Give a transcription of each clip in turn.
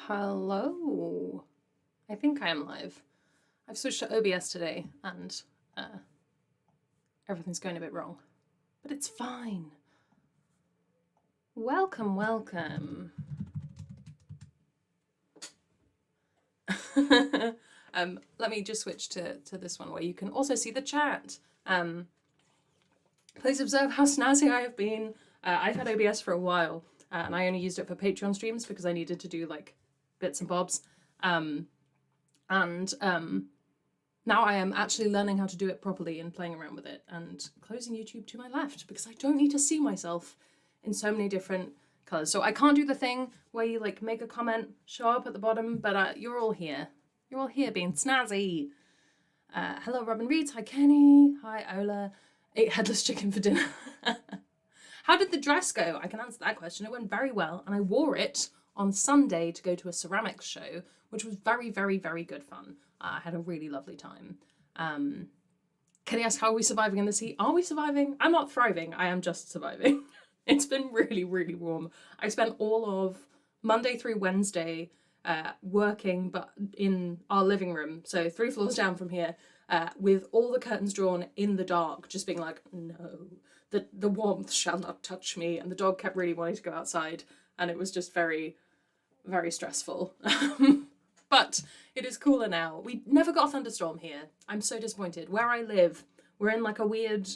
Hello. I think I am live. I've switched to OBS today and everything's going a bit wrong. But it's fine. Welcome, welcome. Let me just switch to this one where you can also see the chat. Please observe how snazzy I have been. I've had OBS for a while and I only used it for Patreon streams because I needed to do like bits and bobs. Now I am actually learning how to do it properly and playing around with it and closing YouTube to my left because I don't need to see myself in so many different colours. So I can't do the thing where you like make a comment, show up at the bottom, but you're all here. You're all here being snazzy. Hello Robin Reeds, hi Kenny, hi Ola. Ate headless chicken for dinner. How did the dress go? I can answer that question. It went very well and I wore it on Sunday to go to a ceramics show, which was very, very, very good fun. I had a really lovely time. Kenny asked, how are we surviving in the sea? Are we surviving? I'm not thriving. I am just surviving. It's been really, really warm. I spent all of Monday through Wednesday working, but in our living room, so 3 floors down from here, with all the curtains drawn in the dark, just being like, no, the warmth shall not touch me. And the dog kept really wanting to go outside. And it was just very, very stressful. But it is cooler now. We never got a thunderstorm here. I'm so disappointed. Where I live, we're in like a weird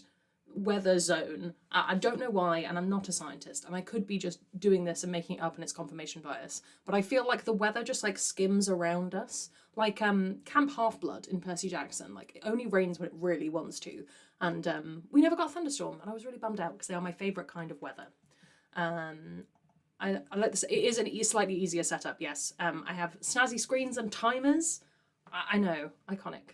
weather zone. I don't know why, and I'm not a scientist, and I could be just doing this and making it up and it's confirmation bias, but I feel like the weather just like skims around us. Like Camp Half-Blood in Percy Jackson. Like it only rains when it really wants to. And we never got a thunderstorm, and I was really bummed out because they are my favourite kind of weather. I like this. It is a slightly easier setup, yes. I have snazzy screens and timers. I know, iconic.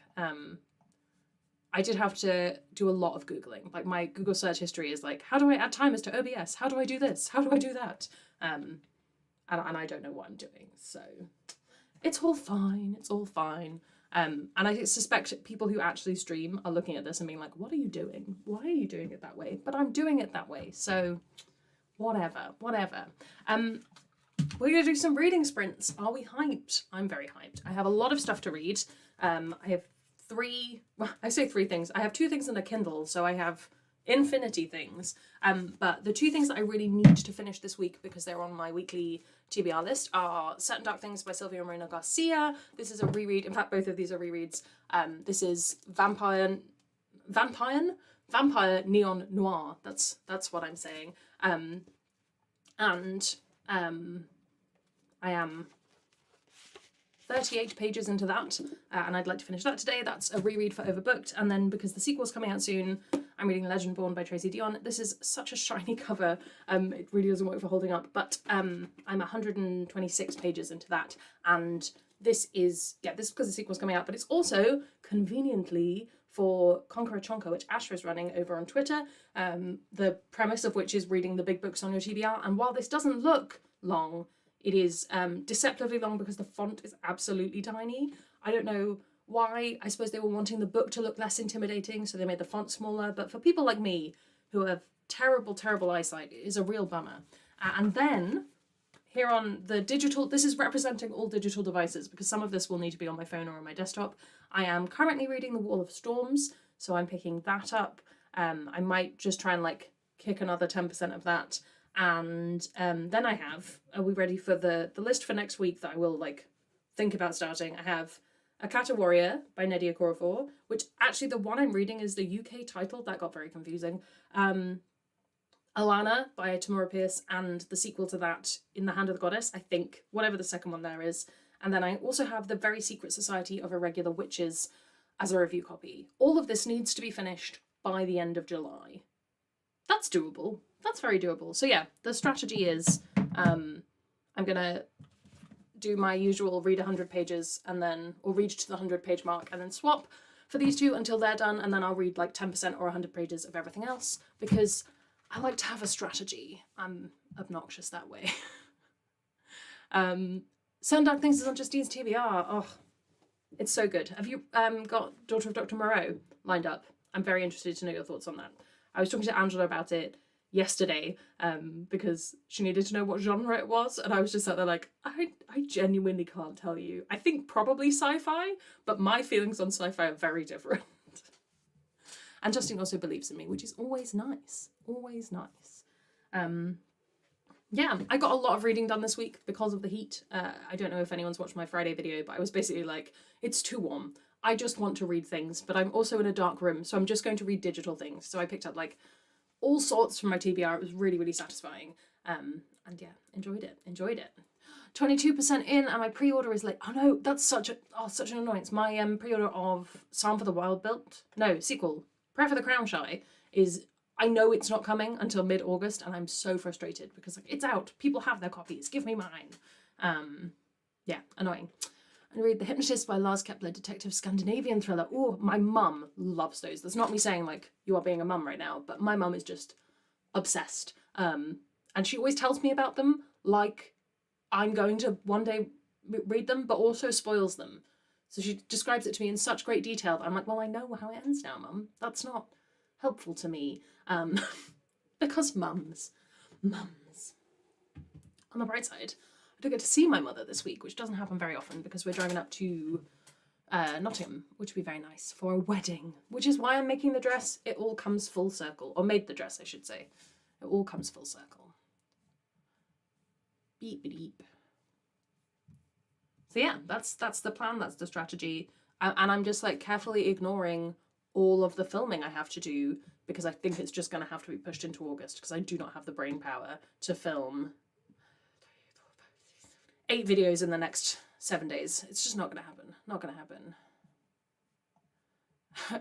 I did have to do a lot of Googling. Like my Google search history is like, how do I add timers to OBS? How do I do this? How do I do that? And I don't know what I'm doing. So it's all fine. It's all fine. And I suspect people who actually stream are looking at this and being like, what are you doing? Why are you doing it that way? But I'm doing it that way. So whatever. We're going to do some reading sprints. Are we hyped? I'm very hyped. I have a lot of stuff to read. I have I say 3 things. I have 2 things in a Kindle, so I have infinity things. But the 2 things that I really need to finish this week because they're on my weekly TBR list are Certain Dark Things by Sylvia Moreno Garcia. This is a reread. In fact, both of these are rereads. This is Vampire Neon Noir. That's what I'm saying. I am 38 pages into that, and I'd like to finish that today. That's a reread for Overbooked, and then because the sequel's coming out soon, I'm reading Legendborn by Tracy Dion. This is such a shiny cover. It really doesn't work for holding up, but I'm 126 pages into that, and this is because the sequel's coming out, but it's also conveniently for Conqueror Chonka, which Asher is running over on Twitter, the premise of which is reading the big books on your TBR, and while this doesn't look long, it is deceptively long because the font is absolutely tiny. I don't know why. I suppose they were wanting the book to look less intimidating, so they made the font smaller. But for people like me who have terrible, terrible eyesight, it is a real bummer. And then here on the digital, this is representing all digital devices because some of this will need to be on my phone or on my desktop. I am currently reading The Wall of Storms, so I'm picking that up. I might just try and like kick another 10% of that. And then I have, are we ready for the list for next week that I will like think about starting? I have A Kata Warrior by Nnedi Okorafor, which actually the one I'm reading is the UK title. That got very confusing. Alana by Tamora Pierce, and the sequel to that, In the Hand of the Goddess, I think, whatever the second one there is. And then I also have The Very Secret Society of Irregular Witches as a review copy. All of this needs to be finished by the end of July. That's doable. That's very doable. So yeah, the strategy is I'm going to do my usual read 100 pages and then, or read to the 100-page mark and then swap for these 2 until they're done, and then I'll read like 10% or 100 pages of everything else because I like to have a strategy. I'm obnoxious that way. Certain Dark Things is on Justine's TBR. Oh, it's so good. Have you got Daughter of Dr. Moreau lined up? I'm very interested to know your thoughts on that. I was talking to Angela about it yesterday because she needed to know what genre it was, and I was just sat there like, I genuinely can't tell you. I think probably sci-fi, but my feelings on sci-fi are very different. And Justine also believes in me, which is always nice. Always nice. Yeah, I got a lot of reading done this week because of the heat. I don't know if anyone's watched my Friday video, but I was basically like, it's too warm. I just want to read things, but I'm also in a dark room, so I'm just going to read digital things. So I picked up like all sorts from my TBR. It was really, really satisfying. And yeah, enjoyed it. 22% in, and my pre-order is like, oh no, that's such an annoyance. My pre-order of Psalm for the Wild Built, no, sequel, Prayer for the Crown Shy, is, I know it's not coming until mid-August, and I'm so frustrated because like, it's out. People have their copies. Give me mine. Yeah, annoying. And read The Hypnotist by Lars Kepler, detective Scandinavian thriller. Oh, my mum loves those. That's not me saying like you are being a mum right now, but my mum is just obsessed. And she always tells me about them like I'm going to one day read them, but also spoils them. So she describes it to me in such great detail that I'm like, well, I know how it ends now, Mum. That's not helpful to me. Because mums. On the bright side, I don't get to see my mother this week, which doesn't happen very often because we're driving up to Nottingham, which would be very nice, for a wedding, which is why I'm making the dress. It all comes full circle. Or made the dress, I should say. It all comes full circle. Beep, beep. So yeah, that's the plan, that's the strategy. And I'm just like carefully ignoring all of the filming I have to do because I think it's just going to have to be pushed into August because I do not have the brain power to film 8 videos in the next 7 days. It's just not going to happen. Not going to happen.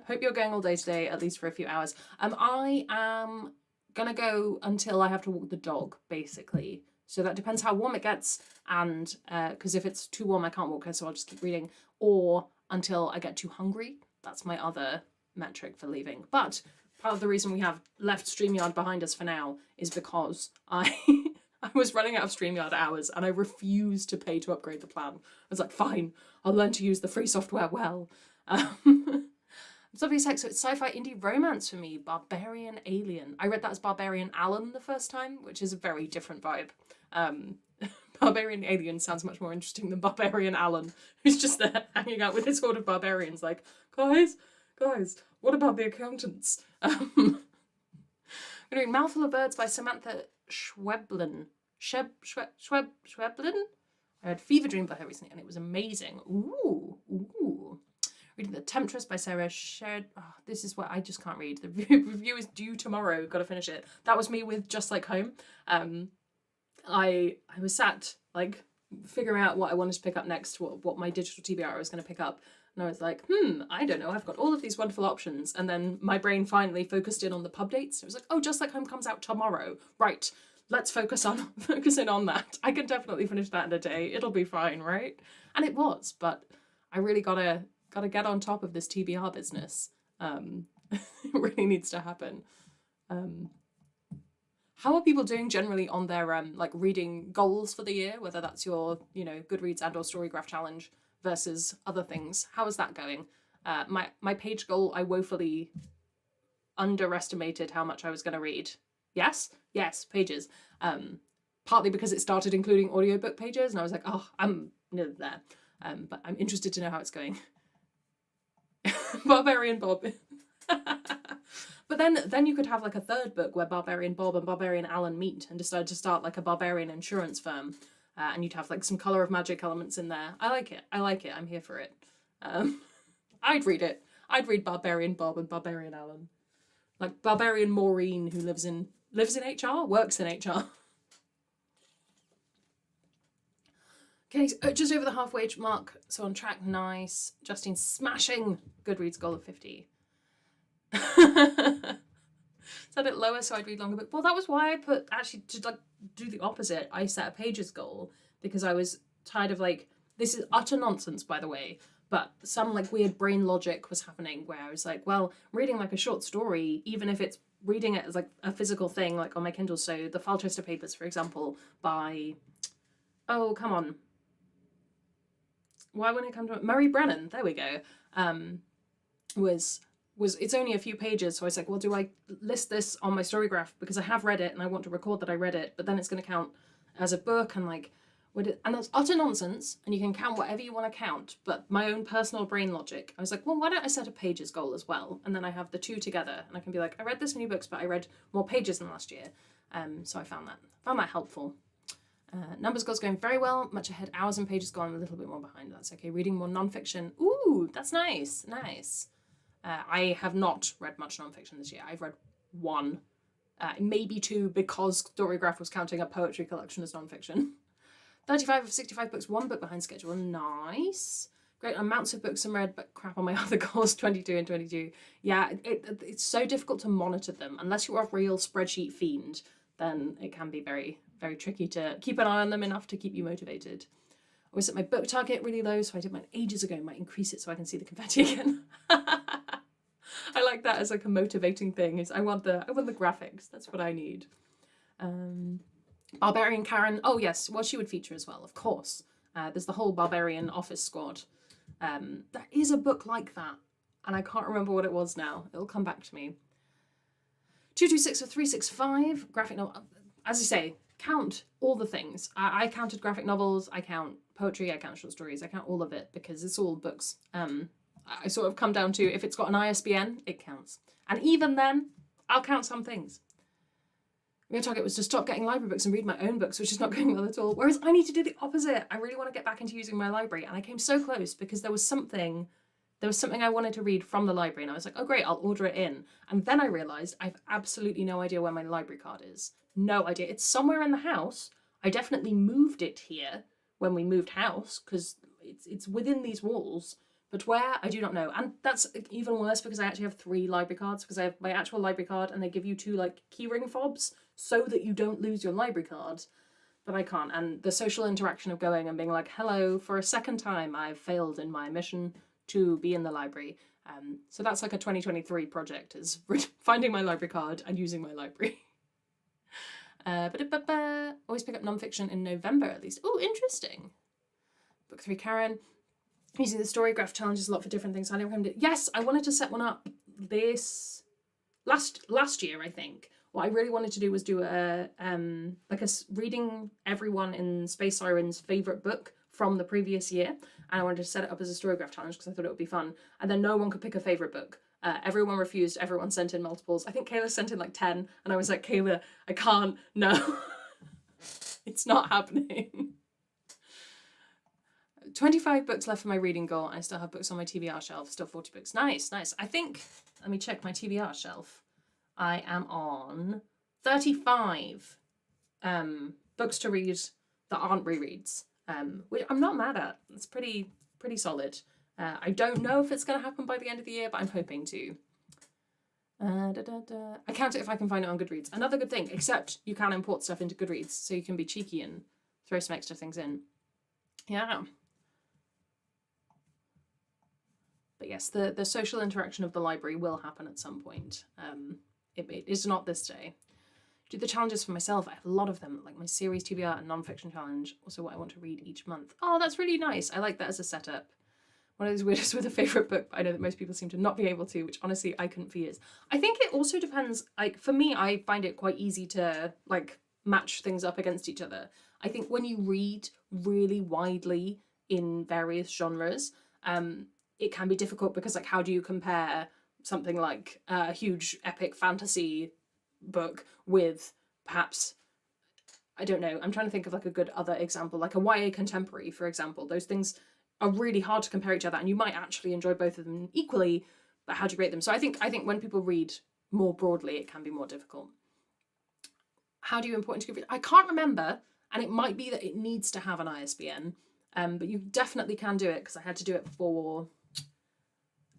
Hope you're going all day today, at least for a few hours. I am going to go until I have to walk the dog, basically. So that depends how warm it gets, and because if it's too warm, I can't walk her, so I'll just keep reading. Or until I get too hungry. That's my other metric for leaving. But part of the reason we have left StreamYard behind us for now is because I was running out of StreamYard hours and I refused to pay to upgrade the plan. I was like, fine, I'll learn to use the free software well. Zombie sex, so it's sci-fi indie romance for me. Barbarian Alien. I read that as Barbarian Alan the first time, which is a very different vibe. Barbarian Alien sounds much more interesting than Barbarian Alan, who's just there hanging out with his horde of barbarians like, guys, what about the accountants? I'm going to read Mouthful of Birds by Samantha Schweblin. Schweblin? I read Fever Dream by her recently and it was amazing. Ooh. Reading The Temptress by Sarah Shared. Oh, this is what I just can't read. The review is due tomorrow. Got to finish it. That was me with Just Like Home. I was sat like figuring out what I wanted to pick up next, what my digital TBR was going to pick up, and I was like, I don't know. I've got all of these wonderful options, and then my brain finally focused in on the pub dates. It was like, oh, Just Like Home comes out tomorrow, right? Let's focus in on that. I can definitely finish that in a day. It'll be fine, right? And it was, but I really gotta get on top of this TBR business. It really needs to happen. How are people doing generally on their like reading goals for the year? Whether that's your Goodreads and or Storygraph challenge versus other things. How is that going? My page goal, I woefully underestimated how much I was going to read. Yes, pages. Partly because it started including audiobook pages, and I was like, oh, I'm nearly there. But I'm interested to know how it's going. Barbarian Bob. But then you could have like a third book where Barbarian Bob and Barbarian Alan meet and decide to start like a barbarian insurance firm, and you'd have like some Colour of Magic elements in there. I like it. I'm here for it. I'd read it. I'd read Barbarian Bob and Barbarian Alan, like Barbarian Maureen, who lives in HR, works in HR. Okay, so just over the halfway mark, so on track. Nice. Justine smashing Goodreads goal of 50. Set it lower so I'd read longer book. Well, that was why I put, actually, to like do the opposite, I set a pages goal because I was tired of like, this is utter nonsense, by the way, but some like weird brain logic was happening where I was like, well, reading like a short story, even if it's reading it as like a physical thing, like on my Kindle. So the File Twister Papers, for example, by, oh, come on. Why wouldn't it come to Murray Brennan? There we go. Was it's only a few pages, so I was like, well, do I list this on my Storygraph because I have read it and I want to record that I read it, but then it's going to count as a book, and like, and that's utter nonsense, and you can count whatever you want to count, but my own personal brain logic, I was like, well, why don't I set a pages goal as well, and then I have the two together, and I can be like, I read this many books, but I read more pages than last year, so I found that helpful. Numbers goals going very well, much ahead. Hours and pages gone, a little bit more behind. That's okay. Reading more non-fiction. Ooh, that's nice. Nice. I have not read much non-fiction this year. I've read one, maybe two, because Storygraph was counting a poetry collection as non-fiction. 35 of 65 books, one book behind schedule. Nice. Great amounts of books I'm read, but crap on my other goals, 22 and 22. Yeah, it's so difficult to monitor them. Unless you're a real spreadsheet fiend, then it can be very, very tricky to keep an eye on them enough to keep you motivated. I always set my book target really low, so I did mine ages ago. I might increase it so I can see the confetti again. I like that as like a motivating thing. Is I want the graphics. That's what I need. Barbarian Karen. Oh yes, well she would feature as well, of course. There's the whole Barbarian Office Squad. There is a book like that, and I can't remember what it was now. It'll come back to me. 226 or 365 graphic novel. As I say, count all the things. I counted graphic novels. I count poetry. I count short stories. I count all of it because it's all books. I sort of come down to if it's got an ISBN, it counts. And even then, I'll count some things. My target was to stop getting library books and read my own books, which is not going well at all. Whereas I need to do the opposite. I really want to get back into using my library. And I came so close because there was something I wanted to read from the library. And I was like, oh great, I'll order it in. And then I realised I've absolutely no idea where my library card is. No idea. It's somewhere in the house. I definitely moved it here when we moved house because it's within these walls. But where, I do not know. And that's even worse because I actually have 3 library cards because I have my actual library card and they give you 2 like keyring fobs so that you don't lose your library card. But I can't. And the social interaction of going and being like, hello, for a second time I've failed in my mission to be in the library. So that's like a 2023 project, is finding my library card and using my library. Always pick up non-fiction in November at least. Oh, interesting. Book 3 Karen. Using the Storygraph challenges a lot for different things. I never recommend it. Yes, I wanted to set one up this last year, I think. What I really wanted to do was do reading everyone in Space Siren's favourite book from the previous year. And I wanted to set it up as a Storygraph challenge because I thought it would be fun. And then no one could pick a favourite book. Everyone refused. Everyone sent in multiples. I think Kayla sent in like 10. And I was like, Kayla, I can't. No. It's not happening. 25 books left for my reading goal. I still have books on my TBR shelf. Still 40 books. Nice, nice. I think, let me check my TBR shelf. I am on 35 books to read that aren't rereads, which I'm not mad at. It's pretty solid. I don't know if it's going to happen by the end of the year, but I'm hoping to. I count it if I can find it on Goodreads. Another good thing, except you can import stuff into Goodreads, so you can be cheeky and throw some extra things in. Yeah. But yes, the social interaction of the library will happen at some point. It is not this day. Do the challenges for myself. I have a lot of them, like my series TBR and non-fiction challenge. Also what I want to read each month. Oh, that's really nice. I like that as a setup. One of those weirdest with a favourite book, but I know that most people seem to not be able to, which honestly I couldn't for years. I think it also depends, like for me, I find it quite easy to like match things up against each other. I think when you read really widely in various genres, it can be difficult because like how do you compare something like a huge epic fantasy book with perhaps, I don't know, I'm trying to think of like a good other example, like a YA contemporary, for example. Those things are really hard to compare each other and you might actually enjoy both of them equally, but how do you rate them? So I think when people read more broadly, it can be more difficult. How do you import into Goodreads? I can't remember, and it might be that it needs to have an ISBN, but you definitely can do it because I had to do it for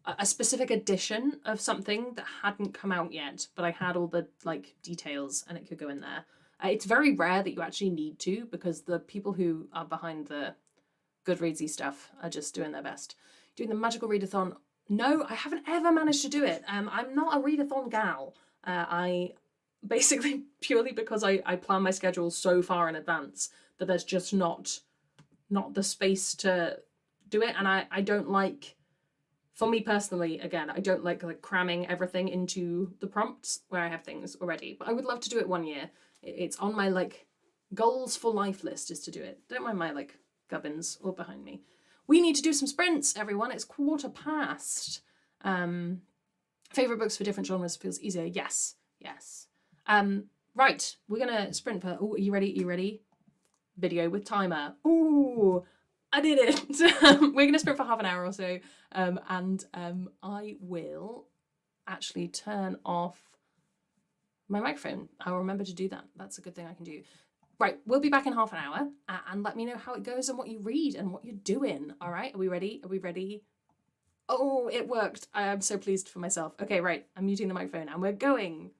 a specific edition of something that hadn't come out yet, but I had all the like details and it could go in there. It's very rare that you actually need to because the people who are behind the Goodreadsy stuff are just doing their best. Doing the magical readathon. No, I haven't ever managed to do it. I'm not a readathon gal. I basically purely because I plan my schedule so far in advance that there's just not the space to do it, and I don't like For me personally, again, I don't like cramming everything into the prompts where I have things already, but I would love to do it 1 year. It's on my like goals for life list is to do it. Don't mind my like gubbins all behind me. We need to do some sprints, everyone. It's 1:15. Favorite books for different genres feels easier. Yes, yes. Right, we're gonna sprint for. Oh, are you ready? Are you ready? Video with timer. Ooh, I did it. We're gonna sprint for half an hour or so, and I will actually turn off my microphone. I'll remember to do that. That's a good thing I can do. Right, we'll be back in half an hour, and let me know how it goes and what you read and what you're doing. All right, are we ready? Are we ready? Oh, it worked. I am so pleased for myself. Okay, right, I'm muting the microphone and we're going.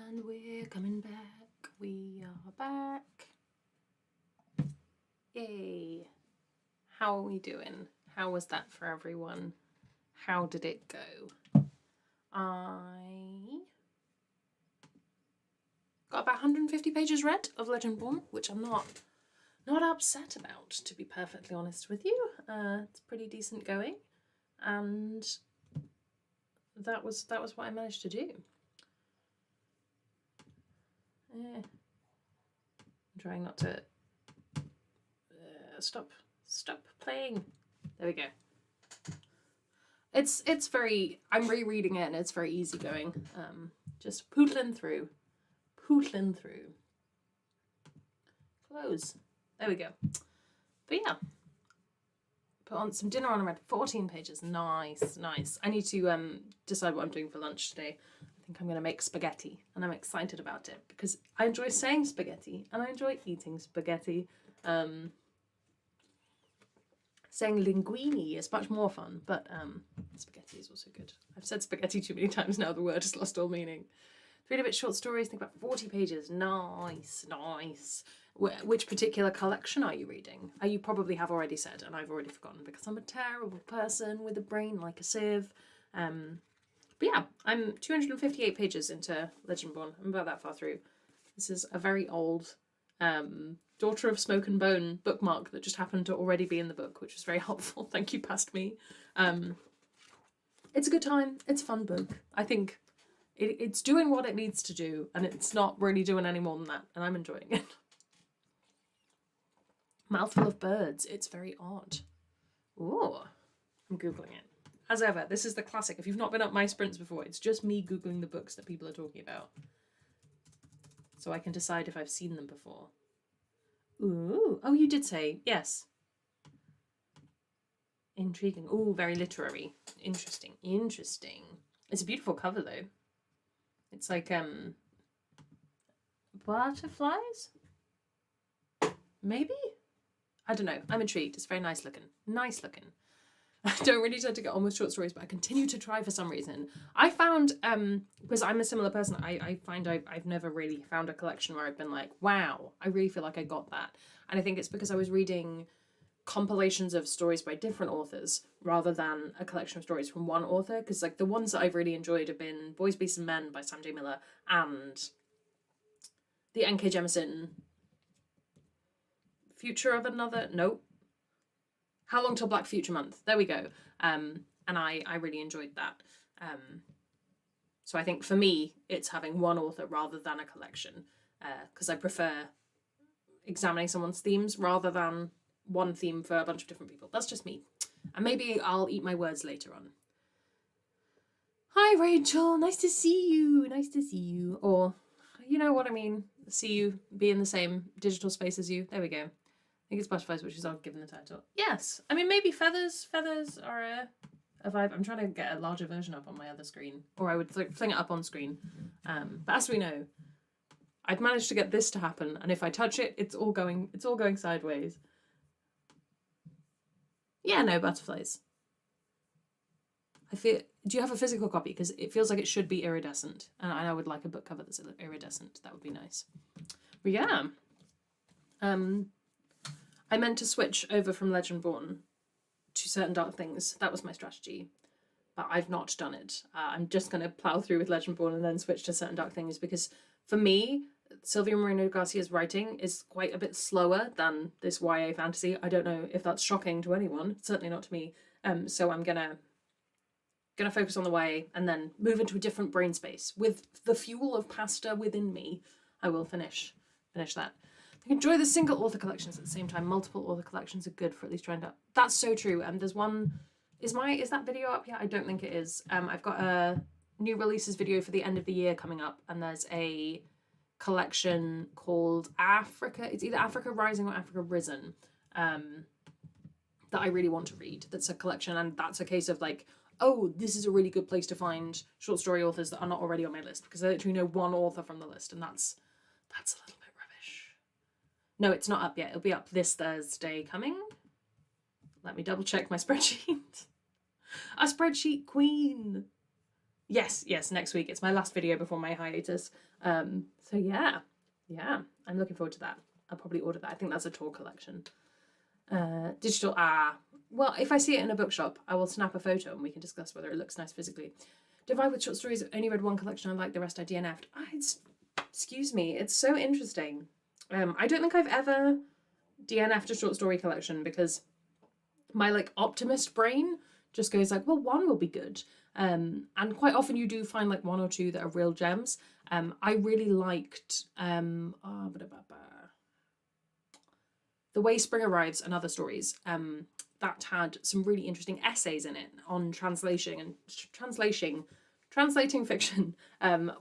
And we're coming back. We are back. Yay. How are we doing? How was that for everyone? How did it go? I got about 150 pages read of Legendborn, which I'm not upset about, to be perfectly honest with you. It's pretty decent going, and that was what I managed to do. I'm trying not to stop playing. There we go. It's very, I'm rereading it and it's very easygoing. Just pootling through. Close. There we go. But yeah, put on some dinner on. I read 14 pages. Nice. I need to decide what I'm doing for lunch today. I think I'm going to make spaghetti, and I'm excited about it because I enjoy saying spaghetti and I enjoy eating spaghetti. Saying linguine is much more fun, but spaghetti is also good. I've said spaghetti too many times now, the word has lost all meaning. Read a bit short stories, think about 40 pages. Nice. Which particular collection are you reading? You probably have already said, and I've already forgotten because I'm a terrible person with a brain like a sieve. But yeah, I'm 258 pages into Legendborn. I'm about that far through. This is a very old Daughter of Smoke and Bone bookmark that just happened to already be in the book, which was very helpful. Thank you, past me. It's a good time. It's a fun book. I think it's doing what it needs to do, and it's not really doing any more than that, and I'm enjoying it. Mouthful of birds. It's very odd. Ooh, I'm Googling it. As ever, this is the classic. If you've not been up my sprints before, it's just me Googling the books that people are talking about, so I can decide if I've seen them before. Ooh. Oh, you did say, yes. Intriguing. Ooh, very literary. Interesting. It's a beautiful cover, though. It's like, butterflies? Maybe? I don't know. I'm intrigued. It's very nice looking. I don't really tend to get on with short stories, but I continue to try for some reason. I found, because I'm a similar person, I find I've never really found a collection where I've been like, wow, I really feel like I got that. And I think it's because I was reading compilations of stories by different authors rather than a collection of stories from one author. Because like the ones that I've really enjoyed have been Boys, Beasts and Men by Sam J. Miller and the N.K. Jemisin Future of Another... Nope. How Long Till Black Future Month. There we go. And I really enjoyed that. So I think for me, it's having one author rather than a collection, because I prefer examining someone's themes rather than one theme for a bunch of different people. That's just me. And maybe I'll eat my words later on. Hi, Rachel. Nice to see you. Or, you know what I mean. See you, be in the same digital space as you. There we go. I think it's butterflies, which is odd given the title. Yes. I mean, maybe feathers. Feathers are a vibe. I'm trying to get a larger version up on my other screen. Or I would fling it up on screen. But as we know, I've managed to get this to happen. And if I touch it, it's all going sideways. Yeah, no, butterflies. Do you have a physical copy? Because it feels like it should be iridescent. And I would like a book cover that's iridescent. That would be nice. But yeah. I meant to switch over from Legendborn to Certain Dark Things. That was my strategy, but I've not done it. I'm just going to plow through with Legendborn and then switch to Certain Dark Things because for me, Silvia Moreno Garcia's writing is quite a bit slower than this YA fantasy. I don't know if that's shocking to anyone, certainly not to me. So I'm gonna focus on the YA and then move into a different brain space. With the fuel of pasta within me, I will finish that. Enjoy the single author collections at the same time. Multiple author collections are good for at least trying to... That's so true. There's one... Is that video up yet? I don't think it is. I've got a new releases video for the end of the year coming up, and there's a collection called Africa. It's either Africa Rising or Africa Risen that I really want to read. That's a collection, and that's a case of like, oh, this is a really good place to find short story authors that are not already on my list, because I literally know one author from the list, and that's a little bit rubbish. No, it's not up yet. It'll be up this Thursday coming. Let me double check my spreadsheet. A spreadsheet queen. Yes, next week. It's my last video before my hiatus. So yeah, I'm looking forward to that. I'll probably order that. I think that's a tour collection. Digital, well, if I see it in a bookshop, I will snap a photo and we can discuss whether it looks nice physically. Divide with short stories. Only read one collection I like, the rest I DNF'd. Excuse me, it's so interesting. I don't think I've ever DNF'd a short story collection because my like optimist brain just goes like, well, one will be good. And quite often you do find like one or two that are real gems. I really liked The Way Spring Arrives and Other Stories. That had some really interesting essays in it on translating fiction,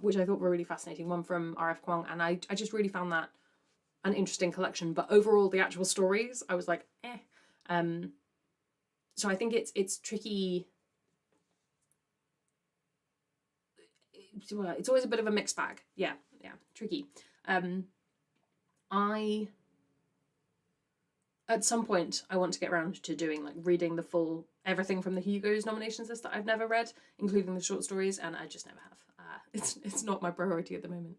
which I thought were really fascinating. One from R.F. Kuang, and I just really found that an interesting collection. But overall, the actual stories, I was like, eh. So I think it's tricky. It's always a bit of a mixed bag. Yeah, tricky. At some point, I want to get around to doing like reading the full everything from the Hugo's nominations list that I've never read, including the short stories, and I just never have. It's not my priority at the moment.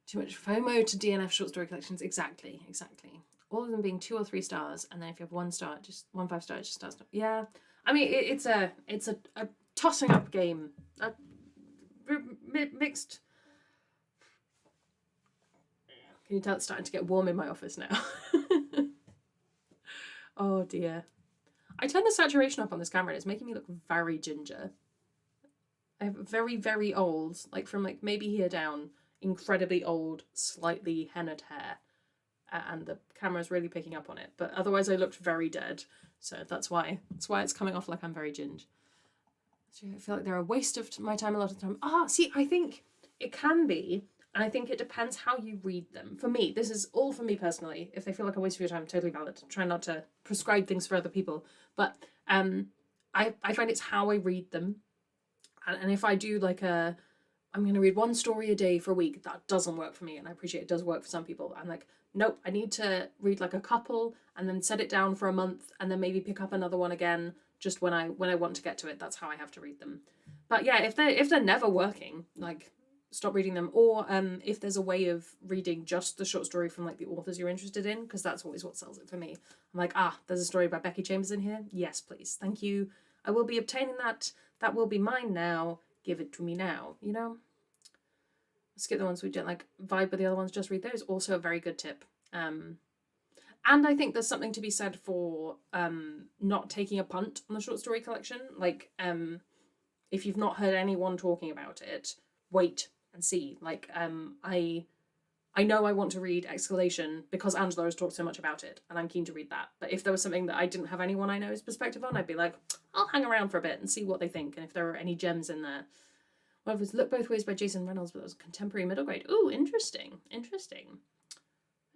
Too much FOMO to DNF short story collections. Exactly. All of them being 2 or 3 stars, and then if you have 1 star, just 1 5-star, it just starts. Yeah, I mean it's a tossing up game. Mixed. Can you tell it's starting to get warm in my office now? Oh dear. I turned the saturation up on this camera and it's making me look very ginger. I have very, very old, like from like maybe here down, incredibly old, slightly hennaed hair. And the camera's really picking up on it. But otherwise I looked very dead. So that's why it's coming off like I'm very ginger. So I feel like they're a waste of my time a lot of the time. See, I think it can be. And I think it depends how you read them. For me, this is all for me personally. If they feel like a waste of your time, totally valid. Try not to prescribe things for other people. But I find it's how I read them. And if I do like I'm going to read 1 story a day for a week, that doesn't work for me. And I appreciate it does work for some people. I'm like, nope, I need to read like a couple and then set it down for a month and then maybe pick up another one again just when I want to get to it. That's how I have to read them. But yeah, if they're never working, like stop reading them. Or if there's a way of reading just the short story from like the authors you're interested in, because that's always what sells it for me. I'm like, there's a story by Becky Chambers in here. Yes, please. Thank you. I will be obtaining that. That will be mine now. Give it to me now, you know? Skip the ones we don't like. Vibe with the other ones, just read those. Also a very good tip. And I think there's something to be said for not taking a punt on the short story collection. Like, if you've not heard anyone talking about it, wait and see. Like, I know I want to read Escalation because Angela has talked so much about it, and I'm keen to read that. But if there was something that I didn't have anyone I know's perspective on, I'd be like, I'll hang around for a bit and see what they think, and if there are any gems in there. Well, it was Look Both Ways by Jason Reynolds, but it was contemporary middle grade. Ooh, interesting. I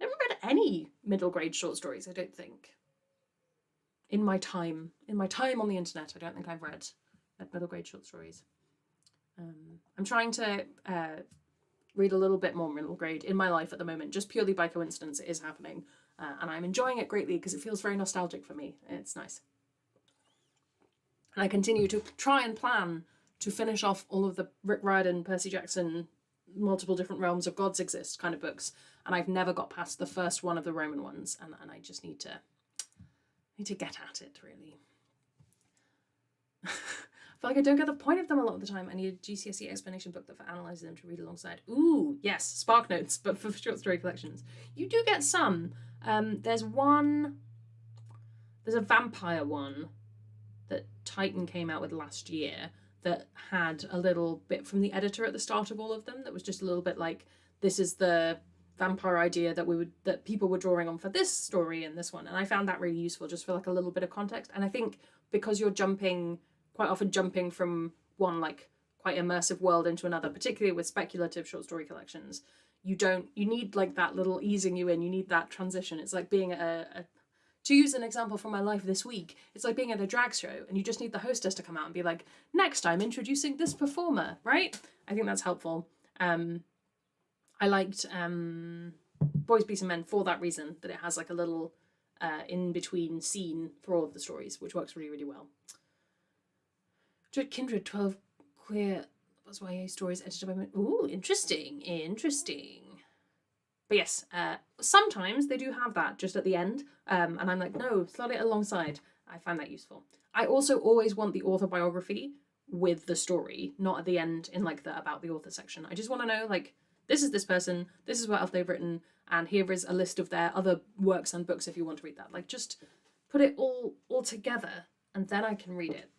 haven't read any middle grade short stories, I don't think. In my time on the internet, I don't think I've read middle grade short stories. I'm trying to read a little bit more middle grade in my life at the moment, just purely by coincidence. It is happening, and I'm enjoying it greatly because it feels very nostalgic for me. It's nice. And I continue to try and plan to finish off all of the Rick Riordan, Percy Jackson, multiple different realms of gods exist kind of books, and I've never got past the first one of the Roman ones, and I just need to get at it, really. I feel like I don't get the point of them a lot of the time. I need a GCSE explanation book that analyses them to read alongside. Ooh, yes, Spark Notes, but for short story collections. You do get some. There's a vampire one that Titan came out with last year that had a little bit from the editor at the start of all of them that was just a little bit like, this is the vampire idea that people were drawing on for this story and this one. And I found that really useful just for like a little bit of context. And I think because you're quite often jumping from one like quite immersive world into another, particularly with speculative short story collections, you need like that little easing you in, you need that transition. It's like being to use an example from my life this week, it's like being at a drag show and you just need the hostess to come out and be like, next time introducing this performer, right? I think that's helpful. I liked Boys, Beasts and Men for that reason, that it has like a little in-between scene for all of the stories, which works really, really well. Kindred 12 Queer, what's YA stories edited by... Ooh, interesting, interesting. But yes, sometimes they do have that just at the end, and I'm like, no, slot it alongside. I find that useful. I also always want the author biography with the story, not at the end in like the about the author section. I just want to know, like, this is this person, this is what else they've written, and here is a list of their other works and books if you want to read that. Like, just put it all together, and then I can read it.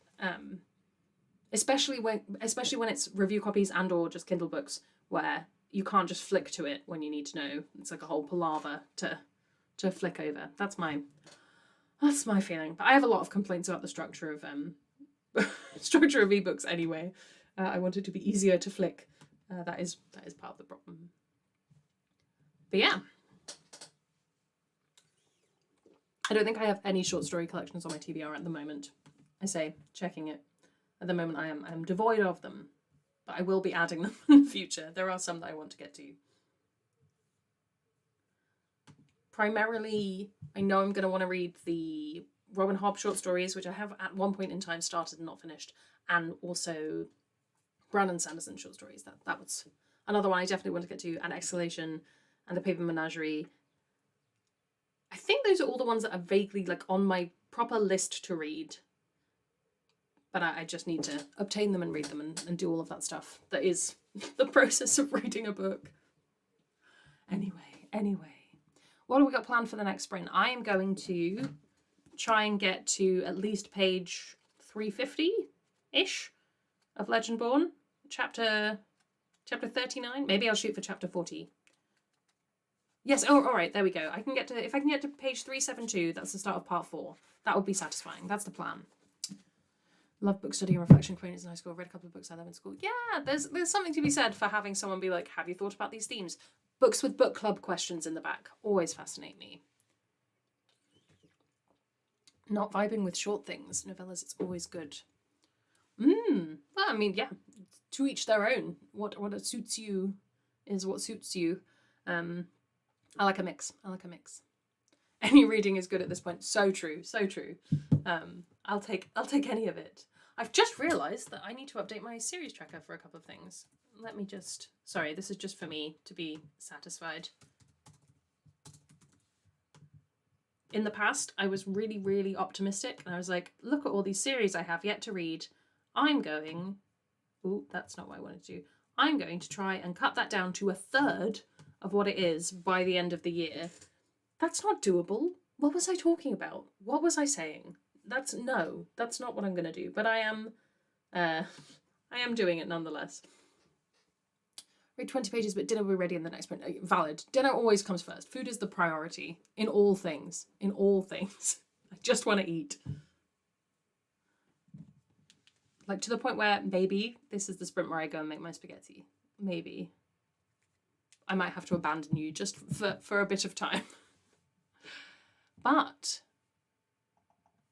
Especially when it's review copies and or just Kindle books where you can't just flick to it when you need to know. It's like a whole palaver to flick over. That's my feeling. But I have a lot of complaints about the structure of structure of ebooks anyway. I want it to be easier to flick. That is part of the problem. But yeah. I don't think I have any short story collections on my TBR at the moment. I say, checking it. At the moment I am devoid of them. But I will be adding them in the future. There are some that I want to get to. Primarily, I know I'm going to want to read the Robin Hobb short stories, which I have at one point in time started and not finished, and also Brandon Sanderson short stories. That was another one I definitely want to get to, and Exhalation, and The Paper Menagerie. I think those are all the ones that are vaguely like on my proper list to read. But I just need to obtain them and read them and do all of that stuff. That is the process of reading a book. Anyway. What have we got planned for the next sprint? I am going to try and get to at least page 350-ish of Legendborn. Chapter 39. Maybe I'll shoot for chapter 40. Yes, oh, all right, there we go. If I can get to page 372, that's the start of part 4. That would be satisfying. That's the plan. Love book study and reflection acquaintance in high school. Read a couple of books I love in school. Yeah, there's something to be said for having someone be like, have you thought about these themes? Books with book club questions in the back always fascinate me. Not vibing with short things. Novellas, it's always good. Well, I mean, yeah, to each their own. What suits you is what suits you. I like a mix. Any reading is good at this point. So true. I'll take any of it. I've just realised that I need to update my series tracker for a couple of things. Let me just... Sorry, this is just for me to be satisfied. In the past, I was really, really optimistic. And I was like, look at all these series I have yet to read. I'm going... Ooh, that's not what I wanted to do. I'm going to try and cut that down to a third of what it is by the end of the year. That's not doable. What was I talking about? What was I saying? That's not what I'm going to do. But I am doing it nonetheless. Read 20 pages, but dinner will be ready in the next sprint. Valid. Dinner always comes first. Food is the priority in all things. I just want to eat. Like to the point where maybe this is the sprint where I go and make my spaghetti. Maybe. I might have to abandon you just for a bit of time. But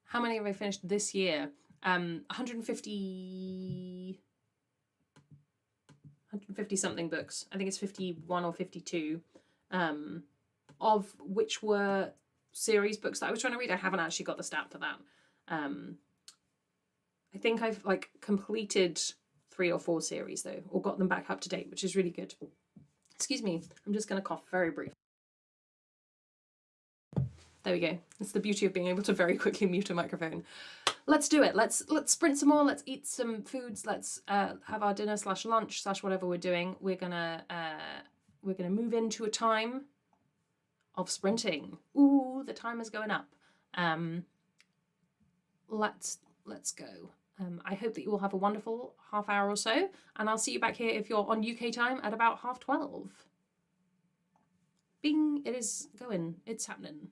how many have I finished this year? 150 something books. I think it's 51 or 52, of which were series books that I was trying to read. I haven't actually got the stat for that. I think I've like completed 3 or 4 series though, or got them back up to date, which is really good. Excuse me, I'm just going to cough very briefly. There we go. It's the beauty of being able to very quickly mute a microphone. Let's do it. Let's sprint some more. Let's eat some foods. Let's have our dinner / lunch / whatever we're doing. We're gonna move into a time of sprinting. Ooh, the timer's going up. Let's go. I hope that you all have a wonderful half hour or so, and I'll see you back here if you're on UK time at about 12:30. Bing! It is going. It's happening.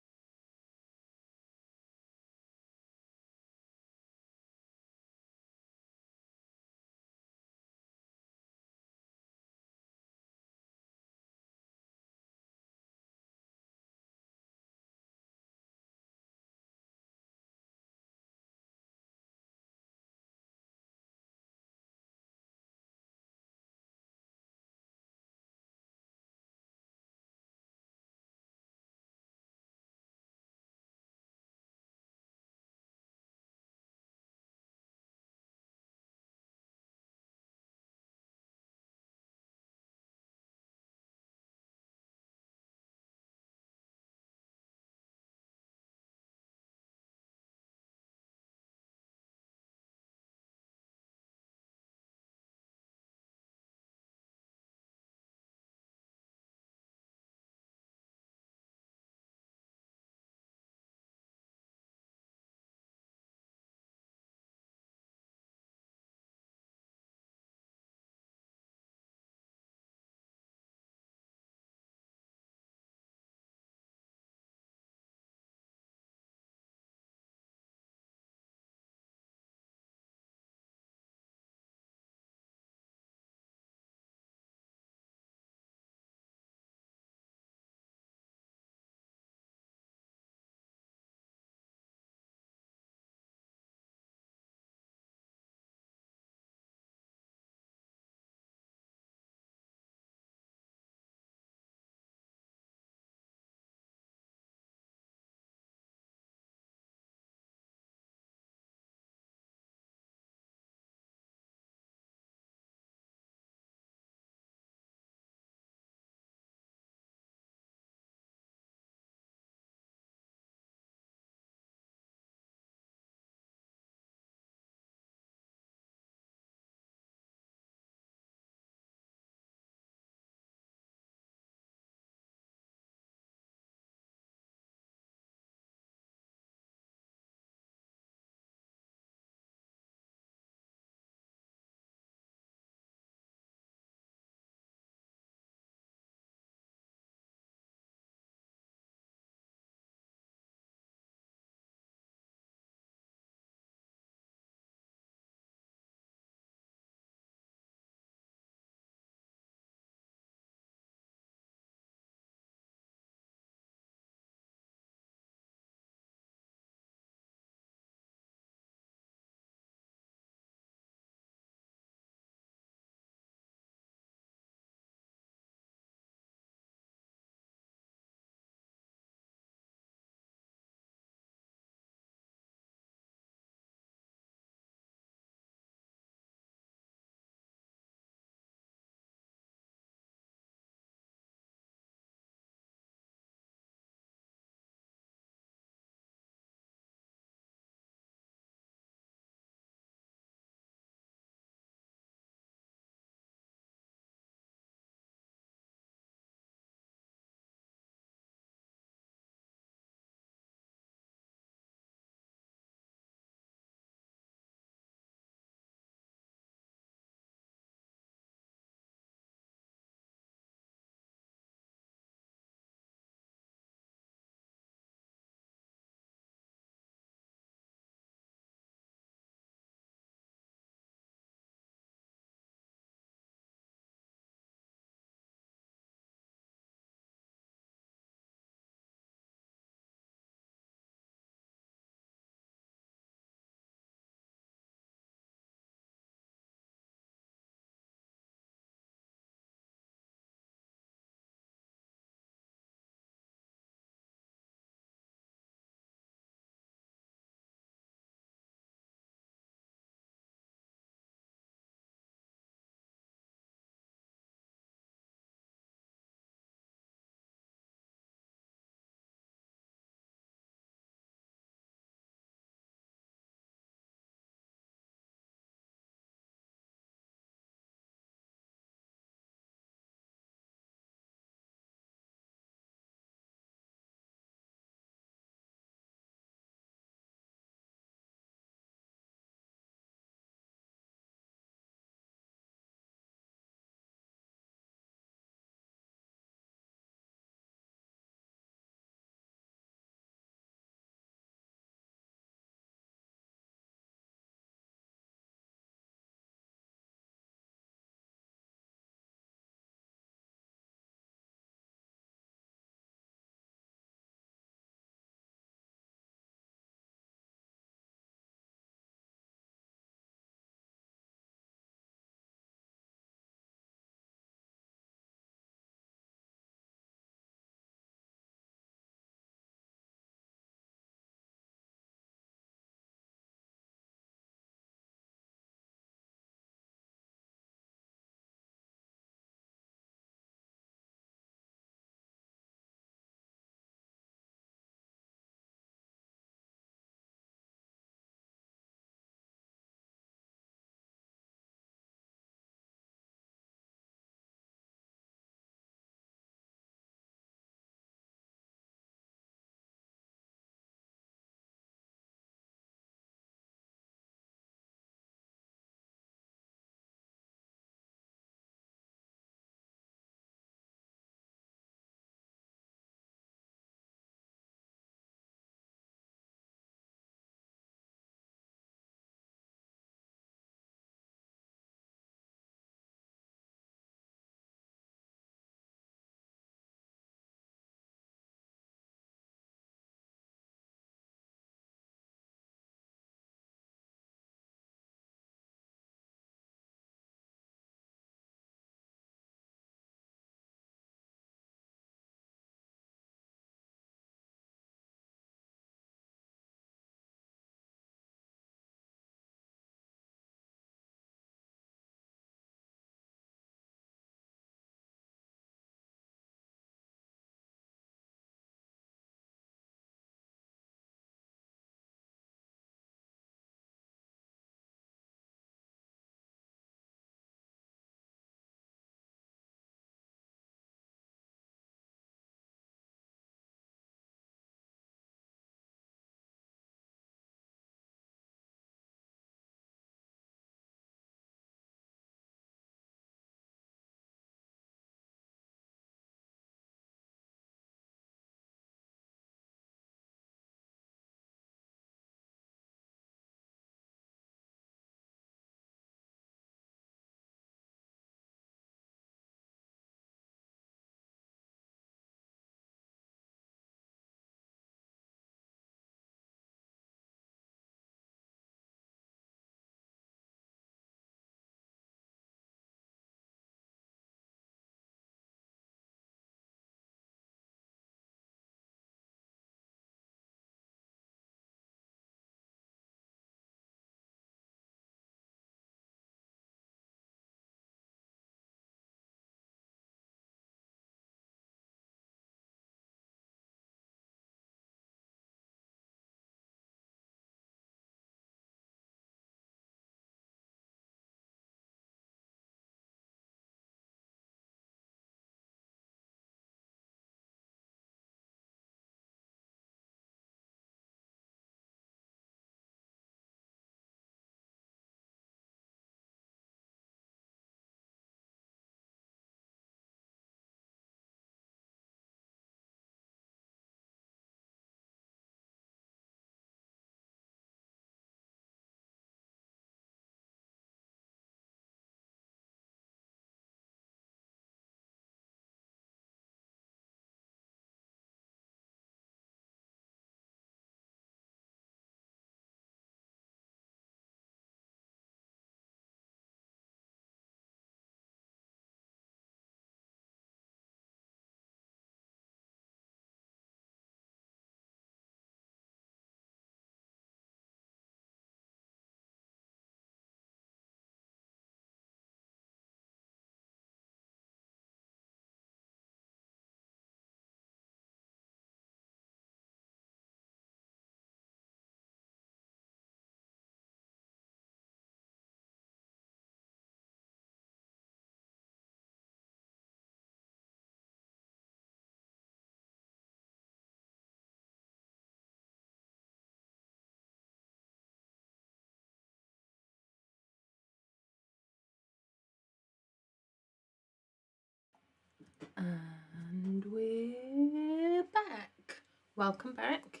And we're back. Welcome back.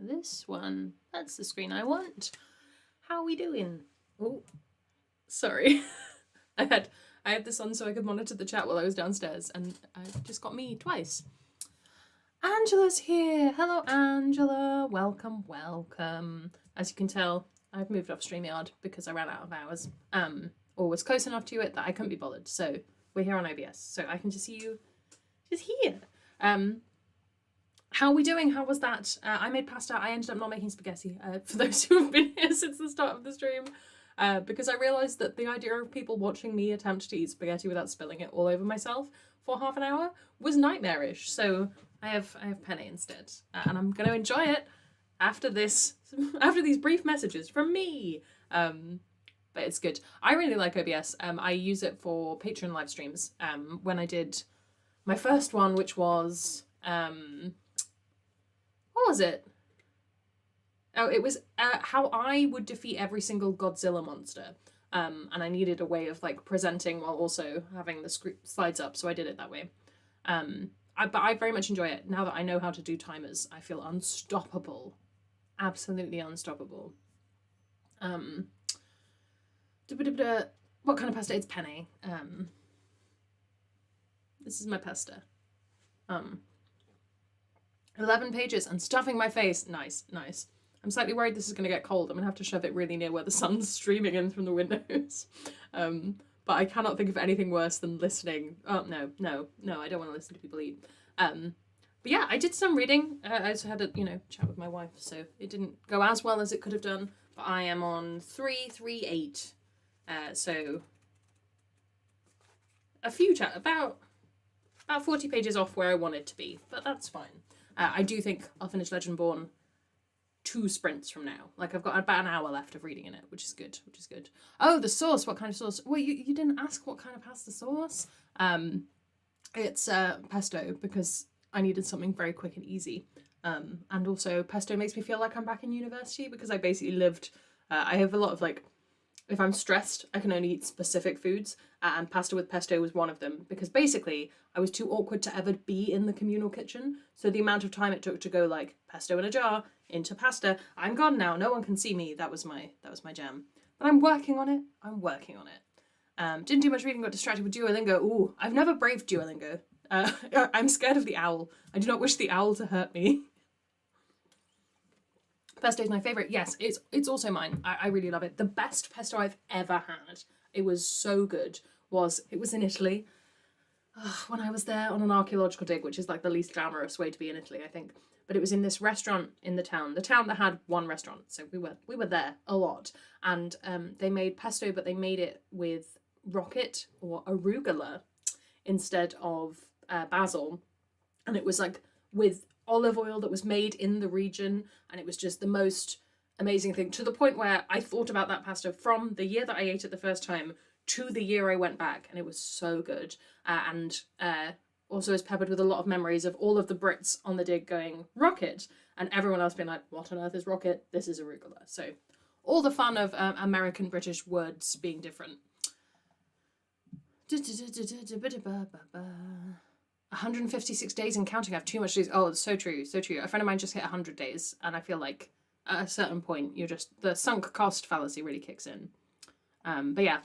This one, that's the screen I want. How are we doing? Oh, sorry. I had this on so I could monitor the chat while I was downstairs, and it just got me twice. Angela's here. Hello, Angela. Welcome, welcome. As you can tell, I've moved off StreamYard because I ran out of hours, or was close enough to it that I couldn't be bothered. So we're here on OBS, so I can just see you just here. How are we doing? How was that? I made pasta. I ended up not making spaghetti, for those who have been here since the start of the stream, because I realised that the idea of people watching me attempt to eat spaghetti without spilling it all over myself for half an hour was nightmarish. So I have penne instead, and I'm going to enjoy it after these brief messages from me. But it's good. I really like OBS. I use it for Patreon live streams. When I did my first one, which was what was it? Oh, it was how I would defeat every single Godzilla monster. And I needed a way of like presenting while also having the slides up, so I did it that way. But I very much enjoy it. Now that I know how to do timers, I feel unstoppable. Absolutely unstoppable. What kind of pasta? It's penne. This is my pasta. 11 pages and stuffing my face. Nice, nice. I'm slightly worried this is going to get cold. I'm going to have to shove it really near where the sun's streaming in from the windows. But I cannot think of anything worse than listening. Oh, no, I don't want to listen to people eat. But yeah, I did some reading. I also had a, chat with my wife, so it didn't go as well as it could have done. But I am on 338. So a few about 40 pages off where I wanted to be, but that's fine. I do think I'll finish Legendborn 2 sprints from now. Like, I've got about an hour left of reading in it, which is good. Oh, the sauce. What kind of sauce? Well, you didn't ask what kind of pasta sauce. It's pesto, because I needed something very quick and easy. And also pesto makes me feel like I'm back in university, because I basically lived, I have a lot of like, if I'm stressed, I can only eat specific foods, and pasta with pesto was one of them, because basically I was too awkward to ever be in the communal kitchen, so the amount of time it took to go like pesto in a jar into pasta, I'm gone now, no one can see me, that was my jam. But I'm working on it. Didn't do much reading, got distracted with Duolingo. Ooh, I've never braved Duolingo. I'm scared of the owl. I do not wish the owl to hurt me. Pesto is my favourite. Yes, it's also mine. I really love it. The best pesto I've ever had, it was so good, it was in Italy. When I was there on an archaeological dig, which is like the least glamorous way to be in Italy, I think. But it was in this restaurant in the town that had one restaurant. So we were there a lot. And they made pesto, but they made it with rocket or arugula instead of basil. And it was like with olive oil that was made in the region, and it was just the most amazing thing, to the point where I thought about that pasta from the year that I ate it the first time to the year I went back, and it was so good. And also is peppered with a lot of memories of all of the Brits on the dig going rocket, and everyone else being like, what on earth is rocket? This is arugula. So all the fun of American British words being different. 156 days and counting. I have too much days. Oh, it's so true, so true. A friend of mine just hit 100 days, and I feel like at a certain point, the sunk cost fallacy really kicks in. But yeah,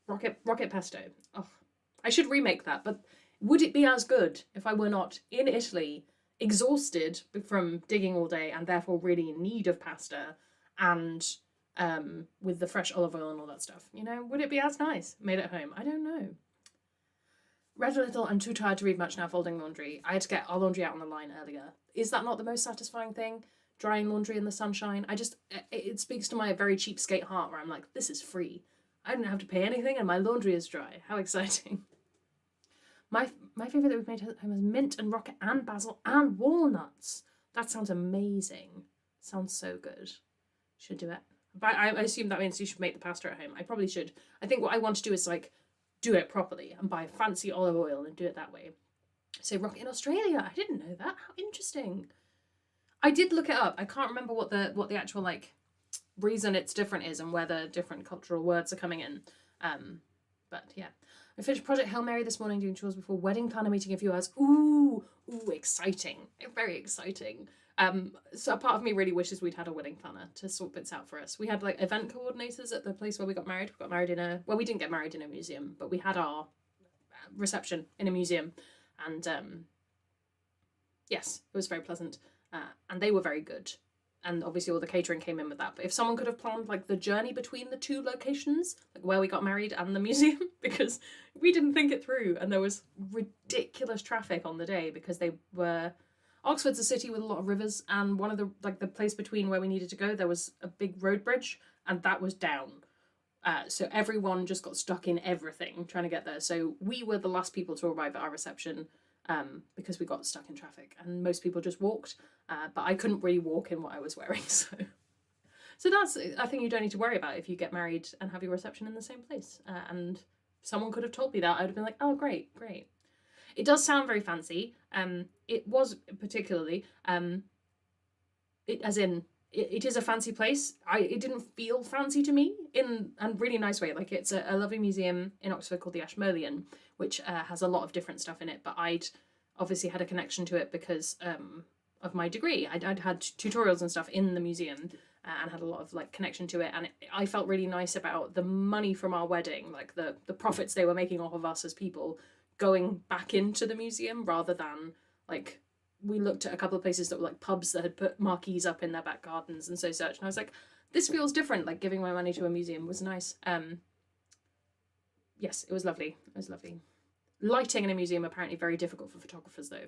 rocket pesto. Oh, I should remake that, but would it be as good if I were not in Italy, exhausted from digging all day, and therefore really in need of pasta, and with the fresh olive oil and all that stuff? Would it be as nice made at home? I don't know. Read a little, I'm too tired to read much now folding laundry. I had to get our laundry out on the line earlier. Is that not the most satisfying thing? Drying laundry in the sunshine? It speaks to my very cheapskate heart, where I'm like, this is free. I don't have to pay anything and my laundry is dry. How exciting. My favourite that we've made at home is mint and rocket and basil and walnuts. That sounds amazing. Sounds so good. Should do it. But I assume that means you should make the pasta at home. I probably should. I think what I want to do is like do it properly and buy fancy olive oil and do it that way. So rocket in Australia. I didn't know that. How interesting. I did look it up. I can't remember what the actual like reason it's different is and where the different cultural words are coming in. But yeah. I finished Project Hail Mary this morning doing chores before wedding planner meeting in a few hours. Ooh, exciting. Very exciting. So a part of me really wishes we'd had a wedding planner to sort bits out for us. We had like event coordinators at the place where we got married. We got married in we didn't get married in a museum, but we had our reception in a museum. And yes, it was very pleasant. And they were very good. And obviously all the catering came in with that. But if someone could have planned like the journey between the two locations, like where we got married and the museum, because we didn't think it through, and there was ridiculous traffic on the day because Oxford's a city with a lot of rivers, and one of the place between where we needed to go, there was a big road bridge, and that was down. So everyone just got stuck in everything trying to get there. So we were the last people to arrive at our reception because we got stuck in traffic, and most people just walked. But I couldn't really walk in what I was wearing, so that's a thing you don't need to worry about if you get married and have your reception in the same place. And someone could have told me that, I would have been like, oh, great. It does sound very fancy. It was particularly, it is a fancy place. It didn't feel fancy to me in a really nice way. Like, it's a lovely museum in Oxford called the Ashmolean, which has a lot of different stuff in it, but I'd obviously had a connection to it because of my degree. I'd had tutorials and stuff in the museum and had a lot of like connection to it, and I felt really nice about the money from our wedding, like the profits they were making off of us as people, going back into the museum rather than like, we looked at a couple of places that were like pubs that had put marquees up in their back gardens and so such, and I was like, this feels different. Like, giving my money to a museum was nice. Yes, it was lovely. Lighting in a museum apparently very difficult for photographers though.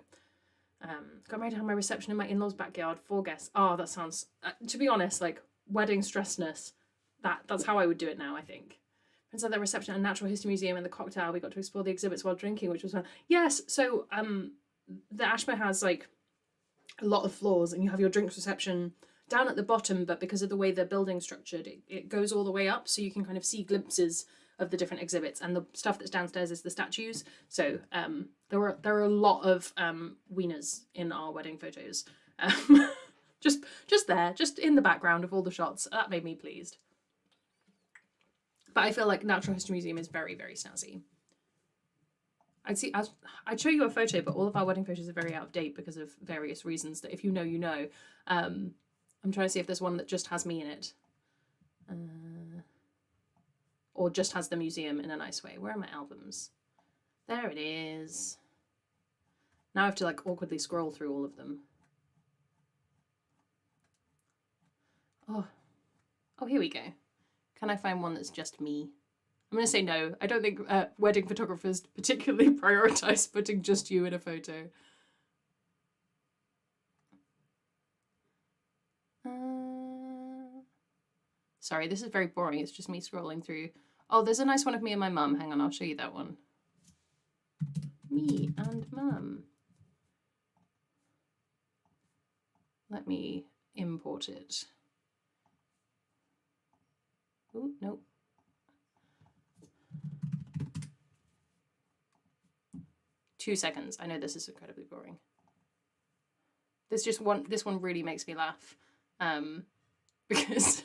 Got married at my reception in my in-laws' backyard, 4 guests. Oh, that sounds, to be honest, like wedding stressness. That's how I would do it now, I think. Friends had their reception at a natural history museum in the cocktail. We got to explore the exhibits while drinking, which was fun. Yes, so the Ashmo has like a lot of floors, and you have your drinks reception down at the bottom, but because of the way the building's structured, it goes all the way up, so you can kind of see glimpses of the different exhibits, and the stuff that's downstairs is the statues. So there are a lot of wieners in our wedding photos, just there, just in the background of all the shots. That made me pleased. But I feel like Natural History Museum is very, very snazzy. I'd show you a photo, but all of our wedding photos are very out of date because of various reasons that if you know, you know. I'm trying to see if there's one that just has me in it. Or just has the museum in a nice way. Where are my albums? There it is. Now I have to like awkwardly scroll through all of them. Oh, here we go. Can I find one that's just me? I'm going to say no. I don't think wedding photographers particularly prioritise putting just you in a photo. Sorry, this is very boring. It's just me scrolling through. Oh, there's a nice one of me and my mum. Hang on, I'll show you that one. Me and mum. Let me import it. Oh, nope. Two seconds. I know this is incredibly boring. This one really makes me laugh. Because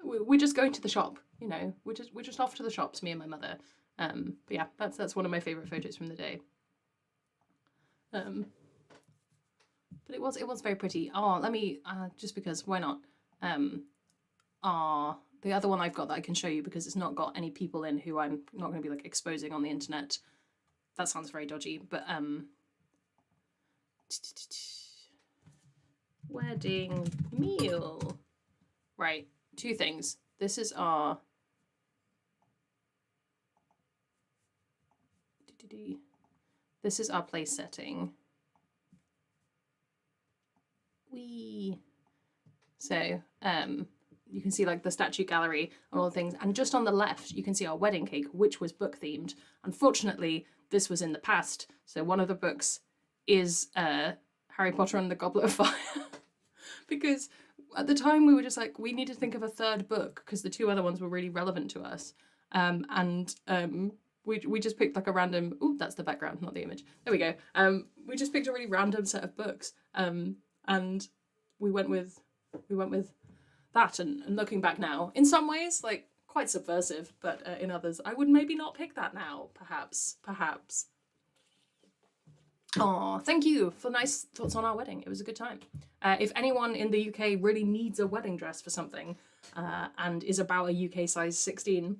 we're just going to the shop, you know. We're just off to the shops, me and my mother. But yeah, that's one of my favourite photos from the day. But it was very pretty. Oh, let me just because why not? The other one I've got that I can show you because it's not got any people in who I'm not going to be like exposing on the internet. That sounds very dodgy, but wedding meal. Right, 2 things. This is our place setting. So you can see like the statue gallery and all the things, and just on the left you can see our wedding cake, which was book themed. Unfortunately, this was in the past, so one of the books is Harry Potter and the Goblet of Fire. Because at the time we were just like, we need to think of a 3rd book because the 2 other ones were really relevant to us. We just picked like a random, ooh, that's the background, not the image. There we go. We just picked a really random set of books. And we went with that, and looking back now, in some ways, like quite subversive, but in others, I would maybe not pick that now, perhaps. Oh, thank you for nice thoughts on our wedding. It was a good time. If anyone in the UK really needs a wedding dress for something and is about a UK size 16,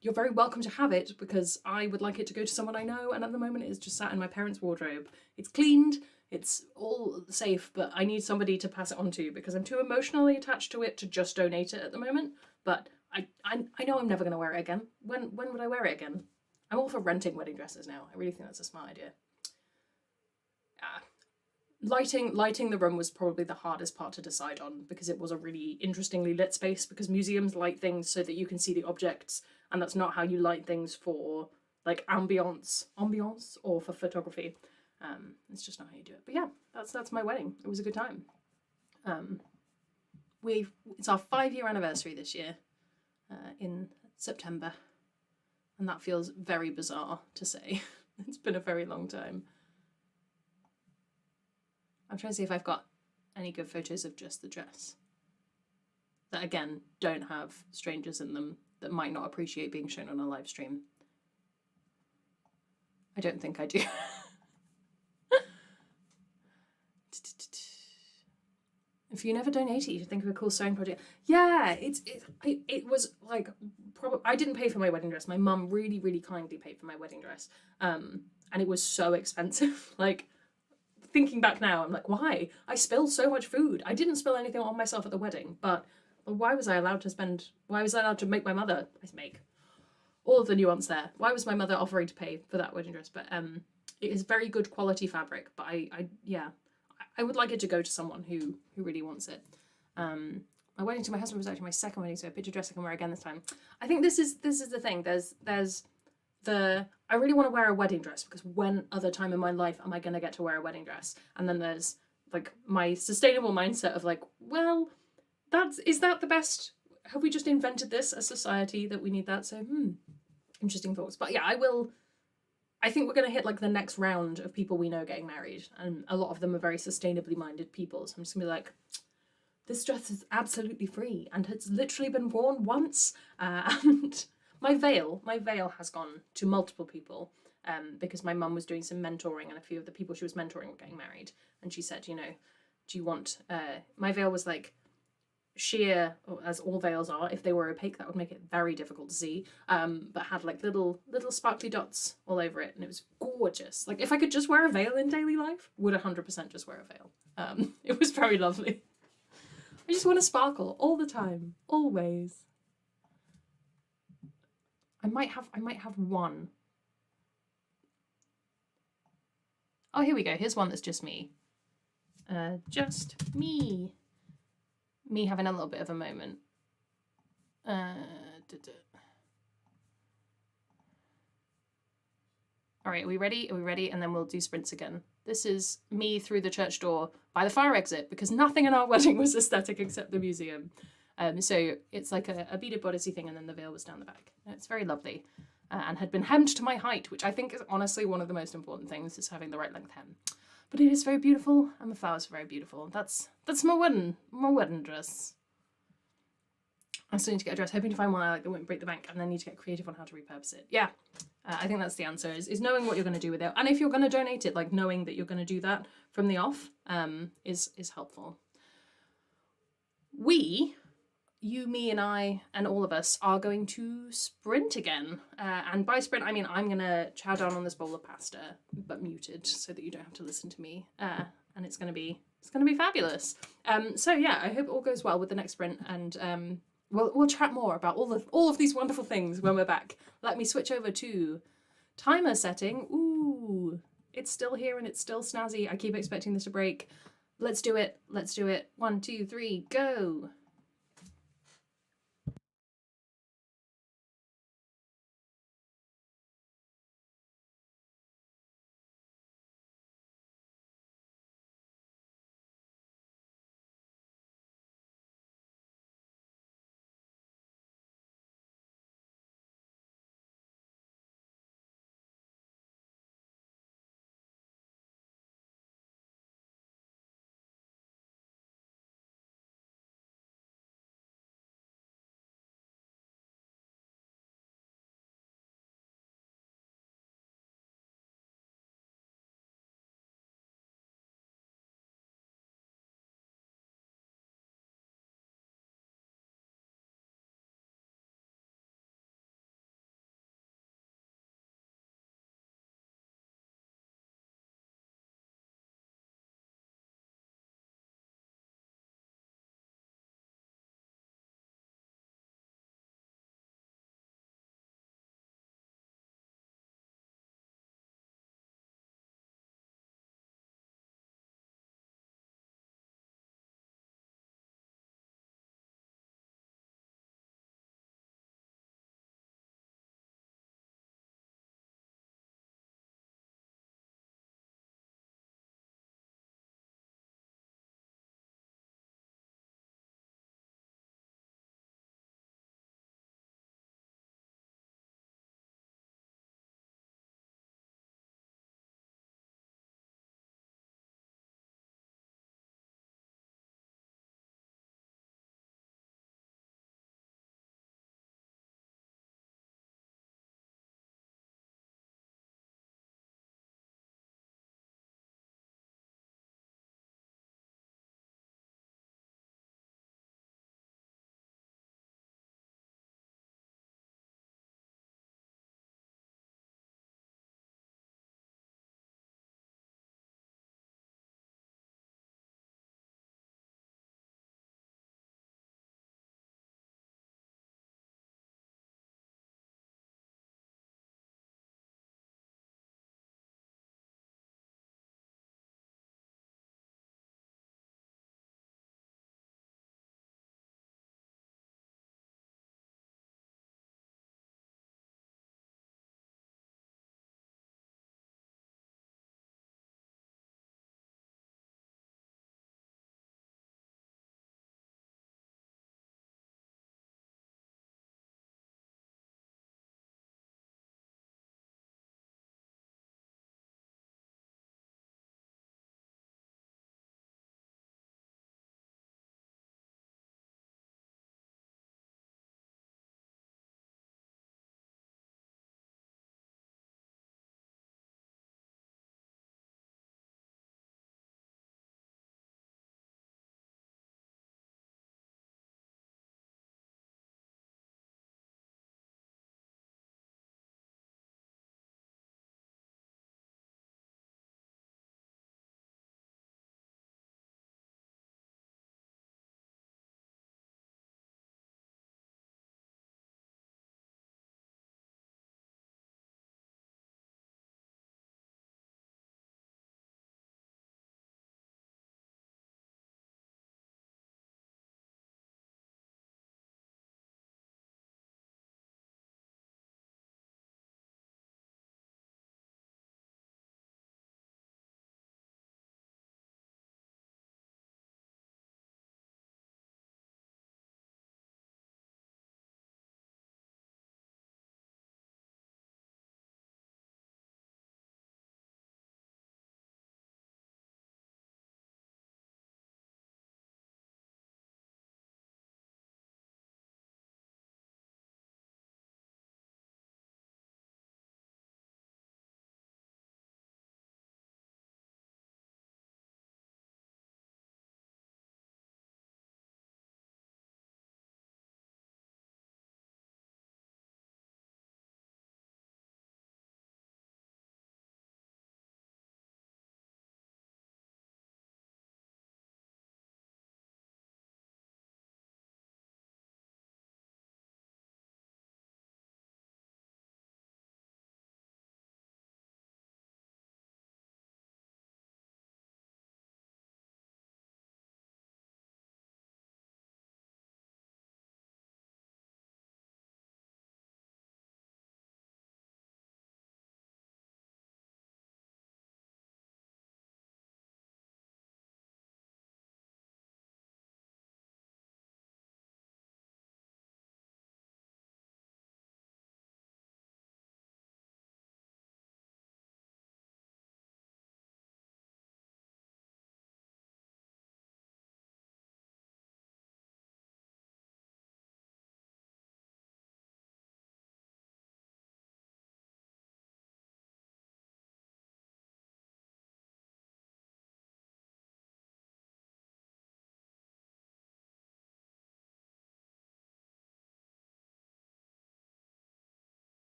you're very welcome to have it, because I would like it to go to someone I know, and at the moment it's just sat in my parents' wardrobe. It's cleaned, it's all safe, but I need somebody to pass it on to, because I'm too emotionally attached to it to just donate it at the moment. But I know I'm never going to wear it again. When would I wear it again? I'm all for renting wedding dresses now. I really think that's a smart idea. Lighting the room was probably the hardest part to decide on, because it was a really interestingly lit space, because museums light things so that you can see the objects, and that's not how you light things for like ambiance or for photography. It's just not how you do it. But yeah, that's my wedding. It was a good time. It's our 5-year anniversary this year in September, and that feels very bizarre to say. It's been a very long time. I'm trying to see if I've got any good photos of just the dress that, again, don't have strangers in them that might not appreciate being shown on a live stream. I don't think I do. If you never donated, you should think of a cool sewing project. Yeah, it was like, I didn't pay for my wedding dress. My mum really, really kindly paid for my wedding dress. And it was so expensive. Like, thinking back now, I'm like, why? I spilled so much food. I didn't spill anything on myself at the wedding, but why was I allowed to make my mother make all of the nuance there? Why was my mother offering to pay for that wedding dress? But it is very good quality fabric, but I would like it to go to someone who really wants it. My wedding to my husband was actually my second wedding, so a picture dress I can wear again this time. I think this is the thing. I really want to wear a wedding dress, because when other time in my life am I going to get to wear a wedding dress? And then there's like my sustainable mindset of like, well, is that the best? Have we just invented this as society that we need that? So, interesting thoughts. But yeah, I think we're going to hit like the next round of people we know getting married, and a lot of them are very sustainably minded people. So I'm just going to be like, this dress is absolutely free and it's literally been worn once. And my veil has gone to multiple people, because my mum was doing some mentoring, and a few of the people she was mentoring were getting married. And she said, do you want, my veil was like sheer, as all veils are. If they were opaque, that would make it very difficult to see, but had like little sparkly dots all over it, and it was gorgeous. Like, if I could just wear a veil in daily life, would 100% just wear a veil. It was very lovely. I just want to sparkle all the time, always. I might have one. Oh, here we go. Here's one that's just me. Just me. Me having a little bit of a moment. All right, are we ready? Are we ready? And then we'll do sprints again. This is me through the church door by the fire exit, because nothing in our wedding was aesthetic except the museum. So it's like a beaded bodicey thing, and then the veil was down the back. It's very lovely, and had been hemmed to my height, which I think is honestly one of the most important things, is having the right length hem. But it is very beautiful, and the flowers are very beautiful. That's my wedding dress. I still need to get a dress, hoping to find one I like that won't break the bank, and then need to get creative on how to repurpose it. Yeah, I think that's the answer, is knowing what you're going to do with it. And if you're going to donate it, like knowing that you're going to do that from the off is helpful. You, me, and I, and all of us are going to sprint again. And by sprint, I mean I'm going to chow down on this bowl of pasta, but muted, so that you don't have to listen to me. And it's going to be fabulous. So yeah, I hope it all goes well with the next sprint, and we'll chat more about all of these wonderful things when we're back. Let me switch over to timer setting. Ooh, it's still here and it's still snazzy. I keep expecting this to break. Let's do it. 1, 2, 3, go.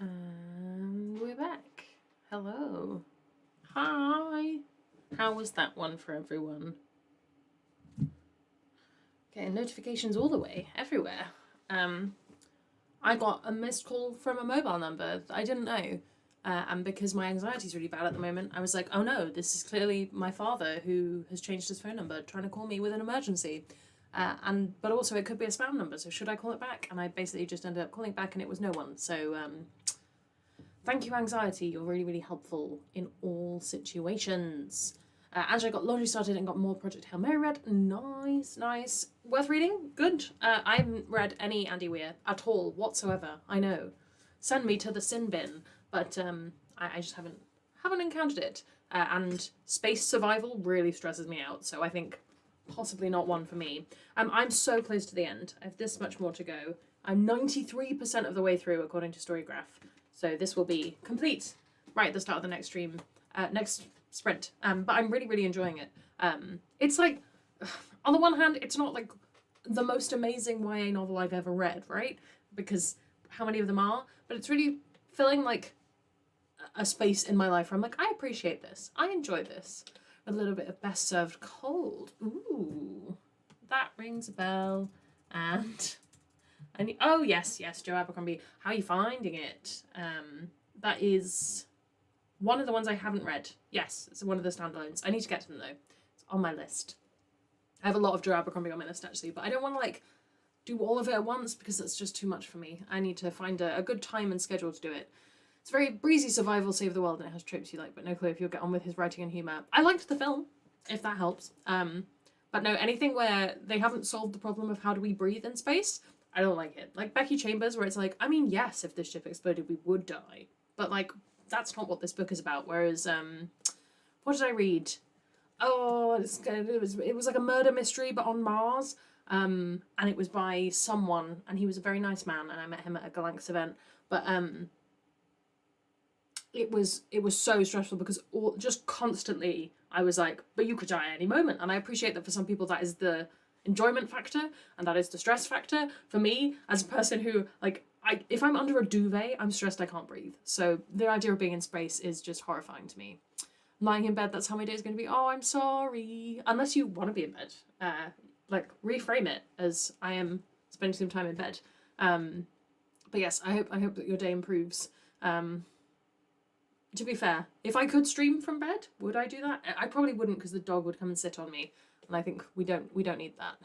We're back. Hello. Hi. How was that one for everyone? Getting notifications all the way, everywhere. I got a missed call from a mobile number that I didn't know. And because my anxiety is really bad at the moment, I was like, oh no, this is clearly my father who has changed his phone number, trying to call me with an emergency. But also it could be a spam number, so should I call it back? And I basically just ended up calling back and it was no one. So thank you, anxiety. You're really, really helpful in all situations. Angela got laundry started and got more Project Hail Mary read. Nice, nice. Worth reading? Good. I haven't read any Andy Weir at all, whatsoever. I know. Send me to the sin bin. But I just haven't encountered it. And space survival really stresses me out. So I think possibly not one for me. I'm so close to the end. I have this much more to go. I'm 93% of the way through according to Storygraph. So this will be complete right at the start of the next stream, next sprint. But I'm really, really enjoying it. It's like, on the one hand, it's not like the most amazing YA novel I've ever read, right? Because how many of them are? But it's really filling like a space in my life where I'm like, I appreciate this. I enjoy this. A little bit of Best Served Cold. Ooh, that rings a bell. And oh yes, Joe Abercrombie. How are you finding it? That is one of the ones I haven't read. Yes, it's one of the standalones. I need to get to them though. It's on my list. I have a lot of Joe Abercrombie on my list actually, but I don't want to like do all of it at once because that's just too much for me. I need to find a good time and schedule to do it. It's very breezy survival, save the world, and it has tropes you like, but no clue if you'll get on with his writing and humour. I liked the film, if that helps. But no, anything where they haven't solved the problem of how do we breathe in space, I don't like it. Like Becky Chambers, where it's like, I mean, yes, if this ship exploded, we would die. But like, that's not what this book is about. Whereas, what did I read? Oh, it was like a murder mystery, but on Mars. And it was by someone, and he was a very nice man, and I met him at a Galanx event. But it was so stressful because just constantly I was like, but you could die at any moment. And I appreciate that for some people that is the enjoyment factor and that is the stress factor. For me, as a person who like, if I'm under a duvet, I'm stressed I can't breathe. So the idea of being in space is just horrifying to me. Lying in bed, that's how my day is going to be. Oh, I'm sorry. Unless you want to be in bed. Like reframe it as I am spending some time in bed. But yes, I hope that your day improves. To be fair, if I could stream from bed, would I do that? I probably wouldn't because the dog would come and sit on me, and I think we don't need that.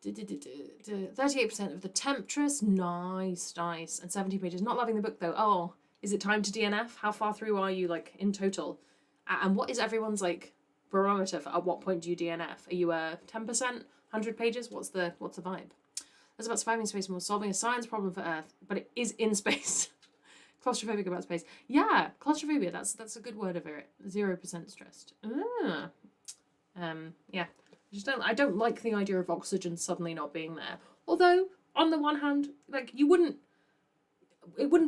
38% of the Temptress, nice, and 70 pages. Not loving the book though. Oh, is it time to DNF? How far through are you like in total? And what is everyone's like barometer for at what point do you DNF? Are you 10%, 100 pages? What's the vibe? That's about surviving space and more solving a science problem for Earth, but it is in space. Claustrophobic about space. Yeah, claustrophobia, that's a good word of it. 0% stressed. Yeah. I don't like the idea of oxygen suddenly not being there. Although, on the one hand, like it wouldn't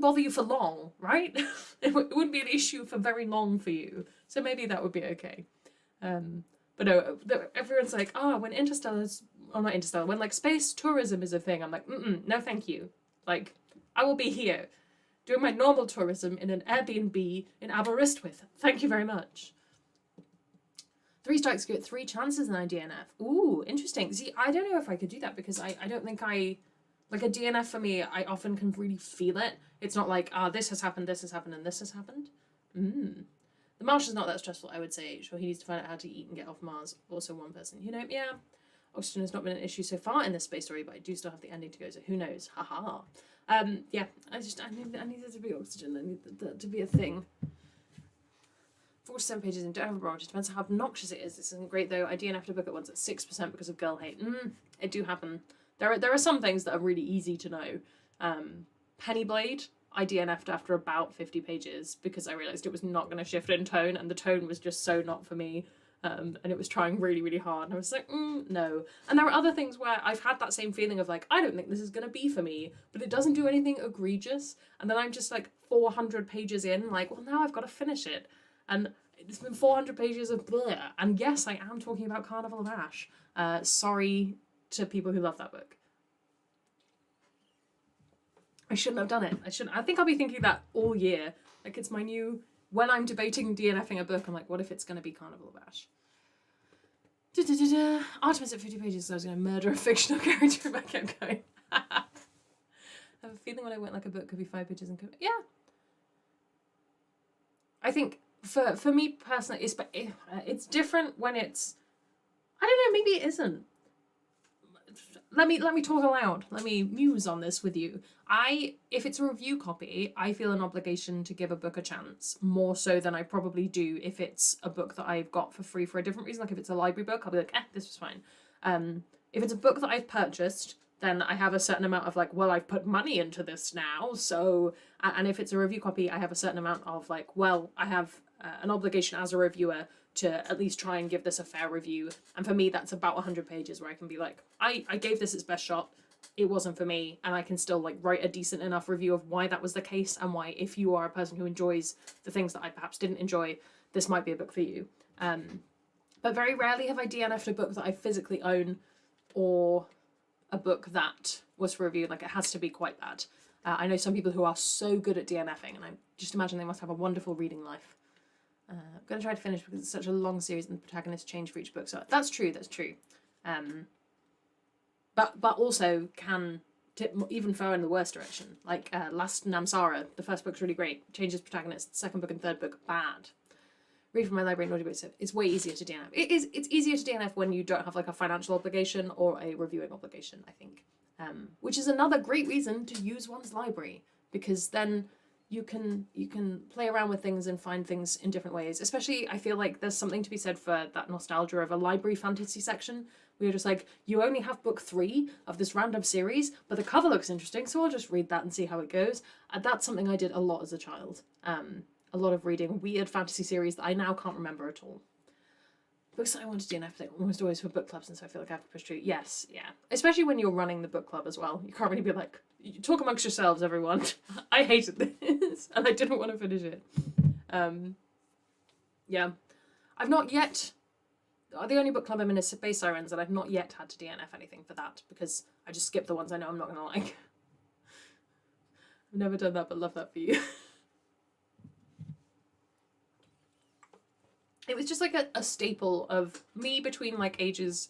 bother you for long, right? it wouldn't be an issue for very long for you. So maybe that would be okay. But no, everyone's like, when when like space tourism is a thing, I'm like, no thank you. Like, I will be here doing my normal tourism in an Airbnb in Aberystwyth. Thank you very much. 3 strikes give it 3 chances in a DNF. Ooh, interesting. See, I don't know if I could do that because I don't think like a DNF for me, I often can really feel it. It's not like, this has happened, and this has happened. The Martian's not that stressful, I would say. Sure, he needs to find out how to eat and get off Mars. Also one person, yeah. Oxygen has not been an issue so far in this space story, but I do still have the ending to go, so who knows? Haha. Yeah, I need there to be oxygen. I need that to be a thing. 47 pages in, don't have a barometer. Depends on how obnoxious it is. This isn't great though. I DNF'd a book at once at 6% because of girl hate. It do happen. There are some things that are really easy to know. Pennyblade, I DNF'd after about 50 pages because I realised it was not going to shift in tone, and the tone was just so not for me. And it was trying really, really hard. And I was like, no. And there are other things where I've had that same feeling of like, I don't think this is going to be for me, but it doesn't do anything egregious. And then I'm just like 400 pages in, like, well, now I've got to finish it. And it's been 400 pages of bleh. And yes, I am talking about Carnival of Ash. Sorry to people who love that book. I shouldn't have done it. I think I'll be thinking that all year. Like, it's my new, when I'm debating DNFing a book, I'm like, what if it's going to be Carnival Bash? Artemis at 50 pages, so I was going to murder a fictional character if I kept going. I have a feeling when I went like a book could be 5 pages and could, yeah. I think for me personally, it's different when it's, I don't know, maybe it isn't. Let me talk aloud. Let me muse on this with you. If it's a review copy, I feel an obligation to give a book a chance, more so than I probably do if it's a book that I've got for free for a different reason. Like if it's a library book, I'll be like, this was fine. If it's a book that I've purchased, then I have a certain amount of like, well, I've put money into this now, so, and if it's a review copy, I have a certain amount of like, well, I have an obligation as a reviewer to at least try and give this a fair review. And for me, that's about 100 pages where I can be like, I gave this its best shot, it wasn't for me, and I can still like write a decent enough review of why that was the case, and why if you are a person who enjoys the things that I perhaps didn't enjoy, this might be a book for you. But very rarely have I DNF'd a book that I physically own, or a book that was for review. Like, it has to be quite bad. I know some people who are so good at DNFing, and I just imagine they must have a wonderful reading life. I'm going to try to finish because it's such a long series and the protagonists change for each book. So that's true, that's true. But also can tip even further in the worst direction. Like Last Namsara, the first book's really great, changes protagonist, second book and third book, bad. Read from my library and audiobook, so it's way easier to DNF. It's easier to DNF when you don't have like a financial obligation or a reviewing obligation, I think. Which is another great reason to use one's library, because then you can play around with things and find things in different ways. Especially, I feel like there's something to be said for that nostalgia of a library fantasy section where you're just like, you only have book 3 of this random series, but the cover looks interesting, so I'll just read that and see how it goes. And that's something I did a lot as a child. A lot of reading weird fantasy series that I now can't remember at all. Books that I wanted to DNF, they're almost always for book clubs, and so I feel like I have to push through. Yes, yeah. Especially when you're running the book club as well. You can't really be like, talk amongst yourselves, everyone. I hated this, and I didn't want to finish it. Yeah. I've not yet... The only book club I'm in is Space Sirens, and I've not yet had to DNF anything for that, because I just skip the ones I know I'm not going to like. I've never done that, but love that for you. It was just like a staple of me between like ages,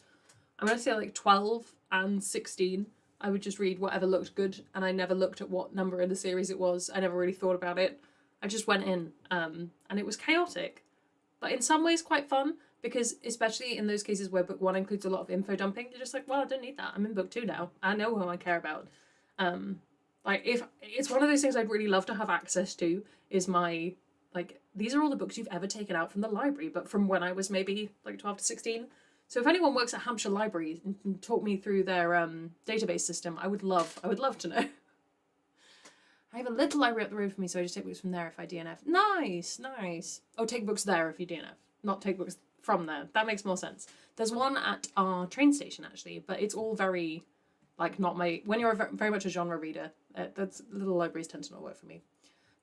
I'm going to say like 12 and 16. I would just read whatever looked good, and I never looked at what number in the series it was. I never really thought about it. I just went in, and it was chaotic, but in some ways quite fun, because especially in those cases where book 1 includes a lot of info dumping, you're just like, well, I don't need that. I'm in book 2 now. I know who I care about. Like, if it's one of those things I'd really love to have access to, is my... Like, these are all the books you've ever taken out from the library, but from when I was maybe like 12 to 16. So if anyone works at Hampshire Libraries and can talk me through their database system, I would love to know. I have a little library up the road for me, so I just take books from there if I DNF. Nice, nice. Oh, take books there if you DNF, not take books from there. That makes more sense. There's one at our train station, actually, but it's all very, like, not my... When you're very much a genre reader, that's little libraries tend to not work for me.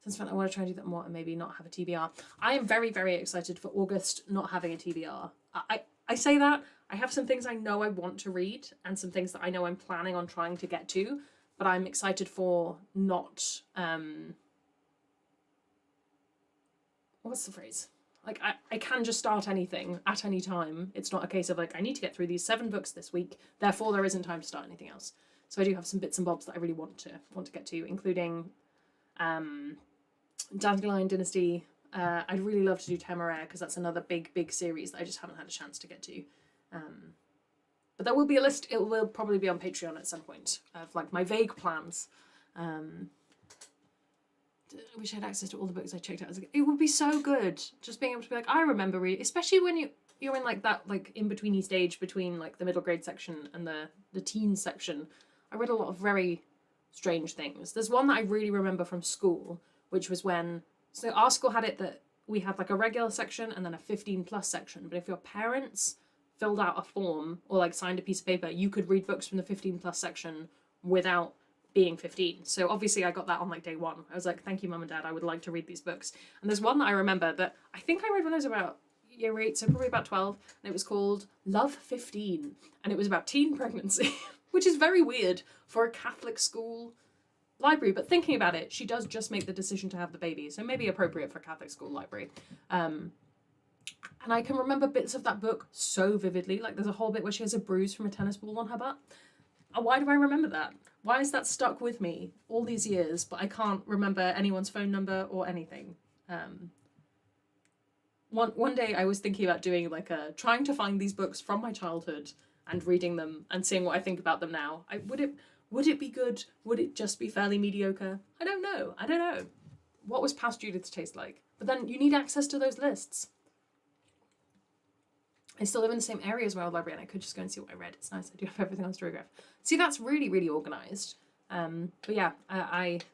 Since I want to try and do that more and maybe not have a TBR. I am very, very excited for August not having a TBR. I say that. I have some things I know I want to read and some things that I know I'm planning on trying to get to, but I'm excited for not... what's the phrase? Like, I can just start anything at any time. It's not a case of, like, I need to get through these 7 books this week, therefore there isn't time to start anything else. So I do have some bits and bobs that I really want to get to, including... Dandelion Dynasty. I'd really love to do Temeraire, because that's another big series that I just haven't had a chance to get to. But there will be a list. It will probably be on Patreon at some point of like my vague plans. I wish I had access to all the books I checked out as a kid. It would be so good just being able to be like, I remember reading, especially when you're in like that like in-betweeny stage between like the middle grade section and the teen section. I read a lot of very strange things. There's one that I really remember from school, which was when, so our school had it that we had like a regular section and then a 15+ section, but if your parents filled out a form or like signed a piece of paper, you could read books from the 15+ section without being 15. So obviously I got that on like day 1. I was like, thank you, Mum and Dad, I would like to read these books. And there's one that I remember that I think I read when I was about year 8, so probably about 12, and it was called Love 15, and it was about teen pregnancy, which is very weird for a Catholic school library, but thinking about it, she does just make the decision to have the baby, so maybe appropriate for Catholic school library. And I can remember bits of that book so vividly. Like, there's a whole bit where she has a bruise from a tennis ball on her butt. Why do I remember that? Why is that stuck with me all these years, but I can't remember anyone's phone number or anything? One day I was thinking about doing like trying to find these books from my childhood and reading them and seeing what I think about them now. Would it be good? Would it just be fairly mediocre? I don't know. What was past Judith's taste like? But then you need access to those lists. I still live in the same area as my old library, and I could just go and see what I read. It's nice. I do have everything on Storygraph. See, that's really, really organised. But yeah, it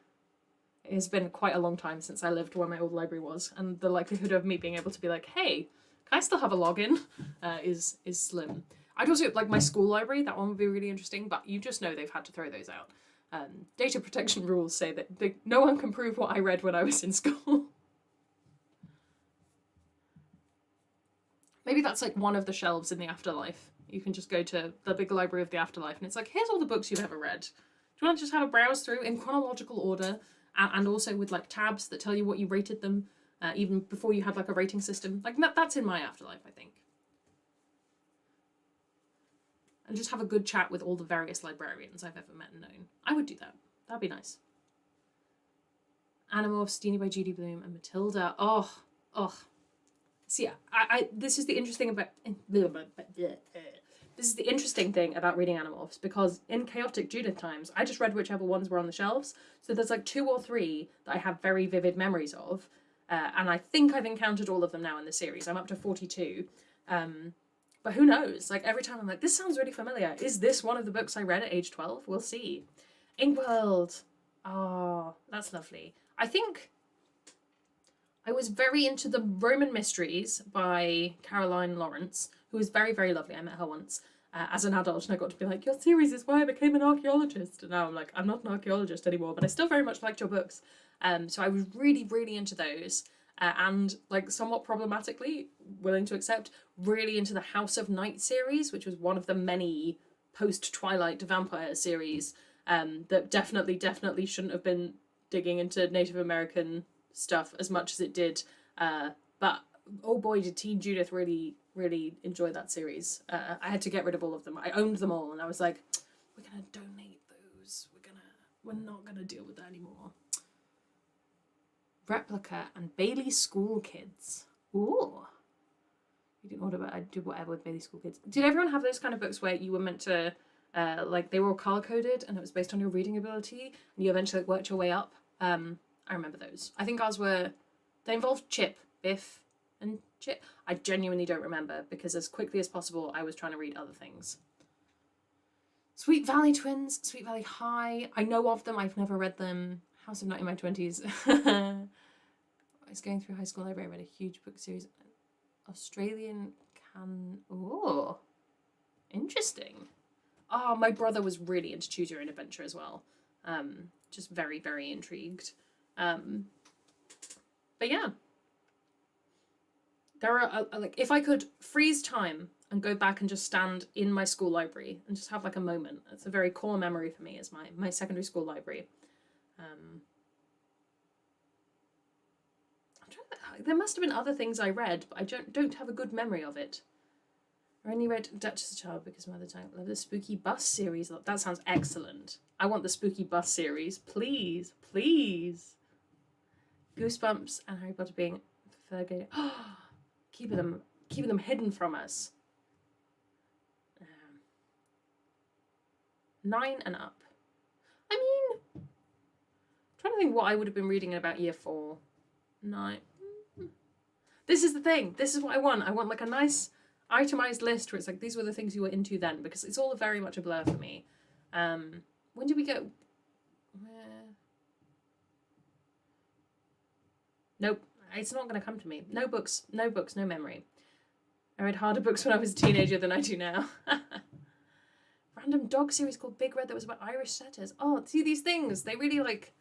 has been quite a long time since I lived where my old library was, and the likelihood of me being able to be like, hey, can I still have a login? Is slim. I'd also, like, my school library, that one would be really interesting, but you just know they've had to throw those out. Data protection rules say that no one can prove what I read when I was in school. Maybe that's like one of the shelves in the afterlife. You can just go to the big library of the afterlife and it's like, here's all the books you've ever read. Do you want to just have a browse through in chronological order and also with like tabs that tell you what you rated them even before you had like a rating system? Like that's in my afterlife, I think. And just have a good chat with all the various librarians I've ever met and known. I would do that. That'd be nice. Animorphs, Steenie by Judy Blume and Matilda. Oh. See, this is the interesting about this is the interesting thing about reading Animorphs, because in chaotic Judith times, I just read whichever ones were on the shelves. So there's like 2 or 3 that I have very vivid memories of, and I think I've encountered all of them now in the series. I'm up to 42, but who knows? Like every time I'm like, this sounds really familiar. Is this one of the books I read at age 12? We'll see. Inkworld. Oh, that's lovely. I think I was very into the Roman Mysteries by Caroline Lawrence, who was very, very lovely. I met her once as an adult, and I got to be like, your series is why I became an archaeologist. And now I'm like, I'm not an archaeologist anymore, but I still very much liked your books. So I was really, really into those. And like somewhat problematically, willing to accept, really into the House of Night series, which was one of the many post-Twilight vampire series that definitely shouldn't have been digging into Native American stuff as much as it did, but oh boy did Teen Judith really enjoy that series. I had to get rid of all of them. I owned them all and I was like, we're gonna donate those, we're not gonna deal with that anymore. Replica and Bailey School Kids. Ooh, you didn't order, but I did whatever with Bailey School Kids. Did everyone have those kind of books where you were meant to like they were all color coded and it was based on your reading ability and you eventually like, worked your way up? I remember those. I think ours they involved Chip, Biff, and Chip. I genuinely don't remember because as quickly as possible I was trying to read other things. Sweet Valley Twins, Sweet Valley High. I know of them, I've never read them. House of Night in my 20s. I was going through high school library, I read a huge book series. Australian oh, interesting. Oh, my brother was really into Choose Your Own Adventure as well. Just very, very intrigued. But yeah, there are like if I could freeze time and go back and just stand in my school library and just have like a moment. It's a very core memory for me. Is my secondary school library. There must have been other things I read, but I don't have a good memory of it. I only read Duchess of Child because Mother Tongue. Love the Spooky Bus series. That sounds excellent. I want the Spooky Bus series. Please, please. Goosebumps and Harry Potter being Fergo. keeping them hidden from us. 9 and up. I mean, I'm trying to think what I would have been reading in about year 4. 9. This is the thing. This is what I want. I want like a nice itemized list where it's like these were the things you were into then, because it's all very much a blur for me. When did we go? Nope, it's not going to come to me. No books, no memory. I read harder books when I was a teenager than I do now. Random dog series called Big Red that was about Irish setters. Oh, see these things, they really like,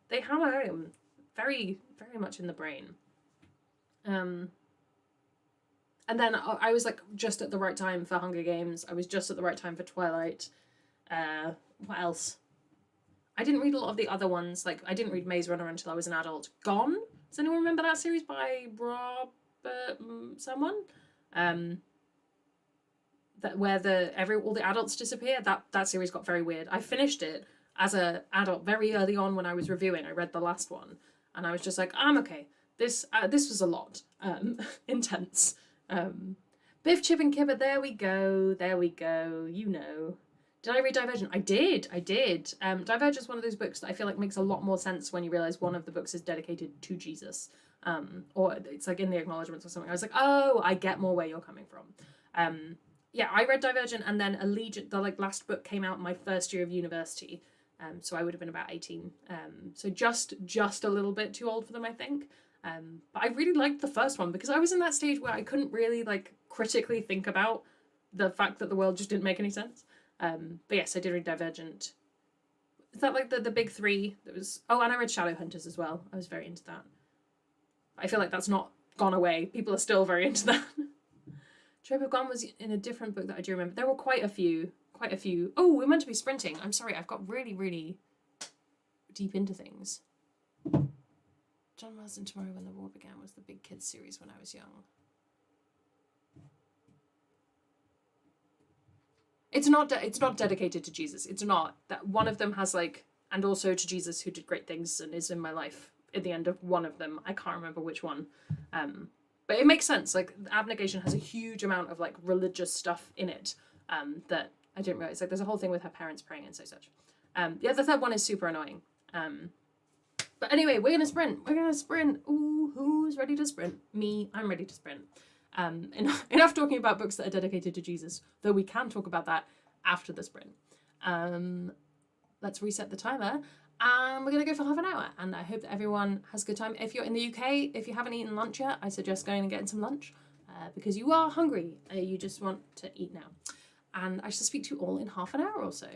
they hammer home very, very much in the brain. And then I was like just at the right time for Hunger Games. I was just at the right time for Twilight. What else? I didn't read a lot of the other ones. Like, I didn't read Maze Runner until I was an adult. Gone? Does anyone remember that series by Robert someone? That where all the adults disappear. That series got very weird. I finished it as an adult very early on when I was reviewing. I read the last one, and I was just like, I'm okay. This was a lot intense. Biff, Chip, and Kipper. There we go. There we go. You know. Did I read Divergent? I did. Divergent is one of those books that I feel like makes a lot more sense when you realize one of the books is dedicated to Jesus, or it's like in the acknowledgements or something. I was like, oh, I get more where you're coming from. Yeah, I read Divergent, and then Allegiant, the like last book came out my first year of university, so I would have been about 18. So just a little bit too old for them, I think. But I really liked the first one because I was in that stage where I couldn't really like critically think about the fact that the world just didn't make any sense. But yes, I did read Divergent. Is that like the big three? That was and I read Shadowhunters as well. I was very into that. I feel like that's not gone away. People are still very into that. Trope of Gone was in a different book that I do remember. There were quite a few. Oh, we're meant to be sprinting. I'm sorry, I've got really, really deep into things. John Marsden Tomorrow When the War Began was the big kids series when I was young. It's not dedicated to Jesus. It's not. That one of them has like, and also to Jesus who did great things and is in my life at the end of one of them. I can't remember which one. But it makes sense. Like, Abnegation has a huge amount of like religious stuff in it that I didn't realize. Like, there's a whole thing with her parents praying and such. Yeah, the third one is super annoying. But anyway, we're gonna sprint. Ooh, who's ready to sprint? Me. I'm ready to sprint. Enough talking about books that are dedicated to Jesus, though we can talk about that after the sprint. Let's reset the timer. We're going to go for half an hour, and I hope that everyone has a good time. If you're in the UK, if you haven't eaten lunch yet, I suggest going and getting some lunch because you are hungry. You just want to eat now. And I shall speak to you all in half an hour or so.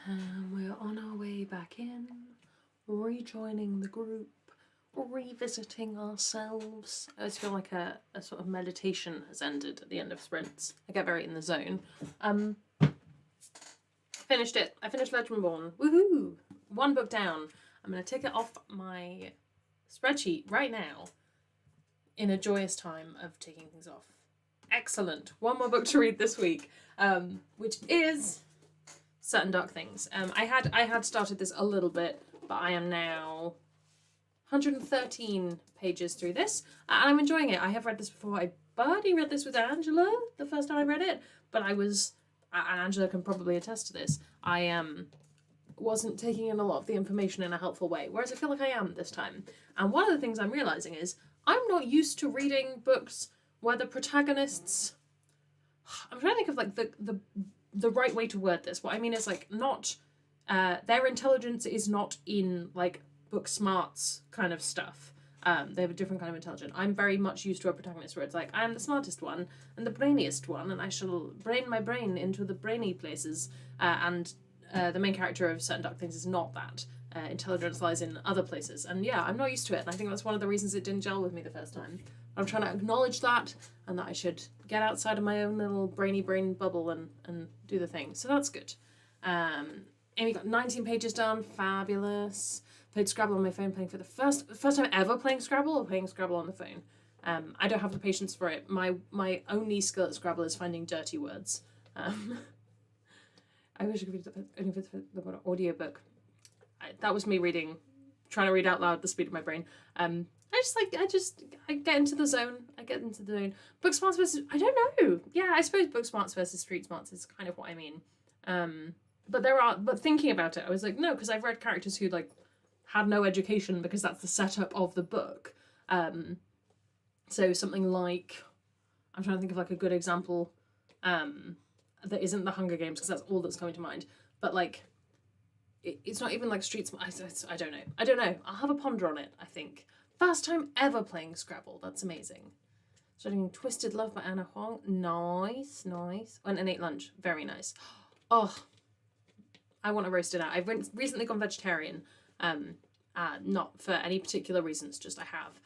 And we're on our way back in, rejoining the group, revisiting ourselves. I always feel like a sort of meditation has ended at the end of sprints. I get very in the zone. Finished it. I finished Legendborn. Woohoo! 1 book down. I'm going to tick it off my spreadsheet right now in a joyous time of ticking things off. Excellent. 1 more book to read this week, which is Certain Dark Things. I had started this a little bit, but I am now 113 pages through this, and I'm enjoying it. I have read this before. I already read this with Angela the first time I read it, but I was, and Angela can probably attest to this, I wasn't taking in a lot of the information in a helpful way, whereas I feel like I am this time. And one of the things I'm realising is I'm not used to reading books where the protagonists, I'm trying to think of like the right way to word this. What I mean is like not, their intelligence is not in like book smarts kind of stuff. They have a different kind of intelligence. I'm very much used to a protagonist where it's like, I am the smartest one and the brainiest one, and I shall brain my brain into the brainy places. And the main character of Certain Dark Things is not that. Intelligence lies in other places. And yeah, I'm not used to it. And I think that's one of the reasons it didn't gel with me the first time. I'm trying to acknowledge that, and that I should get outside of my own little brainy brain bubble and do the thing. So that's good. Amy got 19 pages done. Fabulous. Played Scrabble on my phone, playing for the first time ever playing Scrabble, or playing Scrabble on the phone. I don't have the patience for it. My only skill at Scrabble is finding dirty words. I wish I could read the audiobook. That was me trying to read out loud at the speed of my brain. I get into the zone. Book smarts versus, I don't know. Yeah, I suppose book smarts versus street smarts is kind of what I mean. But thinking about it, I was like, no, because I've read characters who like had no education because that's the setup of the book. So something like, I'm trying to think of like a good example that isn't the Hunger Games, because that's all that's coming to mind. But like, it's not even like street smarts. I don't know. I'll have a ponder on it, I think. First time ever playing Scrabble. That's amazing. Studying Twisted Love by Anna Huang. Nice. And an 8 lunch. Very nice. Oh, I want to roast it out. I've recently gone vegetarian. Not for any particular reasons, just I have.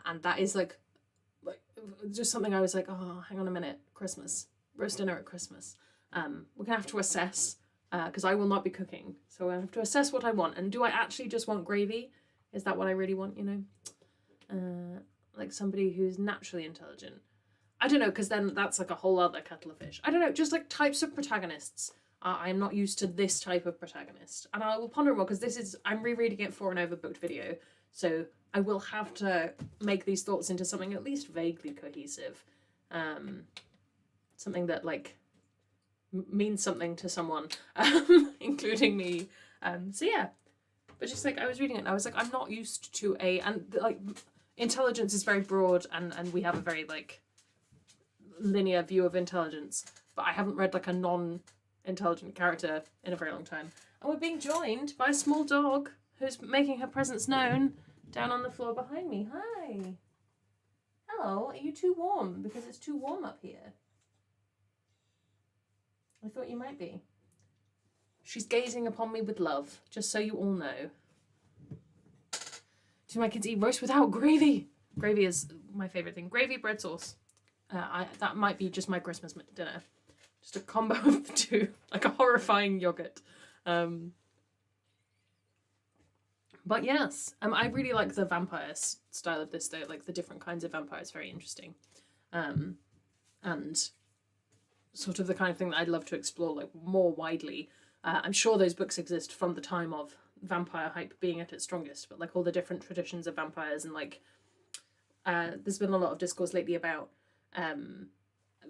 And that is like just something I was like, oh, hang on a minute. Christmas. Roast dinner at Christmas. We're going to have to assess, because I will not be cooking. So I have to assess what I want. And do I actually just want gravy? Is that what I really want, you know? Like somebody who's naturally intelligent. I don't know, because then that's like a whole other kettle of fish. I don't know, just like types of protagonists. I'm not used to this type of protagonist. And I will ponder more, because I'm rereading it for an overbooked video. So I will have to make these thoughts into something at least vaguely cohesive. Something that like means something to someone, including me. So yeah. But just like I was reading it and I was like, I'm not used to and like intelligence is very broad and we have a very like linear view of intelligence, but I haven't read like a non-intelligent character in a very long time. And we're being joined by a small dog who's making her presence known down on the floor behind me. Hi. Hello, are you too warm? Because it's too warm up here. I thought you might be. She's gazing upon me with love, just so you all know. Do my kids eat roast without gravy? Gravy is my favourite thing. Gravy, bread sauce. That might be just my Christmas dinner. Just a combo of the two. Like a horrifying yoghurt. But yes, I really like the vampire style of this though. Like the different kinds of vampires, very interesting. And sort of the kind of thing that I'd love to explore like more widely. I'm sure those books exist from the time of vampire hype being at its strongest, but like all the different traditions of vampires and like there's been a lot of discourse lately about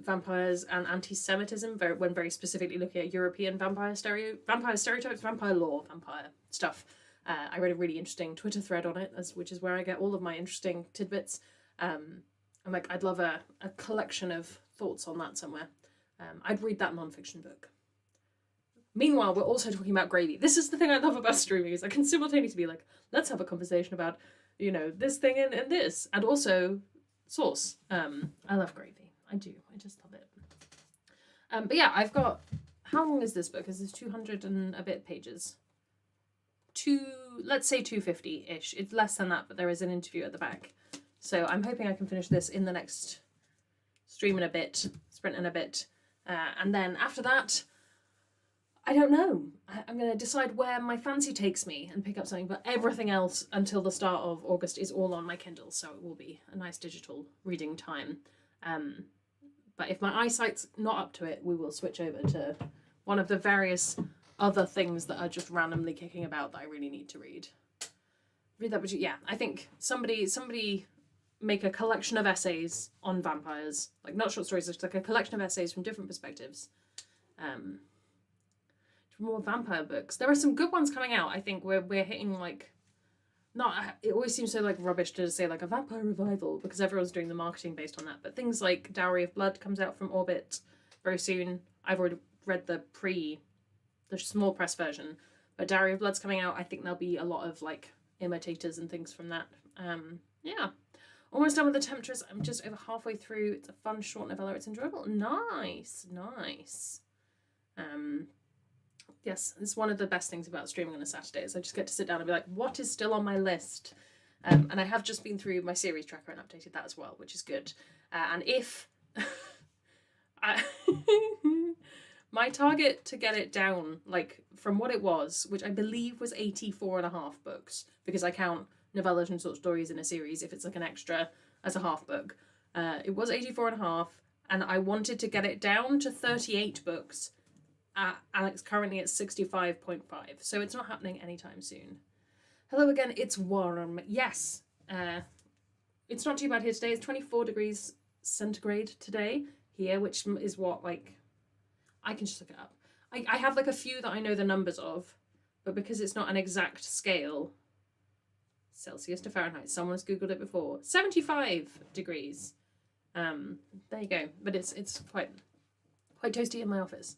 vampires and anti-Semitism, when very specifically looking at European vampire stereotypes, vampire lore, vampire stuff. I read a really interesting Twitter thread on it, which is where I get all of my interesting tidbits. I'm like, I'd love a collection of thoughts on that somewhere. I'd read that non-fiction book. Meanwhile, we're also talking about gravy. This is the thing I love about streaming, is I can simultaneously be like, let's have a conversation about, you know, this thing and this, and also sauce. I love gravy. I do. I just love it. But yeah, I've got how long is this book? Is this 200 and a bit pages? Let's say 250-ish. It's less than that, but there is an interview at the back. So I'm hoping I can finish this in the next stream in a bit, sprint in a bit. And then after that, I don't know. I'm going to decide where my fancy takes me and pick up something, but everything else until the start of August is all on my Kindle, so it will be a nice digital reading time. But if my eyesight's not up to it, we will switch over to one of the various other things that are just randomly kicking about that I really need to read. Read that, but yeah, I think somebody make a collection of essays on vampires, like not short stories, just like a collection of essays from different perspectives. More vampire books. There are some good ones coming out. I think we're hitting like, not. It always seems so like rubbish to say like a vampire revival because everyone's doing the marketing based on that. But things like Dowry of Blood comes out from Orbit very soon. I've already read the small press version, but Dowry of Blood's coming out. I think there'll be a lot of like imitators and things from that. Yeah. Almost done with The Temptress. I'm just over halfway through. It's a fun short novella. It's enjoyable. Nice. Yes, it's one of the best things about streaming on a Saturday is I just get to sit down and be like, what is still on my list? And I have just been through my series tracker and updated that as well, which is good. And if my target to get it down, like from what it was, which I believe was 84.5 books, because I count novellas and short stories in a series if it's like an extra as a half book. It was 84.5, and I wanted to get it down to 38 books. And it's currently at 65.5, so it's not happening anytime soon. Hello again, it's warm. Yes, it's not too bad here today. It's 24 degrees centigrade today here, which is what, like, I can just look it up. I have like a few that I know the numbers of, but because it's not an exact scale, Celsius to Fahrenheit, someone's Googled it before, 75 degrees. There you go, but it's quite toasty in my office.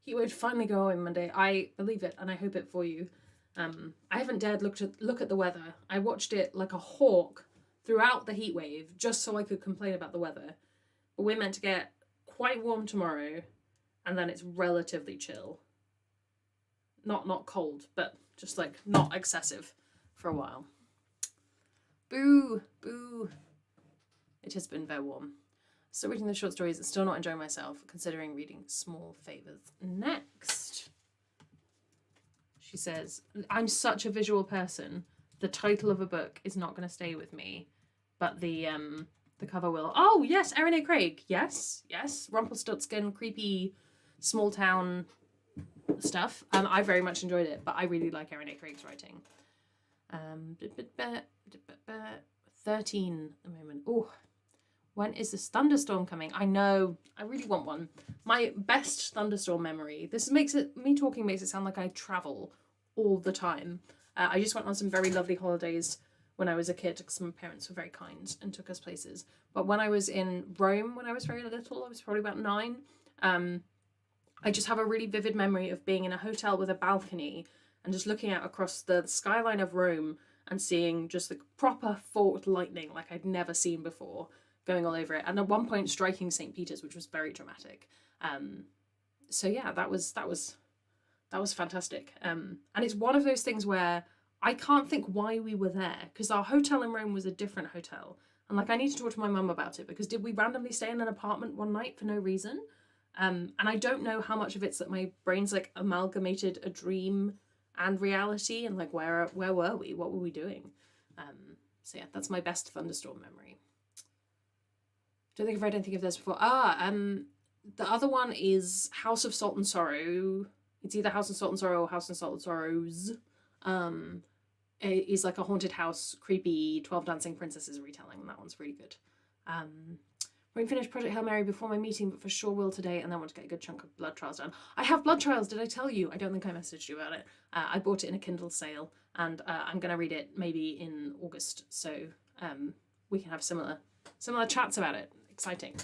Heatwave finally go away Monday. I believe it, and I hope it for you. I haven't dared look at the weather. I watched it like a hawk throughout the heatwave, just so I could complain about the weather. But we're meant to get quite warm tomorrow, and then it's relatively chill. Not cold, but just like not excessive for a while. Boo, boo. It has been very warm. Still reading the short stories and still not enjoying myself, considering reading Small Favours next. She says, I'm such a visual person. The title of a book is not going to stay with me, but the cover will. Oh, yes, Erin A. Craig. Yes. Rumpelstiltskin, creepy, small town stuff. I very much enjoyed it, but I really like Erin A. Craig's writing. 13 at the moment. Oh. When is this thunderstorm coming? I know. I really want one. My best thunderstorm memory. Me talking makes it sound like I travel all the time. I just went on some very lovely holidays when I was a kid because my parents were very kind and took us places. But when I was in Rome, when I was very little, I was probably about 9. I just have a really vivid memory of being in a hotel with a balcony and just looking out across the skyline of Rome and seeing just the proper forked lightning like I'd never seen before, going all over it, and at one point striking St. Peter's, which was very dramatic. So yeah, that was fantastic. And it's one of those things where I can't think why we were there, because our hotel in Rome was a different hotel, and like I need to talk to my mum about it, because did we randomly stay in an apartment one night for no reason? And I don't know how much of it's that my brain's like amalgamated a dream and reality, and like where were we? What were we doing? So yeah, that's my best thunderstorm memory. Don't think I've read anything of this before. The other one is House of Salt and Sorrow. It's either House of Salt and Sorrow or House of Salt and Sorrows. It is like a haunted house, creepy 12 Dancing Princesses retelling, and that one's really good. Won't finish Project Hail Mary before my meeting, but for sure will today, and then want to get a good chunk of Blood Trials done. I have Blood Trials, did I tell you? I don't think I messaged you about it. I bought it in a Kindle sale, and I'm going to read it maybe in August, so we can have similar chats about it. Exciting.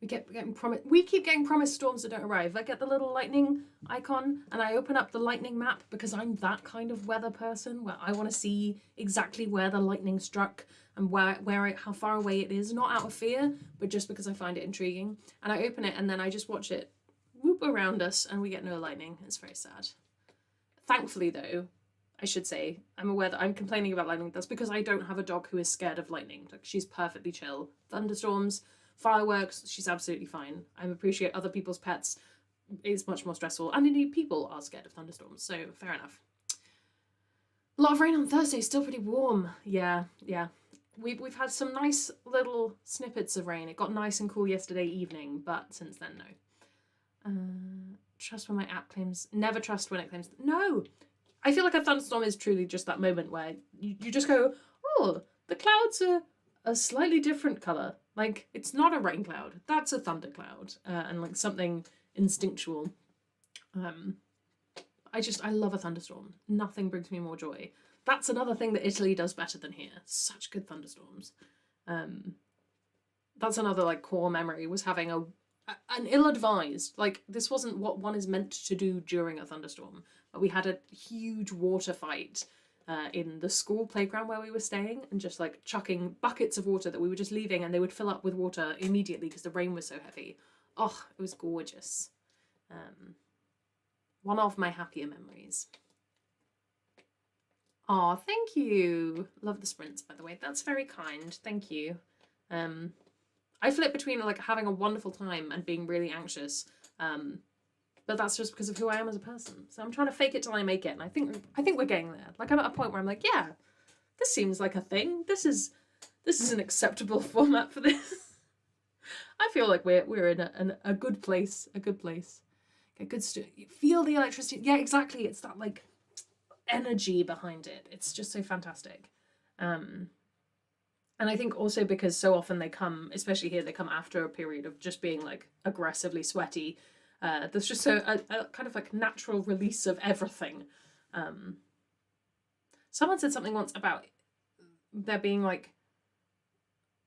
We keep getting promised storms that don't arrive. I get the little lightning icon and I open up the lightning map because I'm that kind of weather person where I want to see exactly where the lightning struck and how far away it is, not out of fear, but just because I find it intriguing. And I open it and then I just watch it whoop around us and we get no lightning. It's very sad. Thankfully though, I should say, I'm aware that I'm complaining about lightning. That's because I don't have a dog who is scared of lightning. Like, she's perfectly chill. Thunderstorms, fireworks, she's absolutely fine. I appreciate other people's pets. It's much more stressful. And indeed, people are scared of thunderstorms, so fair enough. A lot of rain on Thursday, still pretty warm. Yeah. We've had some nice little snippets of rain. It got nice and cool yesterday evening, but since then, no. Trust when my app claims... Never trust when it claims... No! I feel like a thunderstorm is truly just that moment where you just go, oh, the clouds are a slightly different colour. Like, it's not a rain cloud. That's a thunder cloud. And like something instinctual. I love a thunderstorm. Nothing brings me more joy. That's another thing that Italy does better than here. Such good thunderstorms. That's another like core memory, was having an ill-advised, like, this wasn't what one is meant to do during a thunderstorm, but we had a huge water fight in the school playground where we were staying, and just like chucking buckets of water that we were just leaving, and they would fill up with water immediately because the rain was so heavy. Oh, it was gorgeous. One of my happier memories. Oh, thank you. Love the sprints, by the way. That's very kind. Thank you. I flip between like having a wonderful time and being really anxious. But that's just because of who I am as a person. So I'm trying to fake it till I make it. And I think we're getting there. Like, I'm at a point where I'm like, yeah, this seems like a thing. This is an acceptable format for this. I feel like we're in a good place. A good place. A good feel the electricity. Yeah, exactly. It's that like energy behind it. It's just so fantastic. And I think also because so often they come, especially here, they come after a period of just being like aggressively sweaty. There's just a kind of like natural release of everything. Someone said something once about there being like,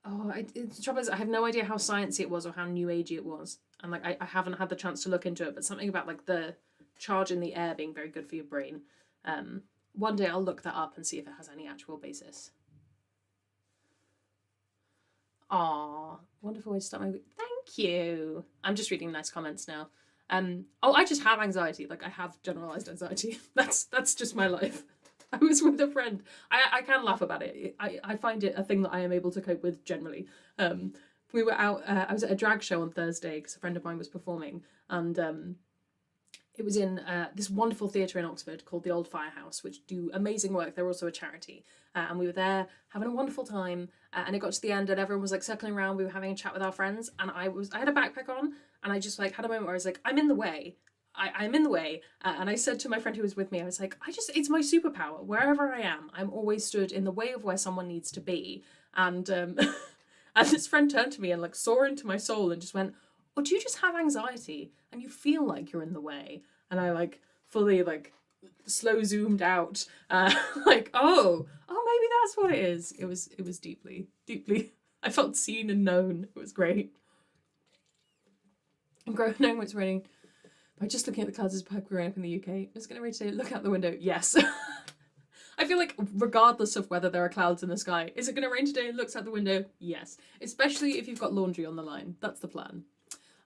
the trouble is I have no idea how sciencey it was or how new agey it was. And like I haven't had the chance to look into it, but something about like the charge in the air being very good for your brain. One day I'll look that up and see if it has any actual basis. Aw, wonderful way to start my week. Thank you. I'm just reading nice comments now. I just have anxiety. Like, I have generalized anxiety. That's just my life. I was with a friend. I can laugh about it. I find it a thing that I am able to cope with generally. We were out, I was at a drag show on Thursday because a friend of mine was performing, and it was in this wonderful theatre in Oxford called the Old Firehouse, which do amazing work. They're also a charity. And we were there having a wonderful time. And it got to the end and everyone was like circling around. We were having a chat with our friends. And I had a backpack on. And I just like had a moment where I was like, I'm in the way. I'm in the way. And I said to my friend who was with me, I was like, it's my superpower. Wherever I am, I'm always stood in the way of where someone needs to be. And and this friend turned to me and like saw into my soul and just went, or do you just have anxiety and you feel like you're in the way? And I like fully like slow zoomed out, like, oh, maybe that's what it is. It was deeply, I felt seen and known. It was great. And knowing when it's raining by just looking at the clouds as growing up in the UK. It's going to rain today. Look out the window. Yes. I feel like regardless of whether there are clouds in the sky, is it going to rain today? Looks out the window. Yes. Especially if you've got laundry on the line. That's the plan.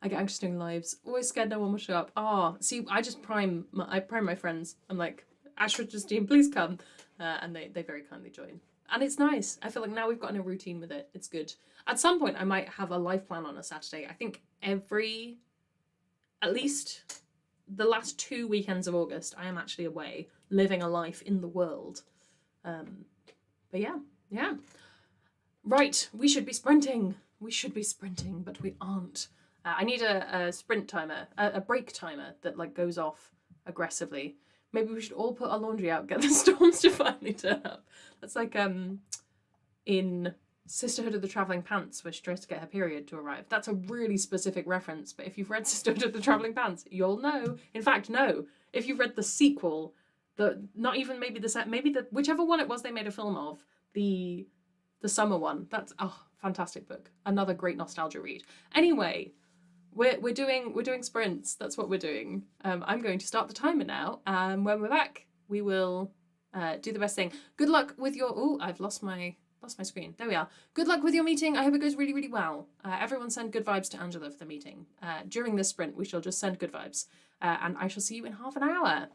I get anxious doing lives. Always scared no one will show up. See, I just prime my friends. I'm like, Ashford Justine, please come. And they very kindly join. And it's nice. I feel like now we've gotten a routine with it. It's good. At some point, I might have a life plan on a Saturday. I think at least the last 2 weekends of August, I am actually away, living a life in the world. But yeah. Right, we should be sprinting. But we aren't. I need a sprint timer, a break timer that like goes off aggressively. Maybe we should all put our laundry out, get the storms to finally turn up. That's like in Sisterhood of the Travelling Pants, where she tries to get her period to arrive. That's a really specific reference, but if you've read Sisterhood of the Travelling Pants, you'll know. In fact, no. If you've read the sequel, whichever one it was they made a film of, the summer one. That's fantastic book. Another great nostalgia read. Anyway, we're doing sprints. That's what we're doing. I'm going to start the timer now, and when we're back, we will do the best thing. Good luck with your... Oh, I've lost my Lost my screen. There we are. Good luck with your meeting. I hope it goes really, really well. Everyone send good vibes to Angela for the meeting. During this sprint, we shall just send good vibes. And I shall see you in half an hour.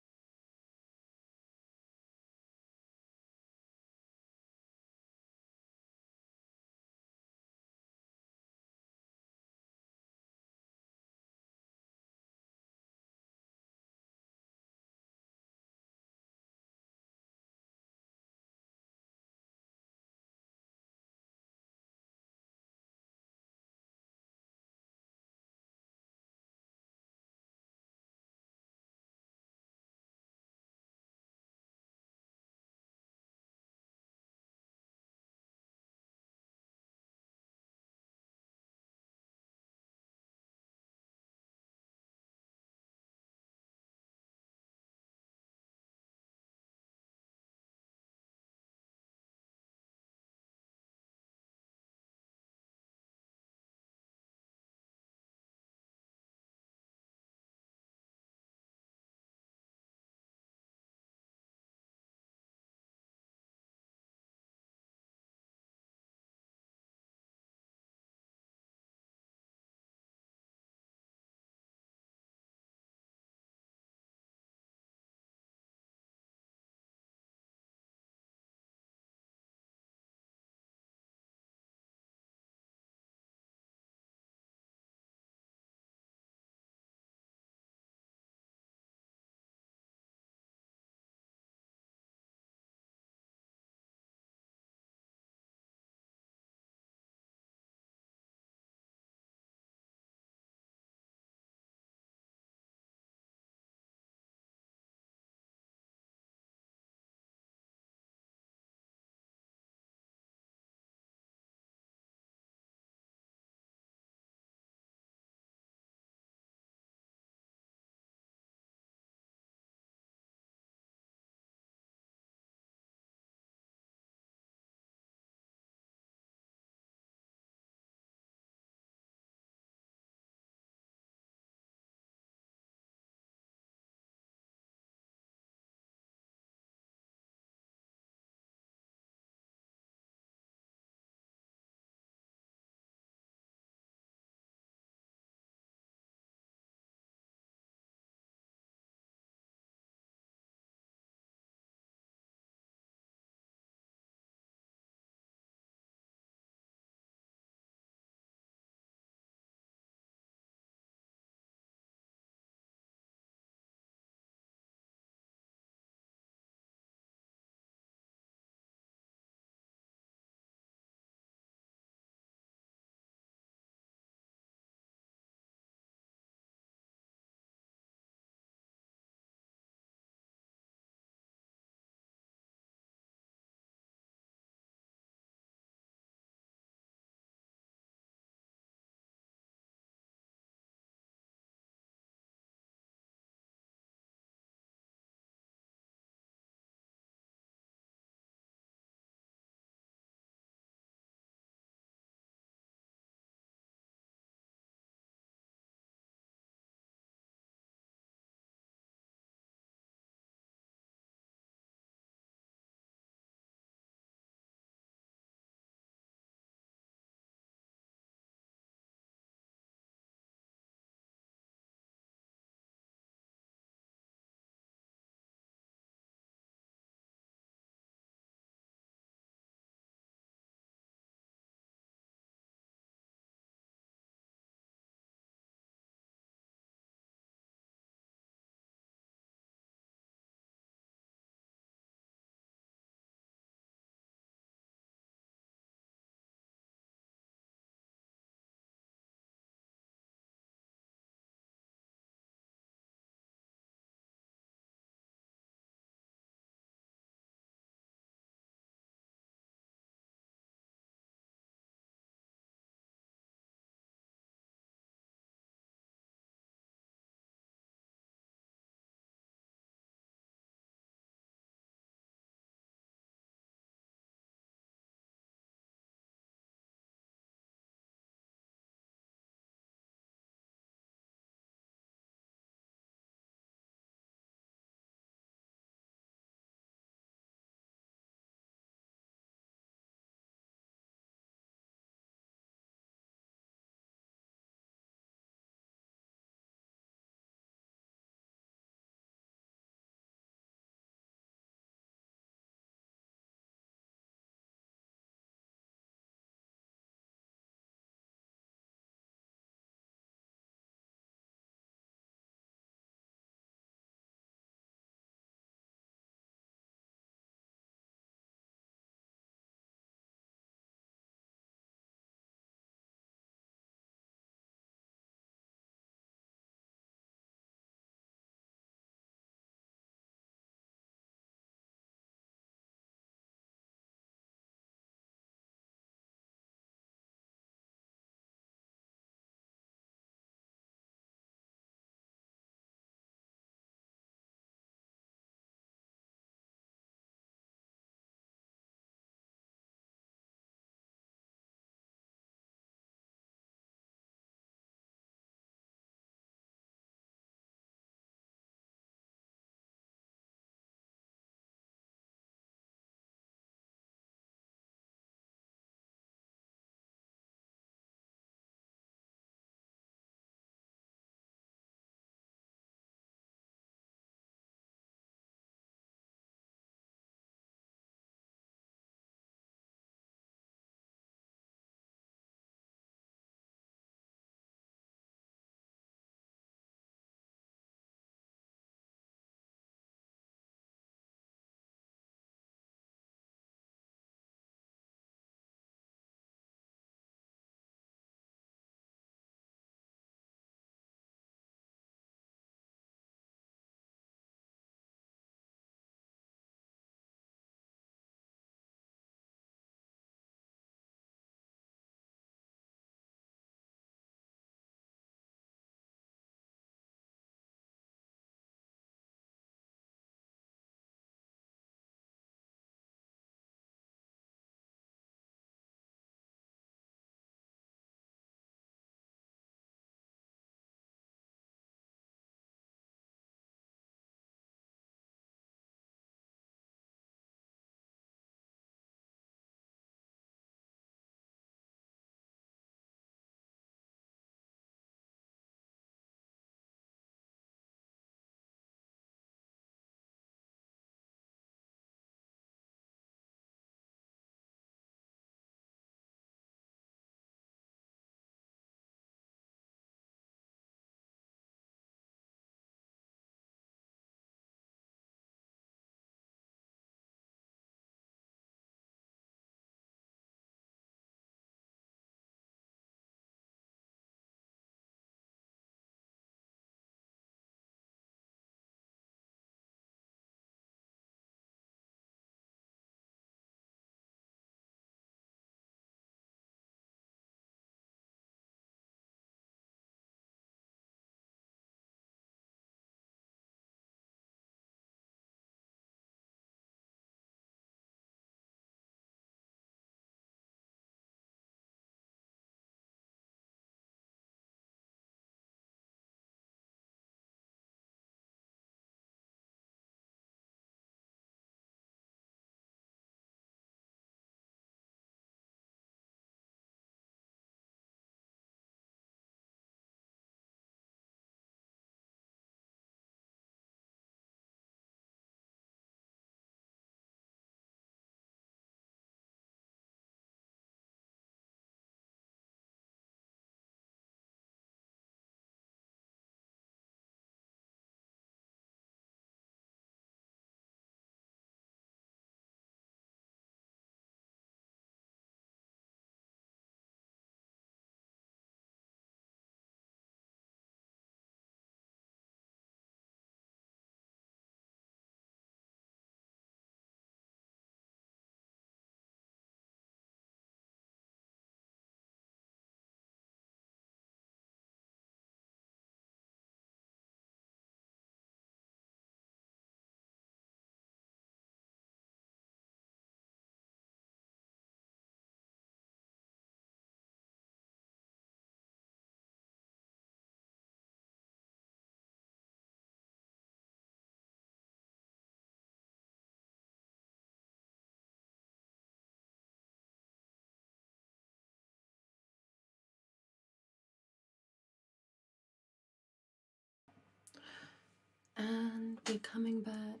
And we're coming back.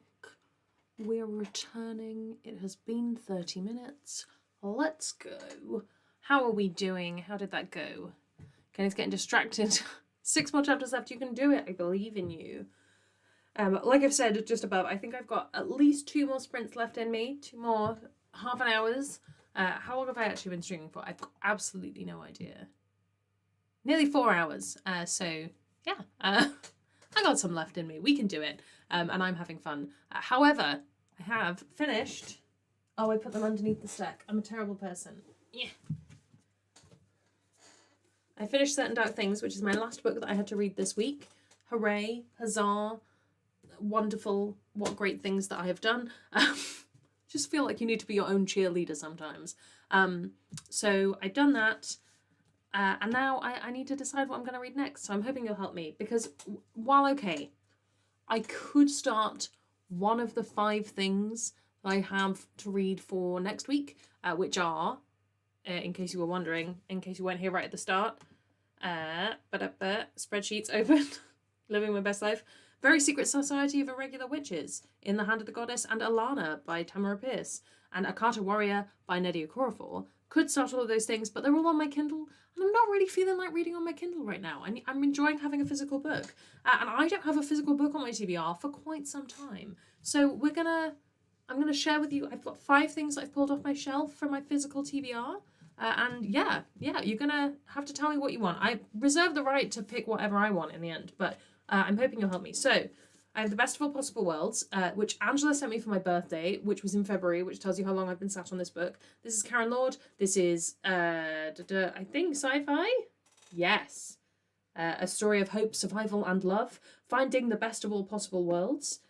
We're returning. It has been 30 minutes. Let's go. How are we doing? How did that go? Kenny's getting distracted. 6 more chapters left. You can do it. I believe in you. Like I've said just above, I think I've got at least 2 more sprints left in me. 2 more half an hours. How long have I actually been streaming for? I've got absolutely no idea. Nearly 4 hours. So, yeah. I got some left in me. We can do it. And I'm having fun. However, I have finished... Oh, I put them underneath the stack. I'm a terrible person. Yeah. I finished Certain Dark Things, which is my last book that I had to read this week. Hooray. Huzzah. Wonderful. What great things that I have done. Just feel like you need to be your own cheerleader sometimes. So I've done that. And now I need to decide what I'm going to read next. So I'm hoping you'll help me. Because while okay, I could start one of the 5 things that I have to read for next week, which are, in case you were wondering, in case you weren't here right at the start, spreadsheets open, living my best life, Very Secret Society of Irregular Witches, In the Hand of the Goddess, and Alana by Tamara Pierce, and A Carter Warrior by Nedia Okorafor. Could start all of those things, but they're all on my Kindle, and I'm not really feeling like reading on my Kindle right now. I'm enjoying having a physical book, and I don't have a physical book on my TBR for quite some time. So I'm gonna share with you. I've got 5 things that I've pulled off my shelf from my physical TBR, and yeah, you're gonna have to tell me what you want. I reserve the right to pick whatever I want in the end, but I'm hoping you'll help me. So I have The Best of All Possible Worlds, which Angela sent me for my birthday, which was in February, which tells you how long I've been sat on this book. This is Karen Lord. This is, I think, sci-fi? Yes. A story of hope, survival, and love. Finding the best of all possible worlds.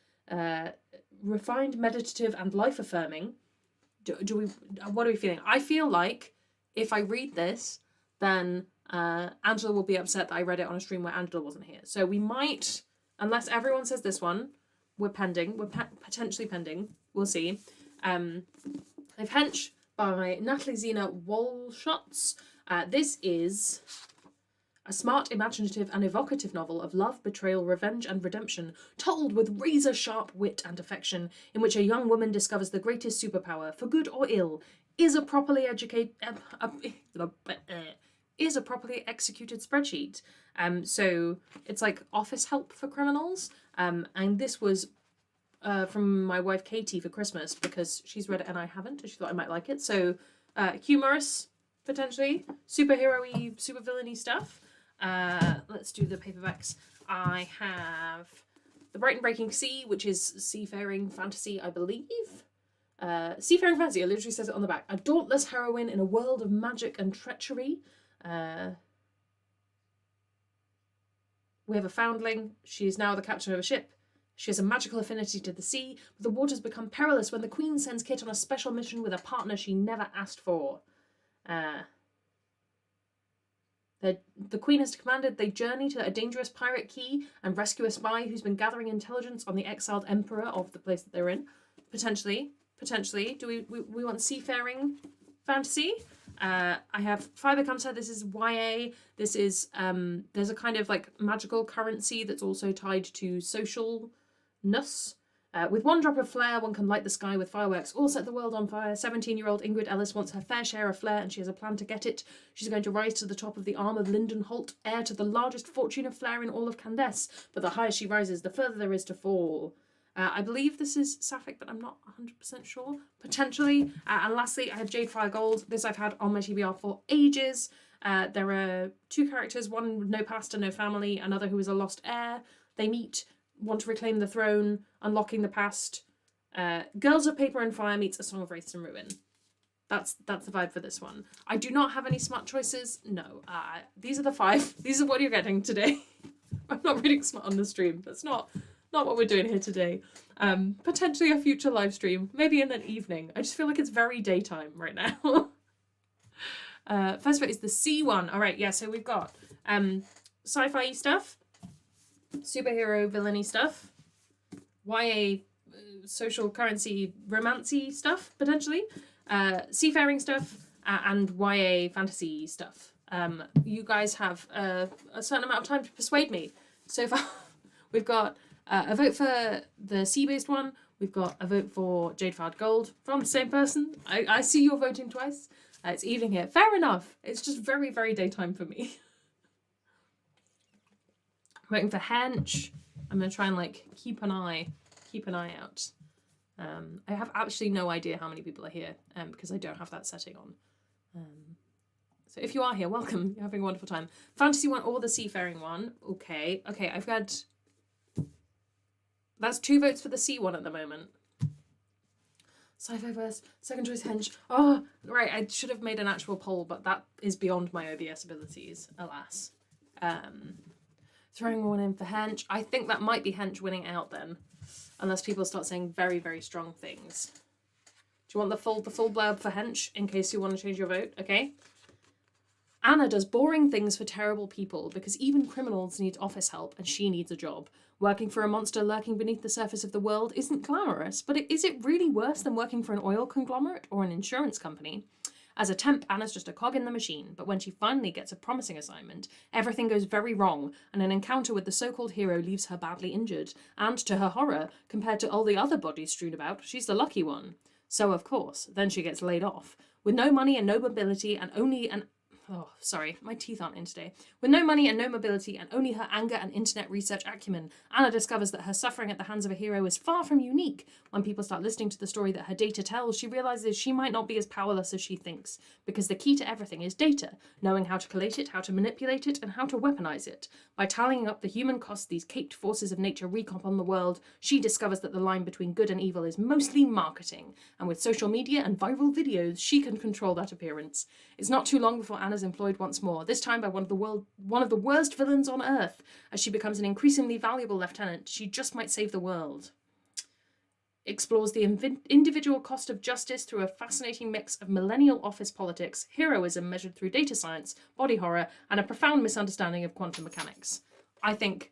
Refined, meditative, and life-affirming. What are we feeling? I feel like if I read this, then Angela will be upset that I read it on a stream where Angela wasn't here. So we might... Unless everyone says this one, we're pending. We're potentially pending. We'll see. I've Hench by Natalie Zena Walschutz. This is a smart, imaginative, and evocative novel of love, betrayal, revenge, and redemption, told with razor-sharp wit and affection, in which a young woman discovers the greatest superpower, for good or ill, is a properly executed spreadsheet. So it's like office help for criminals. And this was from my wife Katie for Christmas because she's read it and I haven't, and she thought I might like it. So humorous, potentially, superhero-y, supervillainy stuff. Let's do the paperbacks. I have The Bright and Breaking Sea, which is seafaring fantasy, I believe. Seafaring fantasy, it literally says it on the back. A dauntless heroine in a world of magic and treachery. We have a foundling. She is now the captain of a ship. She has a magical affinity to the sea, but the waters become perilous when the Queen sends Kit on a special mission with a partner she never asked for. The Queen has commanded they journey to a dangerous pirate quay and rescue a spy who's been gathering intelligence on the exiled emperor of the place that they're in. Potentially. Do we want seafaring fantasy? I have Fibre Counter. This is YA. This is, there's a kind of like magical currency that's also tied to socialness. With one drop of flair, one can light the sky with fireworks or set the world on fire. 17-year-old Ingrid Ellis wants her fair share of flair and she has a plan to get it. She's going to rise to the top of the arm of Lyndon Holt, heir to the largest fortune of flair in all of Candace. But the higher she rises, the further there is to fall. I believe this is Sapphic, but I'm not 100% sure. Potentially. And lastly, I have Jade Fire Gold. This I've had on my TBR for ages. There are 2 characters, one with no past and no family, another who is a lost heir. They meet, want to reclaim the throne, unlocking the past. Girls of Paper and Fire meets A Song of Wraiths and Ruin. That's the vibe for this one. I do not have any smart choices. No. These are the 5. These are what you're getting today. I'm not reading smart on the stream. That's not what we're doing here today. Potentially a future live stream, maybe in an evening. I just feel like it's very daytime right now. First of all is the C one. All right, yeah, so we've got sci-fi stuff, superhero villainy stuff, YA social currency romancy stuff, potentially, seafaring stuff, and YA fantasy stuff. You guys have a certain amount of time to persuade me. So far, we've got A vote for the sea-based one. We've got a vote for Jade Fard Gold from the same person. I see you're voting twice. It's evening here. Fair enough. It's just very, very daytime for me. I'm voting for Hench. I'm going to try and like keep an eye out. I have actually no idea how many people are here because I don't have that setting on. So if you are here, welcome. You're having a wonderful time. Fantasy one or the seafaring one. Okay, I've got... That's 2 votes for the sea one at the moment. Sci-fi verse, second choice Hench. Oh, right, I should have made an actual poll, but that is beyond my OBS abilities, alas. Throwing one in for Hench. I think that might be Hench winning out then, unless people start saying very, very strong things. Do you want the full blurb for Hench in case you want to change your vote? Okay. Anna does boring things for terrible people because even criminals need office help and she needs a job. Working for a monster lurking beneath the surface of the world isn't glamorous, but is it really worse than working for an oil conglomerate or an insurance company? As a temp, Anna's just a cog in the machine, but when she finally gets a promising assignment, everything goes very wrong, and an encounter with the so-called hero leaves her badly injured. And to her horror, compared to all the other bodies strewn about, she's the lucky one. So, of course, then she gets laid off. With no money and no mobility and only an... Oh, sorry, my teeth aren't in today. With no money and no mobility and only her anger and internet research acumen, Anna discovers that her suffering at the hands of a hero is far from unique. When people start listening to the story that her data tells, she realizes she might not be as powerless as she thinks, because the key to everything is data, knowing how to collate it, how to manipulate it, and how to weaponize it. By tallying up the human cost these caped forces of nature wreak upon the world, she discovers that the line between good and evil is mostly marketing, and with social media and viral videos, she can control that appearance. It's not too long before Anna's employed once more, this time by one of the worst villains on Earth. As she becomes an increasingly valuable lieutenant, she just might save the world. Explores the individual cost of justice through a fascinating mix of millennial office politics, heroism measured through data science, body horror, and a profound misunderstanding of quantum mechanics. I think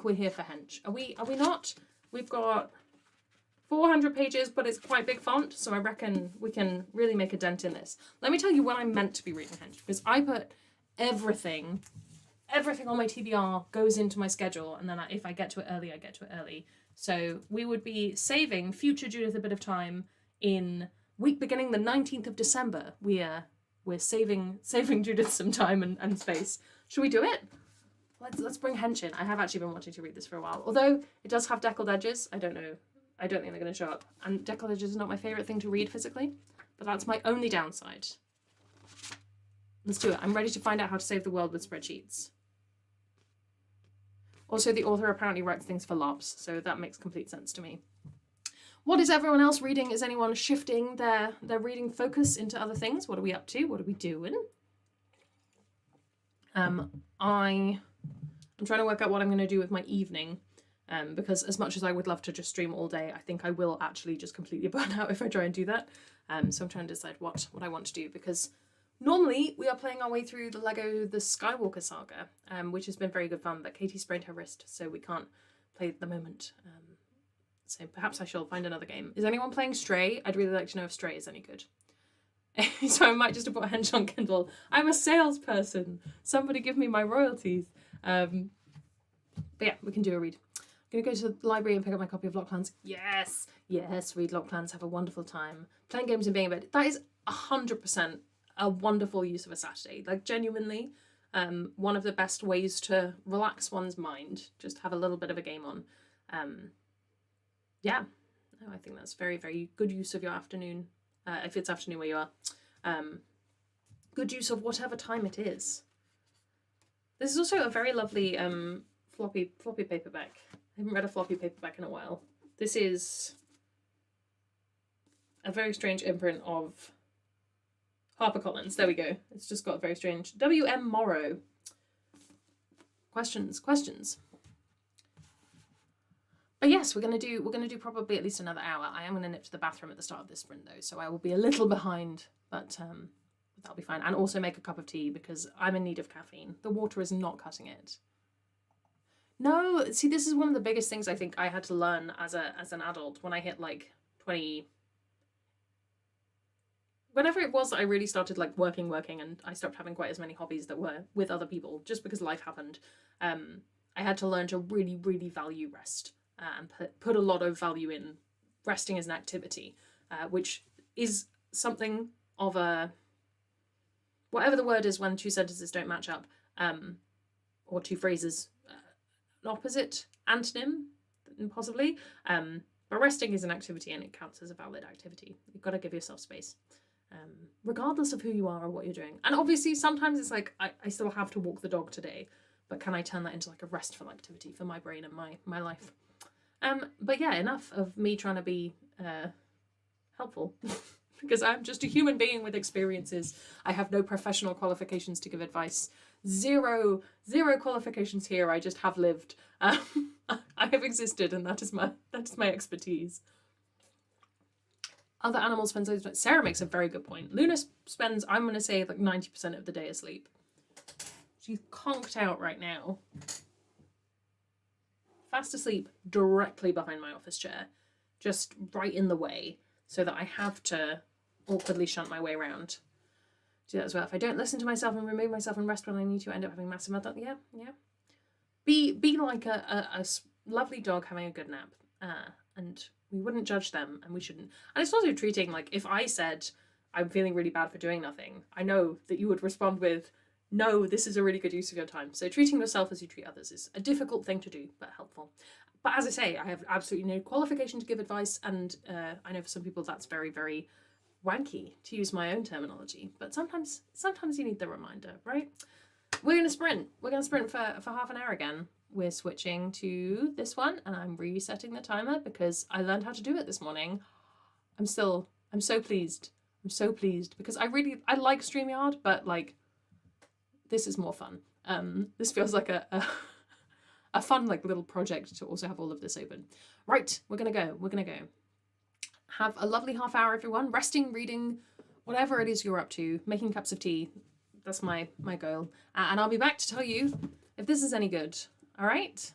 we're here for Hench. Are we not? We've got 400 pages, but it's quite big font, so I reckon we can really make a dent in this. Let me tell you when I'm meant to be reading Hench, because I put everything on my TBR goes into my schedule, and then if I get to it early, I get to it early. So we would be saving future Judith a bit of time in week beginning the 19th of December. We're saving Judith some time and space. Should we do it? Let's bring Hench in. I have actually been wanting to read this for a while, although it does have deckled edges. I don't know. I don't think they're going to show up. And deckled edges is not my favourite thing to read physically, but that's my only downside. Let's do it. I'm ready to find out how to save the world with spreadsheets. Also, the author apparently writes things for LARPs, so that makes complete sense to me. What is everyone else reading? Is anyone shifting their reading focus into other things? What are we up to? What are we doing? I'm trying to work out what I'm going to do with my evening. Because as much as I would love to just stream all day, I think I will actually just completely burn out if I try and do that. So I'm trying to decide what I want to do, because normally we are playing our way through the Skywalker saga, which has been very good fun, but Katie sprained her wrist, so we can't play at the moment. So perhaps I shall find another game. Is anyone playing Stray? I'd really like to know if Stray is any good. So I might just have put Hench on Kindle. I'm a salesperson. Somebody give me my royalties. But yeah, we can do a read. I'm going to go to the library and pick up my copy of Lock Plans. Yes, read Lock Plans, have a wonderful time. Playing games and being in bed. That is 100% a wonderful use of a Saturday. Like, genuinely, one of the best ways to relax one's mind. Just have a little bit of a game on. Yeah, no, I think that's very, very good use of your afternoon. If it's afternoon where you are. Good use of whatever time it is. This is also a very lovely floppy paperback. I haven't read a floppy paperback in a while. This is a very strange imprint of HarperCollins. There we go. It's just got very strange. W.M. Morrow. Questions. But yes, we're gonna do probably at least another hour. I am gonna nip to the bathroom at the start of this sprint though, so I will be a little behind, but that'll be fine. And also make a cup of tea because I'm in need of caffeine. The water is not cutting it. No, see, this is one of the biggest things I think I had to learn as an adult when I hit like 20. Whenever it was that I really started like working and I stopped having quite as many hobbies that were with other people just because life happened. I had to learn to really, really value rest. and put a lot of value in resting as an activity, which is something of a, whatever the word is when two sentences don't match up, or two phrases, an opposite antonym, possibly. But resting is an activity and it counts as a valid activity. You've got to give yourself space, regardless of who you are or what you're doing. And obviously sometimes it's like, I still have to walk the dog today, but can I turn that into like a restful activity for my brain and my life? But yeah, enough of me trying to be helpful. Because I'm just a human being with experiences. I have no professional qualifications to give advice. Zero qualifications here. I just have lived. I have existed, and that is my expertise. Other animals spend loads of time. Sarah makes a very good point. Luna spends, I'm going to say, like 90% of the day asleep. She's conked out right now. Fast asleep directly behind my office chair. Just right in the way, so that I have to awkwardly shunt my way around. Do that as well. If I don't listen to myself and remove myself and rest when I need to, I end up having massive meltdown. Yeah. Be like a lovely dog having a good nap. And we wouldn't judge them, and we shouldn't. And it's also treating, like, if I said, I'm feeling really bad for doing nothing, I know that you would respond with, no, this is a really good use of your time. So treating yourself as you treat others is a difficult thing to do, but helpful. But as I say, I have absolutely no qualification to give advice, and I know for some people that's very, very wanky, to use my own terminology. But sometimes you need the reminder, right? We're going to sprint. We're going to sprint for half an hour again. We're switching to this one, and I'm resetting the timer because I learned how to do it this morning. I'm so pleased. I'm so pleased because I like StreamYard, but like, this is more fun. This feels like a fun, like, little project to also have all of this open. Right, we're gonna go. Have a lovely half hour, everyone. Resting, reading, whatever it is you're up to, making cups of tea. That's my goal. And I'll be back to tell you if this is any good. All right?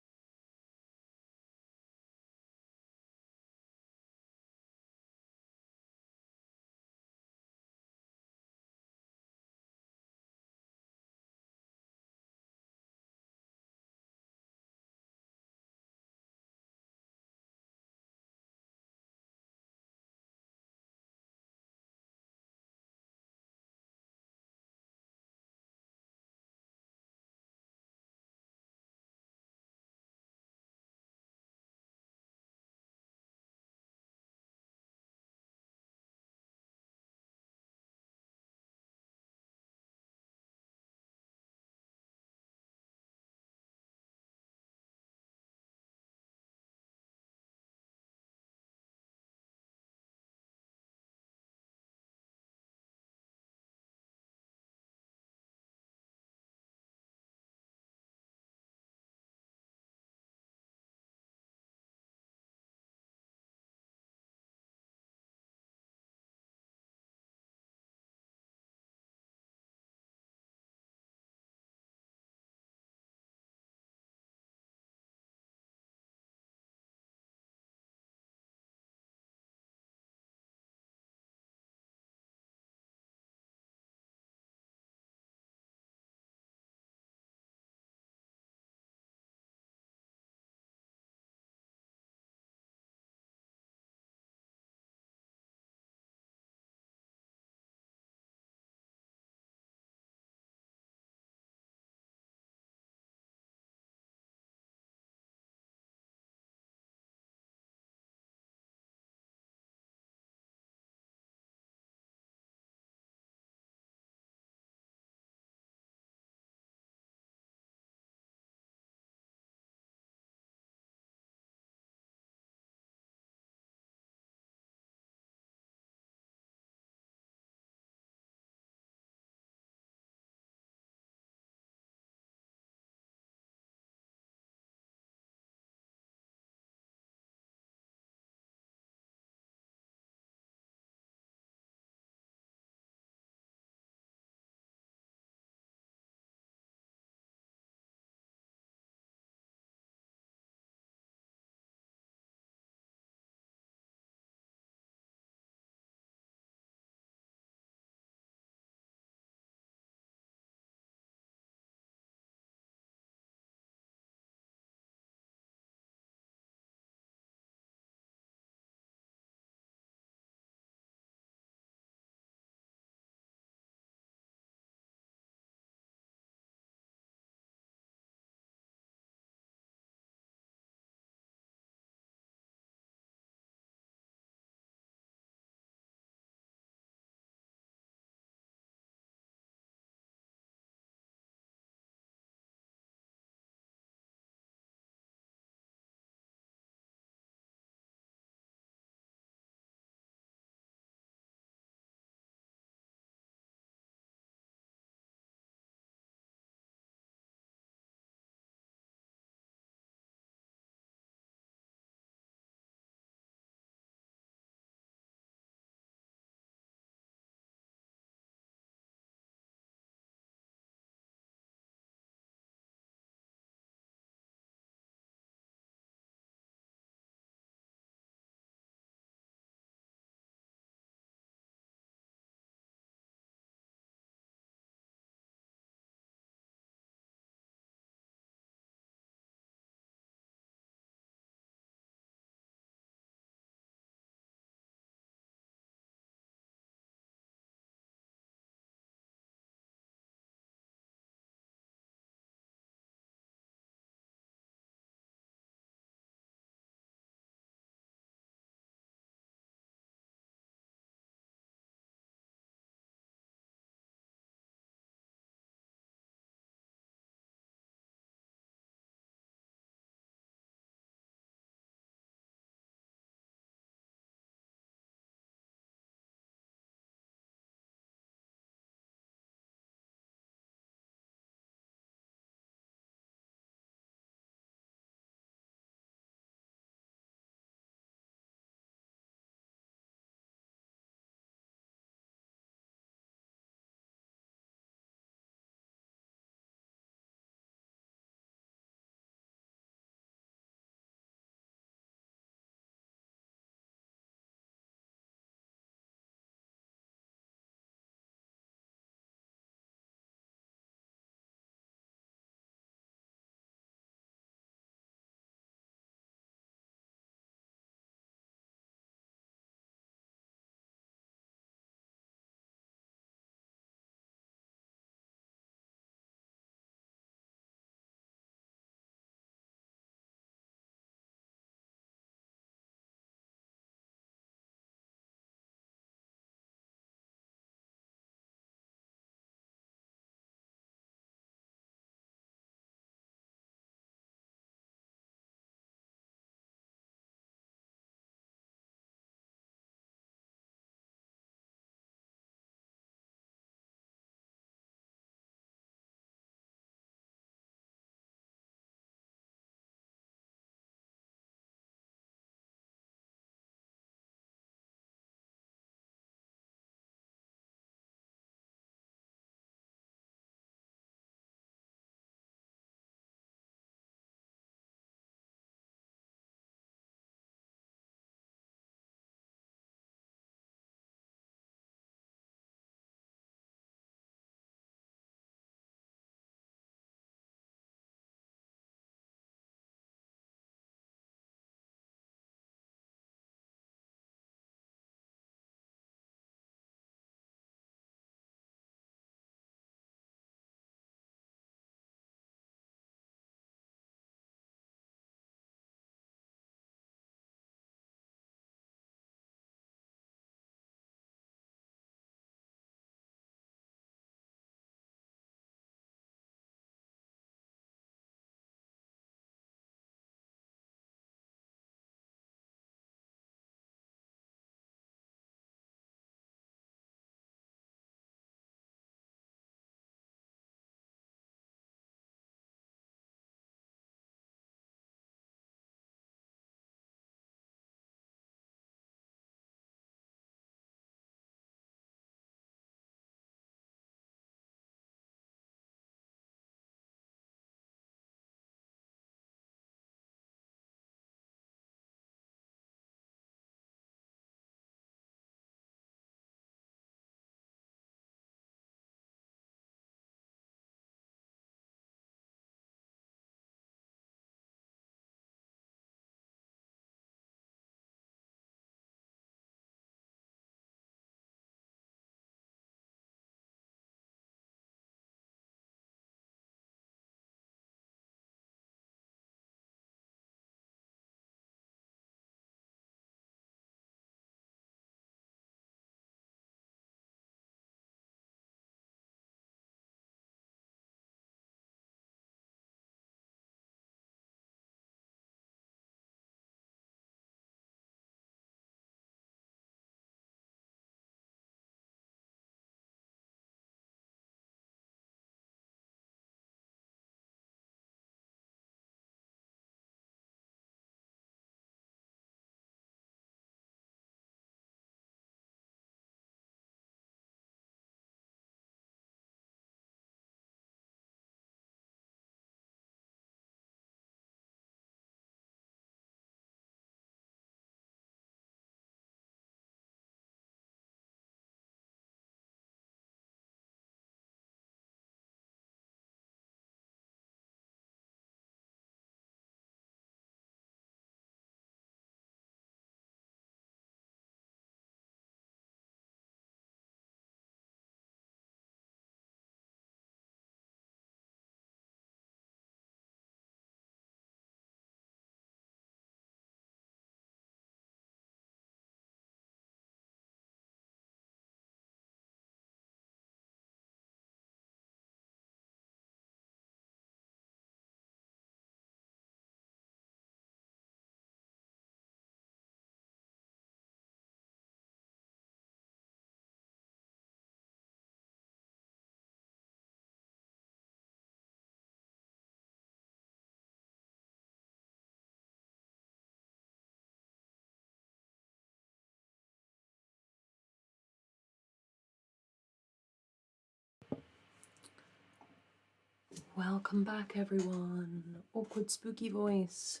Welcome back, everyone. Awkward, spooky voice.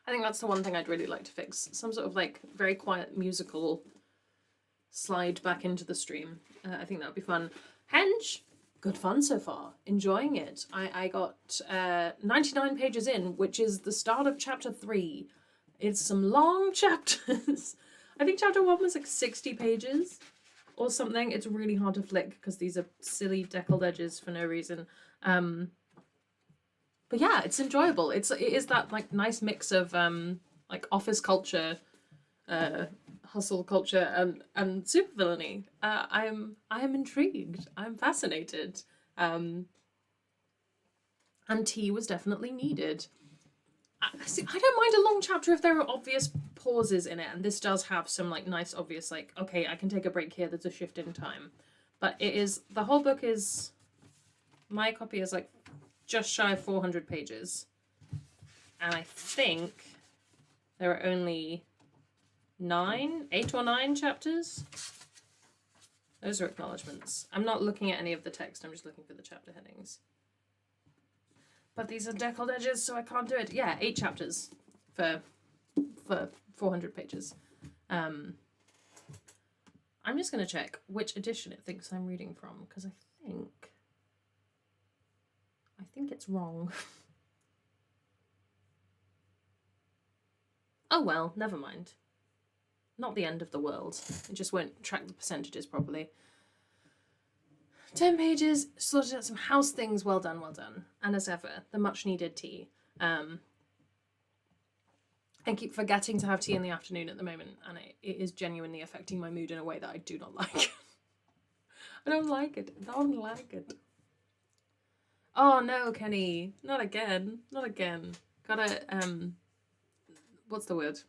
I think that's the one thing I'd really like to fix. Some sort of like very quiet musical slide back into the stream. I think that would be fun. Henge, good fun so far. Enjoying it. I got 99 pages in, which is the start of chapter 3. It's some long chapters. I think chapter 1 was like 60 pages or something. It's really hard to flick because these are silly deckled edges for no reason. But yeah, it's enjoyable. It is that like nice mix of like office culture, hustle culture, and supervillainy. I am intrigued. I'm fascinated. And tea was definitely needed. I don't mind a long chapter if there are obvious pauses in it, and this does have some like nice obvious like, okay, I can take a break here, there's a shift in time. But it is, the whole book is, my copy is like just shy of 400 pages. And I think there are only 8 or 9 chapters. Those are acknowledgements. I'm not looking at any of the text, I'm just looking for the chapter headings. But these are deckled edges, so I can't do it. Yeah, 8 chapters for 400 pages. I'm just going to check which edition it thinks I'm reading from, because I think it's wrong. Oh well, never mind. Not the end of the world. It just won't track the percentages properly. 10 pages, sorted out some house things, well done, well done. And as ever, the much needed tea. I keep forgetting to have tea in the afternoon at the moment, and it is genuinely affecting my mood in a way that I do not like. I don't like it. I don't like it. Oh no, Kenny. Not again. Not again. Gotta, what's the word?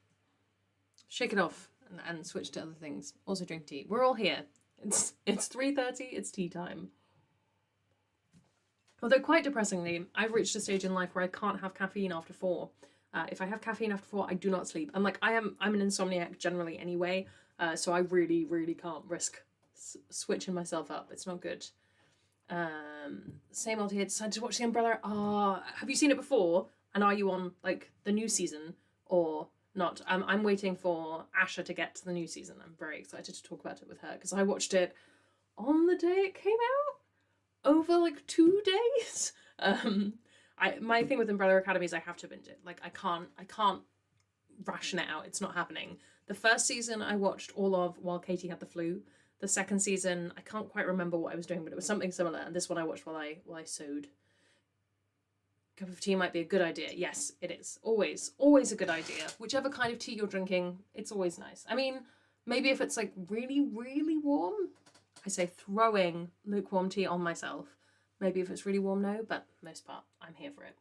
Shake it off and switch to other things. Also drink tea. We're all here. It's 3:30, it's tea time. Although quite depressingly, I've reached a stage in life where I can't have caffeine after 4. If I have caffeine after 4, I do not sleep. And like I'm an insomniac generally anyway, so I really, really can't risk switching myself up. It's not good. Same old here, decided to watch The Umbrella. Have you seen it before? And are you on like the new season or not? I'm waiting for Asha to get to the new season. I'm very excited to talk about it with her because I watched it on the day it came out over like 2 days. My thing with Umbrella Academy is I have to binge it. Like I can't ration it out. It's not happening. The first season I watched all of while Katie had the flu. The second season I can't quite remember what I was doing, but it was something similar. And this one I watched while I sewed. Cup of tea might be a good idea. Yes, it is. Always a good idea. Whichever kind of tea you're drinking, it's always nice. I mean, maybe if it's like really, really warm, I say throwing lukewarm tea on myself. Maybe if it's really warm, no, but most part, I'm here for it.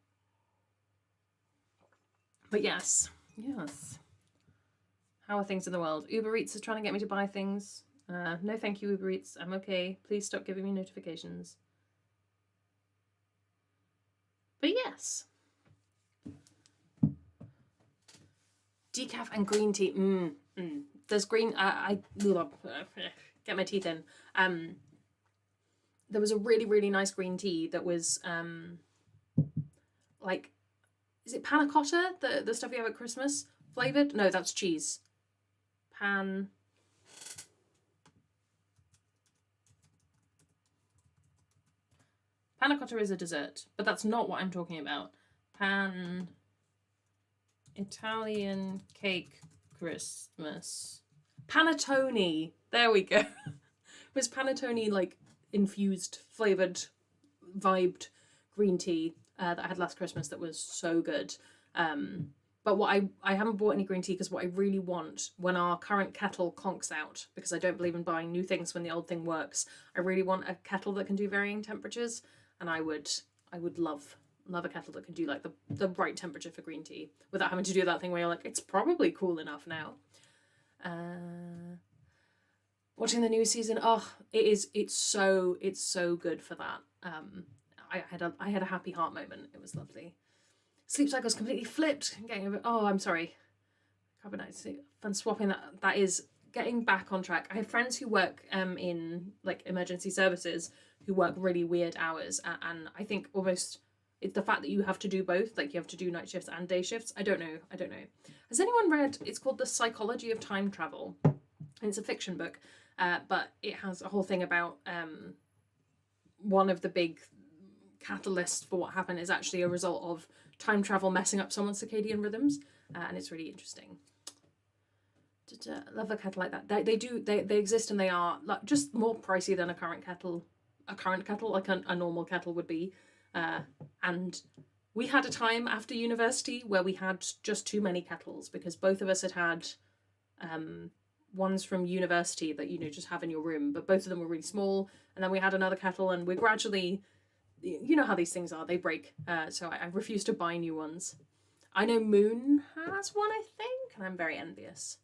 But yes. How are things in the world? Uber Eats is trying to get me to buy things. No thank you, Uber Eats. I'm okay. Please stop giving me notifications. But yes. Decaf and green tea. There's green... get my teeth in. There was a really, really nice green tea that was like... Is it panna cotta? The stuff you have at Christmas? Flavoured? No, that's cheese. Panna cotta is a dessert, but that's not what I'm talking about. Italian cake Christmas. Panettone. There we go. Was panettone like infused, flavoured, vibed green tea that I had last Christmas that was so good. But what I haven't bought any green tea because what I really want when our current kettle conks out, because I don't believe in buying new things when the old thing works, I really want a kettle that can do varying temperatures. And I would love a kettle that can do like the right temperature for green tea without having to do that thing where you're like, it's probably cool enough now. Watching the new season, it's so good for that. I had a happy heart moment. It was lovely. Sleep cycle's completely flipped. I'm sorry. Carbonite sleep. Fun swapping that is getting back on track. I have friends who work in like emergency services who work really weird hours. And I think almost it's the fact that you have to do both, like you have to do night shifts and day shifts. I don't know. Has anyone read, it's called The Psychology of Time Travel. And it's a fiction book, but it has a whole thing about one of the big catalysts for what happened is actually a result of time travel messing up someone's circadian rhythms, and it's really interesting. Love a kettle like that. They exist, and they are like just more pricey than a current kettle like a normal kettle would be. And we had a time after university where we had just too many kettles because both of us had ones from university that you just have in your room, but both of them were really small. And then we had another kettle, and we gradually, you know how these things are, they break. So I refuse to buy new ones. I know Moon has one, I think, and I'm very envious.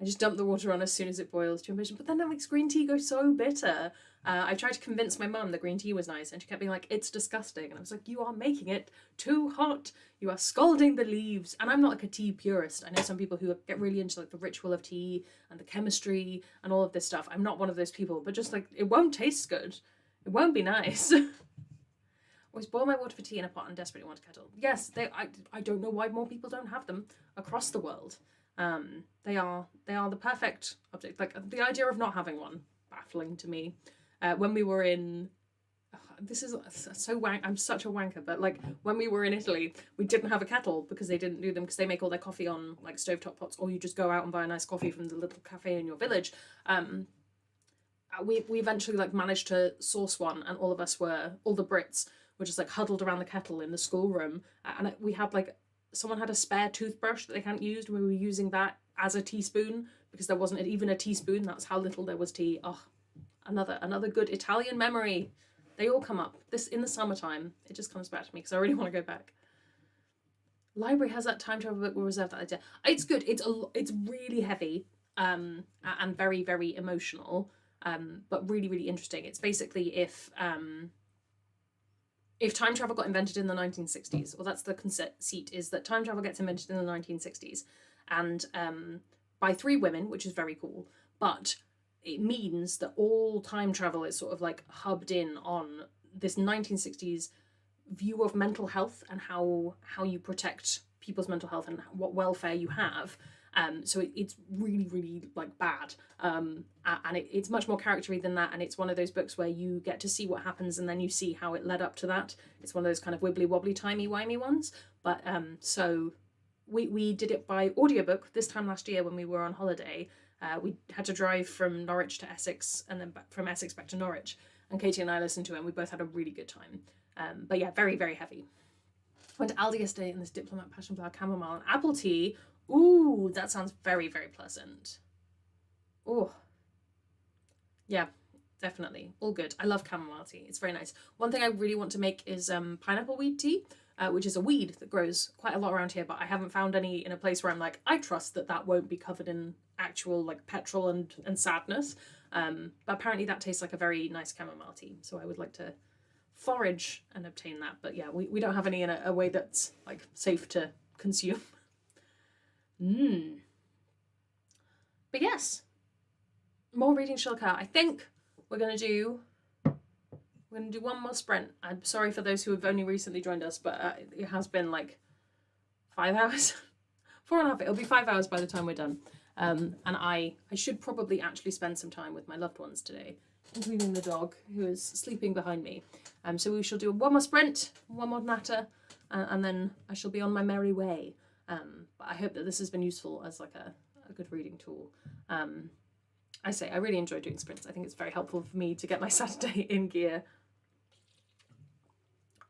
I just dump the water on as soon as it boils to ambition, but then that makes green tea go so bitter. I tried to convince my mum that green tea was nice, and she kept being like, it's disgusting. And I was like, you are making it too hot. You are scalding the leaves. And I'm not like a tea purist. I know some people who get really into like the ritual of tea and the chemistry and all of this stuff. I'm not one of those people, but just like, it won't taste good. It won't be nice. Always boil my water for tea in a pot and desperately want a kettle. Yes, I don't know why more people don't have them across the world. They are the perfect object. Like the idea of not having one, baffling to me. When we were in, this is so I'm such a wanker, but like when we were in Italy, we didn't have a kettle because they didn't do them because they make all their coffee on like stovetop pots, or you just go out and buy a nice coffee from the little cafe in your village. We eventually like managed to source one, and all the Brits were just like huddled around the kettle in the schoolroom, and we had like someone had a spare toothbrush that they hadn't used, and we were using that as a teaspoon because there wasn't even a teaspoon. That's how little there was tea. Oh, another good Italian memory. They all come up. This in the summertime, it just comes back to me because I really want to go back. Library has that time travel book. We'll reserve that idea. It's good. It's really heavy, and very very emotional, but really really interesting. It's basically if time travel got invented in the 1960s, well, that's the conceit, is that time travel gets invented in the 1960s, and by 3 women, which is very cool, but it means that all time travel is sort of like hubbed in on this 1960s view of mental health and how you protect people's mental health and what welfare you have. So it's really, really like bad. And it's much more character-y than that. And it's one of those books where you get to see what happens and then you see how it led up to that. It's one of those kind of wibbly wobbly, timey-wimey ones. But so we did it by audiobook this time last year when we were on holiday. We had to drive from Norwich to Essex and then from Essex back to Norwich. And Katie and I listened to it and we both had a really good time. But yeah, very, very heavy. Went to Aldi yesterday and this Diplomat Passion Flower Chamomile and apple tea. Ooh, that sounds very, very pleasant. Oh, yeah, definitely. All good. I love chamomile tea. It's very nice. One thing I really want to make is pineapple weed tea, which is a weed that grows quite a lot around here, but I haven't found any in a place where I'm like, I trust that won't be covered in actual like petrol and sadness. But apparently that tastes like a very nice chamomile tea. So I would like to forage and obtain that. But yeah, we don't have any in a way that's like safe to consume. But yes, more reading shall occur. I think we're gonna do one more sprint. I'm sorry for those who have only recently joined us, but it has been like 5 hours, 4.5. It'll be 5 hours by the time we're done. And I should probably actually spend some time with my loved ones today, including the dog who is sleeping behind me. So we shall do one more sprint, one more natter, and then I shall be on my merry way. But I hope that this has been useful as like a good reading tool. I really enjoy doing sprints. I think it's very helpful for me to get my Saturday in gear.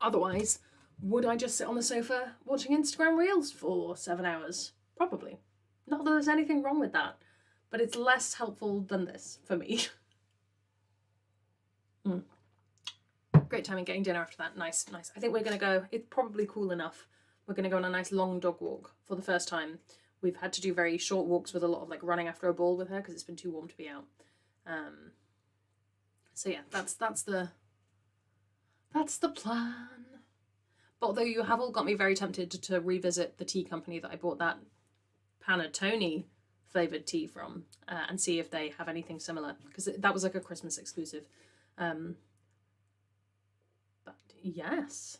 Otherwise, would I just sit on the sofa watching Instagram Reels for 7 hours? Probably. Not that there's anything wrong with that, but it's less helpful than this for me. Great timing getting dinner after that. Nice. I think we're going to go, it's probably cool enough. We're going to go on a nice long dog walk for the first time. We've had to do very short walks with a lot of like running after a ball with her because it's been too warm to be out. So yeah, that's the plan. But although you have all got me very tempted to revisit the tea company that I bought that panettone flavoured tea from and see if they have anything similar, because that was like a Christmas exclusive. But yes.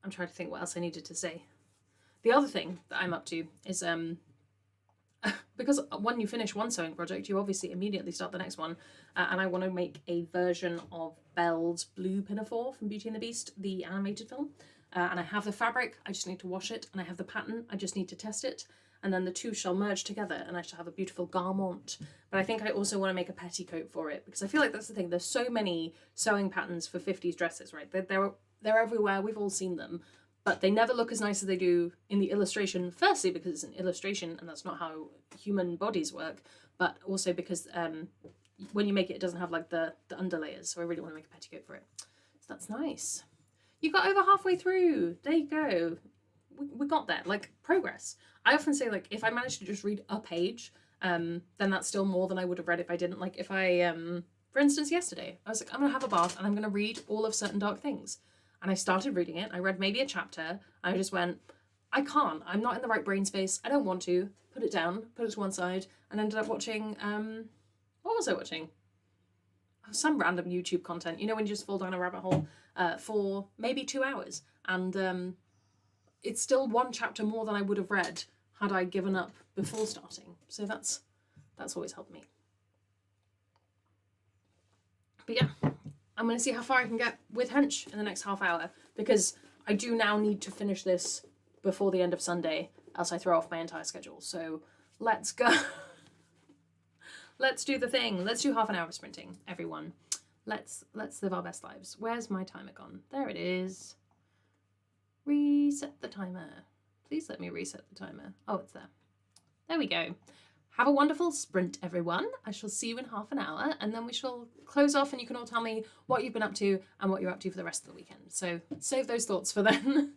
I'm trying to think what else I needed to say. The other thing that I'm up to is because when you finish one sewing project, you obviously immediately start the next one, and I want to make a version of Belle's blue pinafore from Beauty and the Beast, the animated film. And I have the fabric, I just need to wash it, and I have the pattern, I just need to test it, and then the two shall merge together and I shall have a beautiful garment. But I think I also want to make a petticoat for it, because I feel like that's the thing. There's so many sewing patterns for 50s dresses, right? They're everywhere, we've all seen them, but they never look as nice as they do in the illustration. Firstly, because it's an illustration and that's not how human bodies work, but also because when you make it, it doesn't have like the underlayers. So I really want to make a petticoat for it. So that's nice. You got over halfway through. There you go. We got there. Like, progress. I often say, like, if I managed to just read a page, then that's still more than I would have read if I didn't. Like, if I, for instance, yesterday, I was like, I'm going to have a bath and I'm going to read all of Certain Dark Things. And I started reading it. I read maybe a chapter. I just went, I can't. I'm not in the right brain space. I don't want to. Put it down. Put it to one side. And ended up watching, what was I watching? Some random YouTube content. You know when you just fall down a rabbit hole for maybe 2 hours. And it's still one chapter more than I would have read had I given up before starting. So that's always helped me. But yeah, I'm going to see how far I can get with Hench in the next half hour, because I do now need to finish this before the end of Sunday, else I throw off my entire schedule. So let's go. Let's do the thing. Let's do half an hour of sprinting, everyone. Let's live our best lives. Where's my timer gone? There it is. Reset the timer. Please let me reset the timer. Oh, it's there. There we go. Have a wonderful sprint, everyone. I shall see you in half an hour, and then we shall close off and you can all tell me what you've been up to and what you're up to for the rest of the weekend. So save those thoughts for then.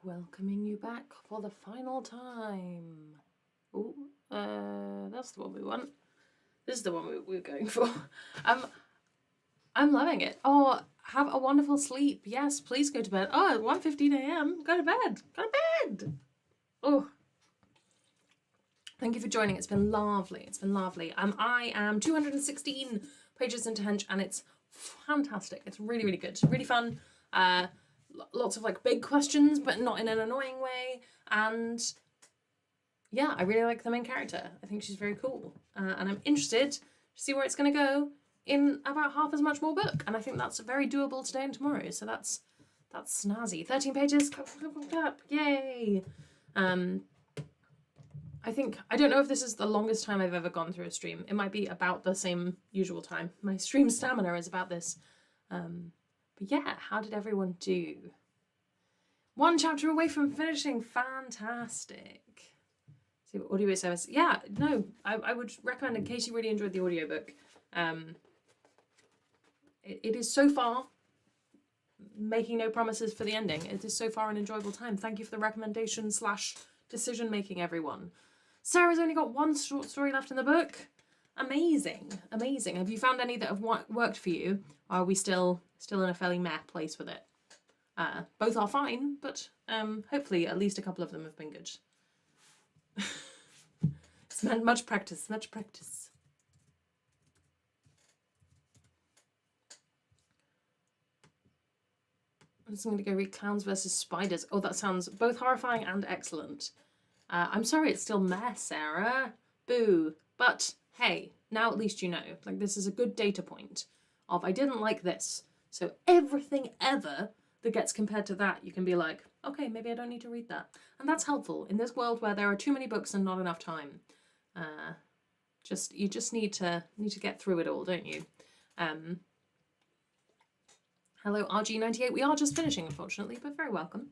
Welcoming you back for the final time. Oh, that's the one we want. This is the one we're going for. I'm loving it. Oh, have a wonderful sleep. Yes, please go to bed. Oh, 1:15 a.m. Go to bed. Go to bed. Oh. Thank you for joining. It's been lovely. It's been lovely. I am 216 pages into Hench, and it's fantastic. It's really, really good. It's really fun. Lots of like big questions, but not in an annoying way. And yeah, I really like the main character. I think she's very cool. And I'm interested to see where it's going to go in about half as much more book. And I think that's very doable today and tomorrow. So that's snazzy. 13 pages. Clap, clap, clap, clap. Yay. I don't know if this is the longest time I've ever gone through a stream. It might be about the same usual time. My stream stamina is about this. But yeah, how did everyone do? 1 chapter away from finishing. Fantastic. See, audio service. Yeah, no, I would recommend in case you really enjoyed the audiobook. It is so far, making no promises for the ending, it is so far an enjoyable time. Thank you for the recommendation / decision making, everyone. Sarah's only got 1 short story left in the book. Amazing, amazing. Have you found any that have worked for you? Or are we still in a fairly meh place with it? Both are fine, but hopefully at least a couple of them have been good. It's meant much practice, much practice. I'm just going to go read Clowns versus Spiders. Oh, that sounds both horrifying and excellent. I'm sorry it's still meh, Sarah. Boo. But hey, now at least you know. Like, this is a good data point of I didn't like this. So everything ever that gets compared to that, you can be like, okay, maybe I don't need to read that. And that's helpful in this world where there are too many books and not enough time. You just need to get through it all, don't you? Hello, RG98. We are just finishing, unfortunately, but very welcome.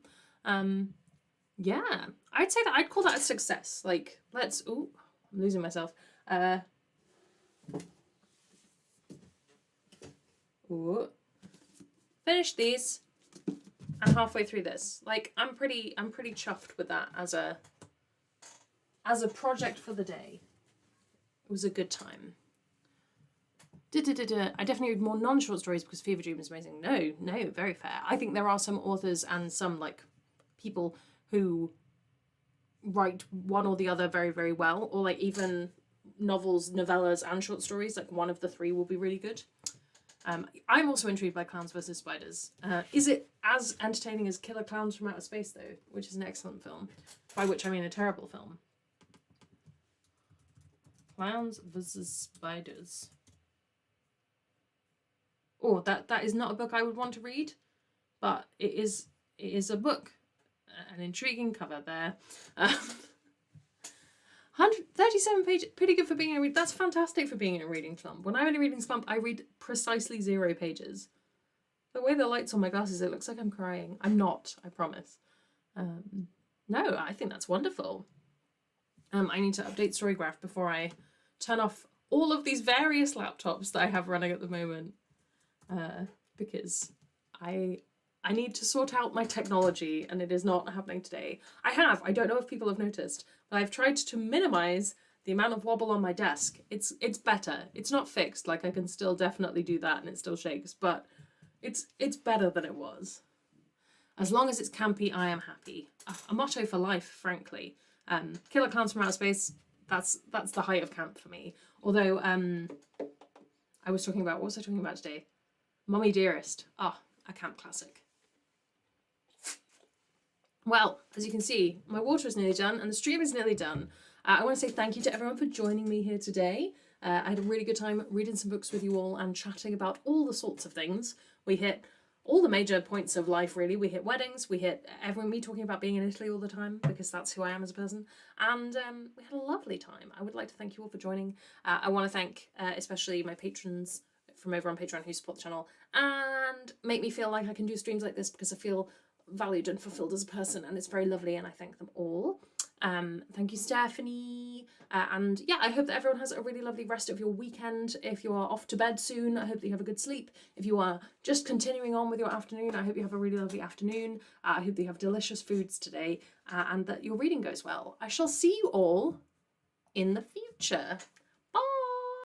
Yeah, I'd say that I'd call that a success. Like, ooh, I'm losing myself. Ooh. Finish these and halfway through this. Like, I'm pretty chuffed with that as a project for the day. It was a good time. I definitely read more non-short stories because Fever Dream is amazing. No, very fair. I think there are some authors and some like people who write one or the other very, very well, or like even novels, novellas, and short stories. Like one of the 3 will be really good. I'm also intrigued by Clowns versus Spiders. Is it as entertaining as Killer Clowns from Outer Space though, which is an excellent film, by which I mean a terrible film. Clowns versus Spiders. Oh, that is not a book I would want to read, but it is a book. An intriguing cover there. 137 pages, pretty good for being in a read. That's fantastic for being in a reading slump. When I'm in a reading slump, I read precisely 0 pages. The way the light's on my glasses, it looks like I'm crying. I'm not, I promise. No, I think that's wonderful. I need to update Storygraph before I turn off all of these various laptops that I have running at the moment. Because I need to sort out my technology and it is not happening today. I don't know if people have noticed, but I've tried to minimize the amount of wobble on my desk. It's better. It's not fixed, like I can still definitely do that and it still shakes, but it's better than it was. As long as it's campy, I am happy. A motto for life, frankly. Killer Clowns from Outer Space, that's the height of camp for me. Although what was I talking about today? Mommy Dearest. A camp classic. Well, as you can see, my water is nearly done and the stream is nearly done. I want to say thank you to everyone for joining me here today. I had a really good time reading some books with you all and chatting about all the sorts of things. We hit all the major points of life, really. We hit weddings, we hit me talking about being in Italy all the time because that's who I am as a person. And we had a lovely time. I would like to thank you all for joining. I want to thank especially my patrons from over on Patreon who support the channel and make me feel like I can do streams like this because I feel valued and fulfilled as a person, and it's very lovely and I thank them all. Thank you, Stephanie. And yeah, I hope that everyone has a really lovely rest of your weekend. If you are off to bed soon, I hope that you have a good sleep. If you are just continuing on with your afternoon, I hope you have a really lovely afternoon. I hope that you have delicious foods today and that your reading goes well. I shall see you all in the future.